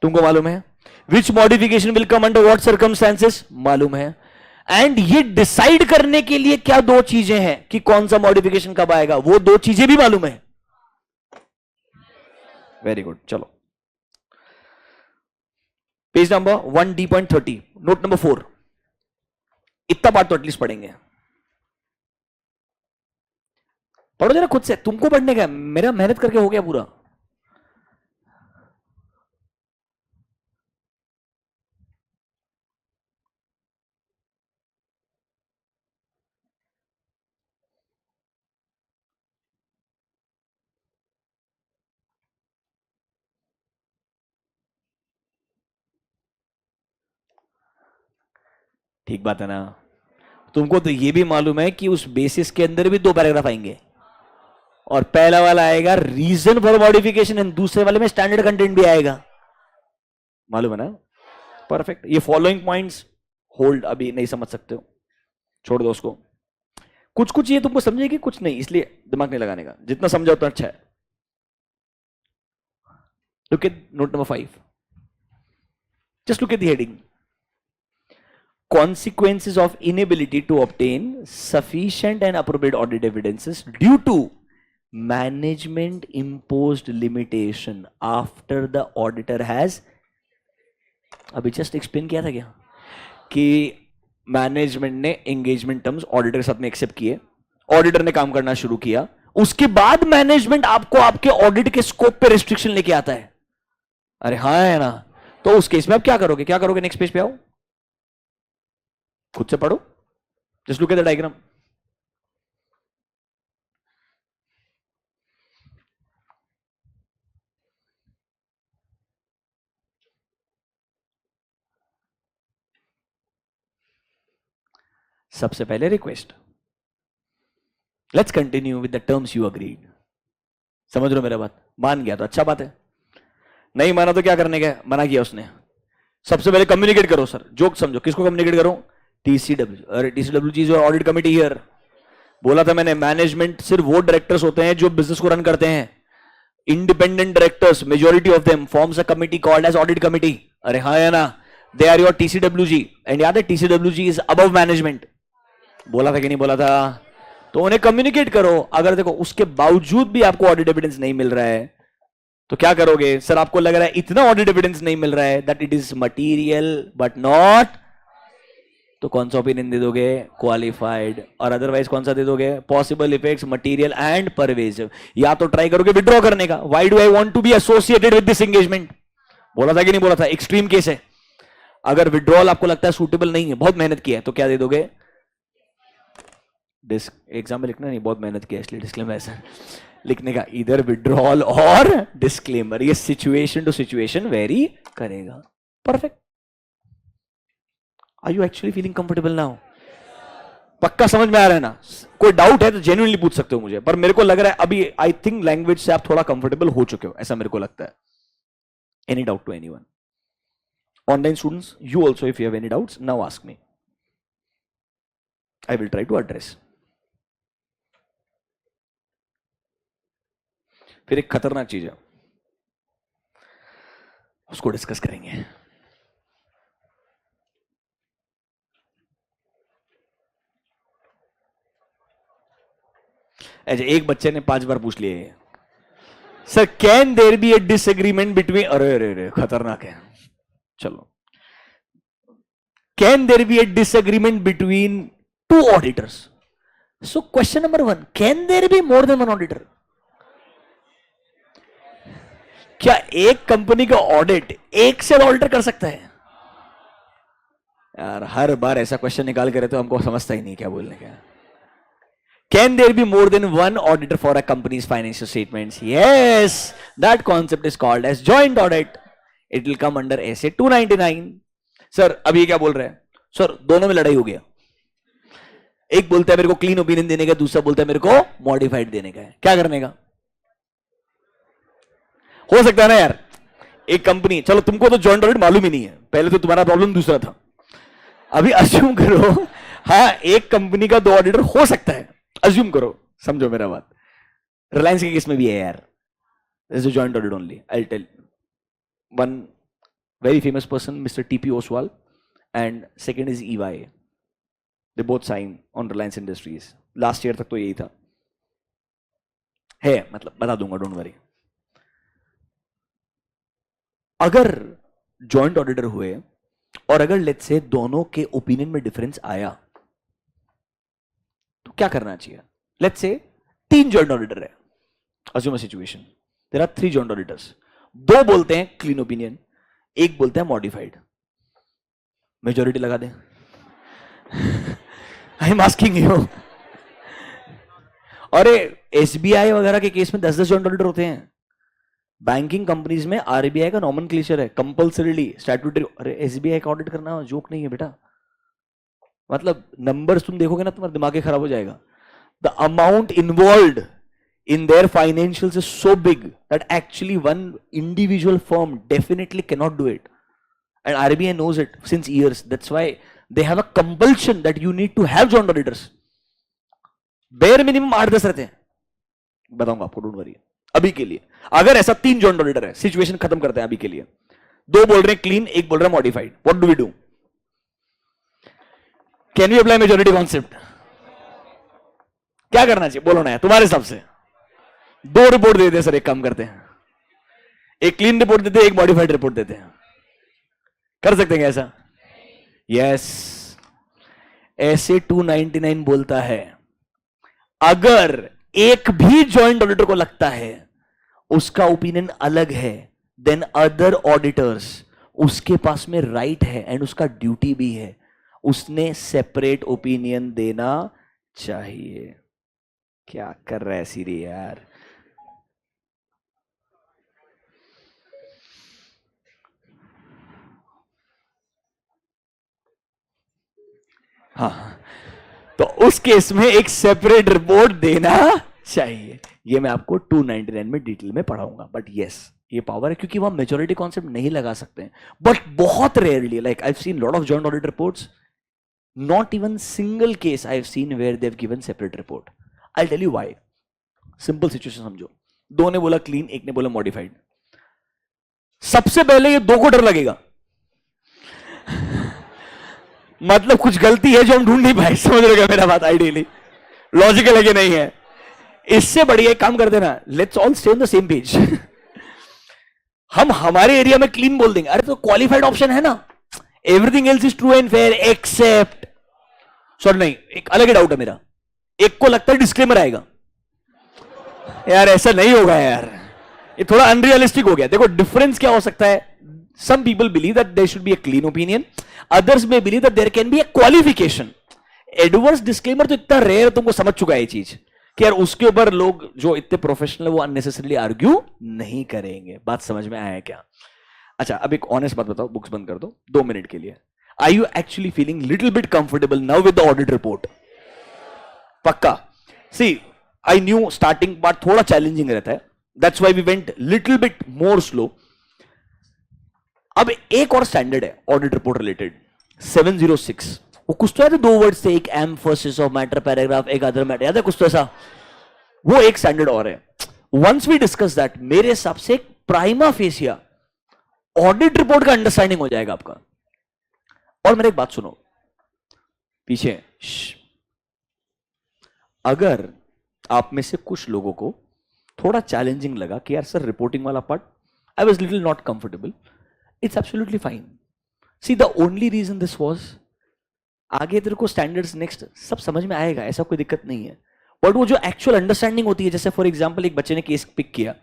तुमको मालूम है। Which modification will come under what circumstances? मालूम है। एंड ये डिसाइड करने के लिए क्या दो चीजें हैं कि कौन सा मॉडिफिकेशन कब आएगा, वो दो चीजें भी मालूम है। वेरी गुड, चलो page number 1D.30, note number 4। इतना पार्ट तो एटलीस्ट पढ़ेंगे। पढ़ो जरा खुद से, तुमको पढ़ने का, मेरा मेहनत करके हो गया पूरा। ठीक बात है ना? तुमको तो ये भी मालूम है कि उस बेसिस के अंदर भी दो पैराग्राफ आएंगे, और पहला वाला आएगा रीजन फॉर मॉडिफिकेशन एंड दूसरे वाले में स्टैंडर्ड कंटेंट भी आएगा। मालूम है ना? परफेक्ट। ये फॉलोइंग पॉइंट्स होल्ड अभी नहीं समझ सकते हो, छोड़ दो उसको। कुछ कुछ ये तुमको समझेगी, कुछ नहीं, इसलिए दिमाग नहीं लगाने का, जितना समझा उतना अच्छा है। Look at note number 5, just look at the heading, consequences of inability to obtain sufficient and appropriate audit evidences due to management imposed limitation after the auditor has, अभी जस्ट एक्सप्लेन किया था क्या कि मैनेजमेंट ने engagement terms auditor के साथ में accept किए, ऑडिटर ने काम करना शुरू किया, उसके बाद मैनेजमेंट आपको आपके ऑडिट के स्कोप पे रिस्ट्रिक्शन लेके आता है। अरे हाँ है ना? तो उस केस में आप क्या करोगे? क्या करोगे? नेक्स्ट पेज पे आओ, खुद से पढ़ो, just look at the diagram. सबसे पहले request, let's continue with the terms you agreed. समझ रहे हो मेरा बात? मान गया तो अच्छा बात है, नहीं माना तो क्या करने का? मना किया उसने। सबसे पहले कम्युनिकेट करो सर, जोक समझो, किसको कम्युनिकेट करो? टीसीडब्ल्यू। अरे TCW is your audit committee here. बोला था मैंने, मैनेजमेंट सिर्फ वो डायरेक्टर्स होते हैं जो बिजनेस को रन करते हैं। Independent directors, majority of them forms a committee called as audit committee. अरे हाँ है ना? They are your TCWG, and याद है TCWG is above management. बोला था कि नहीं बोला था? तो उन्हें कम्युनिकेट करो। अगर देखो उसके बावजूद भी आपको ऑडिट एविडेंस नहीं मिल रहा है तो क्या करोगे? सर आपको लग रहा है इतना ऑडिट एविडेंस नहीं मिल रहा है that it is material but not, तो कौन सा ओपिनियन दे दोगे? क्वालिफाइड। और अदरवाइज कौन सा दे दोगे? Possible effects, material and pervasive. या तो ट्राई करोगे विड्रॉ करने का, why do I want to be associated with this engagement. बोला था कि नहीं बोला था? एक्सट्रीम केस है। अगर विड्रॉल आपको लगता है सूटेबल नहीं है, बहुत मेहनत किया है, तो क्या दे दोगे? एग्जाम में लिखना नहीं, बहुत मेहनत किया इसलिए डिस्क्लेमर ऐसा लिखने का, इधर विड्रॉल और डिस्क्लेमर, ये सिचुएशन टू सिचुएशन वेरी करेगा। Perfect. Are you actually feeling comfortable now? पक्का समझ में आ रहा है ना? कोई डाउट है तो जेन्युइनली पूछ सकते हो मुझे, पर मेरे को लग रहा है अभी आई थिंक लैंग्वेज से आप थोड़ा कंफर्टेबल हो चुके हो, ऐसा मेरे को लगता है। Any doubt to anyone? Online students, you also if you have any doubts now ask me, I will try to address. फिर एक खतरनाक चीज है, उसको डिस्कस करेंगे। ऐसे एक बच्चे ने 5 बार पूछ लिया है, sir can there be a disagreement between, अरे अरे अरे खतरनाक है, चलो, can there be a disagreement between 2 auditors? So question number 1, can there be more than 1 auditor? क्या एक कंपनी का ऑडिट एक से ऑडिटर कर सकता है? यार हर बार ऐसा क्वेश्चन निकाल के रहते हो, हमको समझता ही नहीं क्या बोलने का। Can there be more than one auditor for a company's financial statements? Yes, that concept is called as joint audit. It will come under SA 299. Sir अब ये क्या बोल रहे हैं? सर दोनों में लड़ाई हो गया, एक बोलता है मेरे को क्लीन ओपिनियन देने का, दूसरा बोलता है मेरे को मॉडिफाइड देने का है, क्या करने का? हो सकता है ना यार, एक कंपनी, चलो तुमको तो जॉइंट ऑडिट मालूम ही नहीं है, पहले तो तुम्हारा प्रॉब्लम दूसरा था, अभी अज्यूम करो हाँ एक कंपनी का 2 ऑडिटर हो सकता है, अज्यूम करो, समझो मेरा बात। रिलायंस के केस में भी है यार, this is joint audit only. I tell one very famous person, mister TP Oswal, and second is EY, they both sign on Reliance Industries. Last year तक तो यही था, है मतलब बता दूंगा, डोंट वरी। अगर जॉइंट ऑडिटर हुए और अगर लेट्स से दोनों के ओपिनियन में डिफरेंस आया तो क्या करना चाहिए? लेट्स से 3 जॉइंट ऑडिटर है, assume a situation, there are 3 joint auditors, 2 बोलते हैं क्लीन ओपिनियन, एक बोलता है मॉडिफाइड, मेजॉरिटी लगा दें? I am asking you. अरे SBI वगैरह के केस में 10-10 जॉइंट ऑडिटर होते हैं, बैंकिंग कंपनीज में RBI का नॉमेनक्लेचर है कंपल्सरीली स्टैट्यूटरी। अरे SBI का ऑडिट करना जोक नहीं है बेटा, मतलब नंबर्स तुम देखोगे ना तुम्हारा दिमाग ही खराब हो जाएगा। The amount involved in their financials is so big that actually one individual firm definitely cannot do it, and RBI knows it since years. That's why they have a compulsion that you need to have joint auditors. bare minimum 8-10 रहते हैं, बताऊंगा आपको, don't worry. अभी के लिए अगर ऐसा 3 joint auditor है, सिचुएशन खत्म करते हैं अभी के लिए, 2 बोल रहे हैं क्लीन, एक बोल रहा है modified, what do we do? Can we apply majority concept? क्या करना चाहिए बोलो ना यार, तुम्हारे हिसाब से? 2 रिपोर्ट देते हैं सर, एक काम करते हैं, एक क्लीन रिपोर्ट देते हैं, एक मॉडिफाइड रिपोर्ट देते हैं, कर सकते हैं ऐसा? यस, ऐसे 299 बोलता है अगर एक भी जॉइंट ऑडिटर को लगता है उसका ओपिनियन अलग है देन अदर ऑडिटर्स, उसके पास में राइट है एंड उसका ड्यूटी भी है, उसने सेपरेट ओपिनियन देना चाहिए। क्या कर रहा है सीरी यार? हाँ, तो उस केस में एक सेपरेट रिपोर्ट देना चाहिए। ये मैं आपको 299 में डिटेल में पढ़ाऊंगा, बट यस ये पावर है क्योंकि वहां मेजॉरिटी कॉन्सेप्ट नहीं लगा सकते हैं। बट बहुत rarely, like I have seen lot of joint audit reports, not even single case I have seen where they have given separate report. I tell you why. Simple situation समझो, 2 ने बोला clean, एक ने बोला modified. सबसे पहले ये 2 को डर लगेगा मतलब कुछ गलती है जो हम ढूंढ नहीं पाए, समझ रहे मेरा बात? आइडियली लॉजिकल है कि नहीं है? इससे बढ़िया एक काम करते ना, let's all stay on the same page. हम हमारे एरिया में क्लीन बोल देंगे, अरे तो क्वालिफाइड ऑप्शन है ना, everything else is true and fair except, sorry नहीं, एक अलग ही डाउट है मेरा, एक को लगता है डिस्क्लेमर आएगा। यार ऐसा नहीं होगा यार, ये थोड़ा अनरियलिस्टिक हो गया। देखो डिफरेंस क्या हो सकता है, some people believe that there should be a clean opinion, others may believe that there can be a qualification. Adverse disclaimer तो इतना रेयर, तुमको समझ चुका है ये चीज कि यार उसके ऊपर लोग जो इतने प्रोफेशनल है वो अननेसेसरीली आर्ग्यू नहीं करेंगे। बात समझ में आया क्या? अच्छा अब एक ऑनेस्ट बात बताओ, बुक्स बंद कर दो 2 मिनट के लिए। Are you actually feeling little bit comfortable now with the audit report? पक्का? See I knew starting part थोड़ा चैलेंजिंग रहता है, that's why we went little bit more slow. अब एक और स्टैंडर्ड है ऑडिट रिपोर्ट रिलेटेड, 706। वो कुछ तो है, 2 वर्ड से, एक एम्फोसिस ऑफ मैटर पैराग्राफ, एक अदर मैटर, याद है कुछ तो ऐसा? वो एक स्टैंडर्ड और है। वंस वी डिस्कस दैट, मेरे हिसाब से एक प्राइमा फेसिया ऑडिट रिपोर्ट का अंडरस्टैंडिंग हो जाएगा आपका। और मेरी एक बात सुनो पीछे, अगर आप में से कुछ लोगों को थोड़ा चैलेंजिंग लगा कि यार सर रिपोर्टिंग वाला part I was little not comfortable. It's absolutely fine. See the only reason this was, आगे तेरे को स्टैंडर्ड्स नेक्स्ट सब समझ में आएगा, ऐसा कोई दिक्कत नहीं है. बट वो जो एक्चुअल अंडरस्टैंडिंग होती है, जैसे फॉर एग्जाम्पल एक बच्चे ने केस पिक किया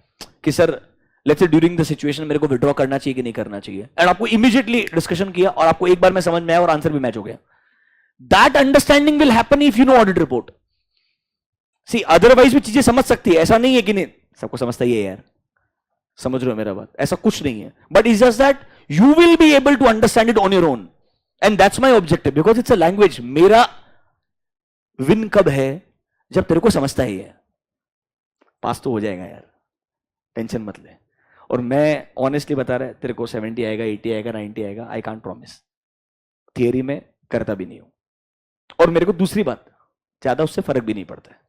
कि sir let's say during the situation मेरे को विड्रॉ करना चाहिए कि नहीं करना चाहिए, एंड आपको इमीडिएटली डिस्कशन किया और आपको एक बार में समझ में आया और आंसर भी मैच हो गया. That understanding will happen if you know audit report. See otherwise भी चीजें समझ सकती है, ऐसा नहीं है कि नहीं सबको समझता ही है यार, समझ रहे हो मेरा बात, ऐसा कुछ नहीं है. But is just that you will be able to understand it on your own, and that's my objective, because it's a language. मेरा विन कब है, जब तेरे को समझता ही है. पास तो हो जाएगा यार, टेंशन मत ले. और मैं ऑनेस्टली बता रहा है, तेरे को 70 आएगा, 80 आएगा, 90 आएगा, आई कांट प्रॉमिस. थियरी में करता भी नहीं हूं, और मेरे को दूसरी बात, ज्यादा उससे फर्क भी नहीं पड़ता है.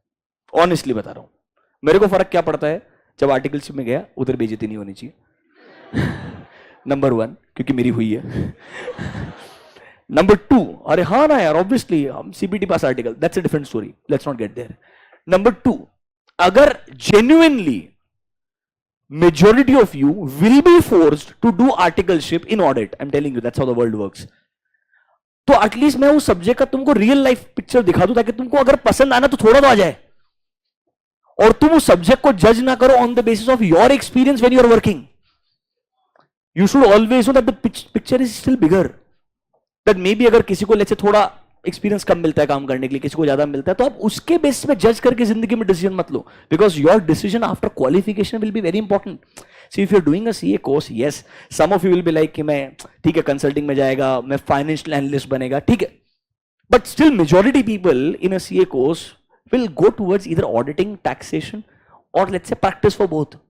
ऑनेस्टली बता रहा हूं, मेरे को फर्क क्या पड़ता है, जब आर्टिकलशिप में गया उधर बेइज्जती नहीं होनी चाहिए. नंबर 1, क्योंकि मेरी हुई है. नंबर 2, अरे हाँ ना यार, ऑब्वियसली हम CPT pass article, that's a different story, let's not get there. Number 2, अगर genuinely majority of you will be forced to do articleship in audit, I'm telling you, that's how the world works. तो at least मैं उस subject का तुमको real life picture दिखा दूं, ताकि तुमको अगर पसंद आना तो थोड़ा तो आ जाए, और तुम उस सब्जेक्ट को जज ना करो on the basis of your experience when you are working. You should always know that the picture is still bigger. That may be अगर किसी को लेट्स से थोड़ा एक्सपीरियंस कम मिलता है काम करने के लिए, किसी को ज्यादा मिलता है, तो आप उसके बेसिस पे जज करके जिंदगी में डिसीजन मत लो, because your decision after qualification will be very important. See if you are doing a CA course, yes some of you will be like कि मैं ठीक है कंसल्टिंग में जाएगा, मैं फाइनेंशियल एनालिस्ट बनेगा, ठीक है, but still majority people in a CA course will go towards either auditing, taxation, और let's say practice for both.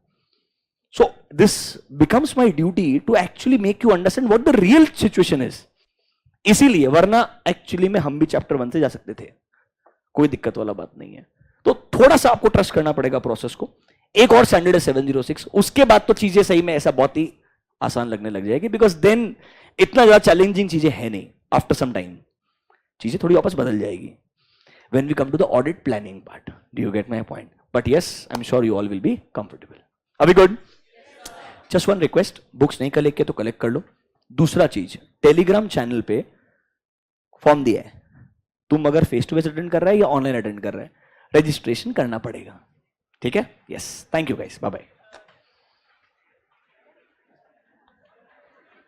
So this becomes my duty to actually make you understand what the real situation is. इसीलिए, वरना actually में हम भी chapter 1 से जा सकते थे, कोई दिक्कत वाला बात नहीं है. तो थोड़ा सा आपको ट्रस्ट करना पड़ेगा प्रोसेस को. एक और स्टैंडर्ड है 706, उसके बाद तो चीजें सही में ऐसा बहुत ही आसान लगने लग जाएगी, बिकॉज देन इतना ज्यादा चैलेंजिंग चीजें है नहीं. आफ्टर सम टाइम चीजें थोड़ी वापस बदल जाएगी when we come to the audit planning part. Do you get my point? But yes, I'm sure you all will be comfortable. Are we good? Just one request, books नहीं collect किए तो collect कर लो. दूसरा चीज, Telegram channel पे form दिया है, तुम अगर फेस टू फेस अटेंड कर रहा है या ऑनलाइन अटेंड कर रहा है, रजिस्ट्रेशन करना पड़ेगा, ठीक है. Yes, thank you guys, bye bye.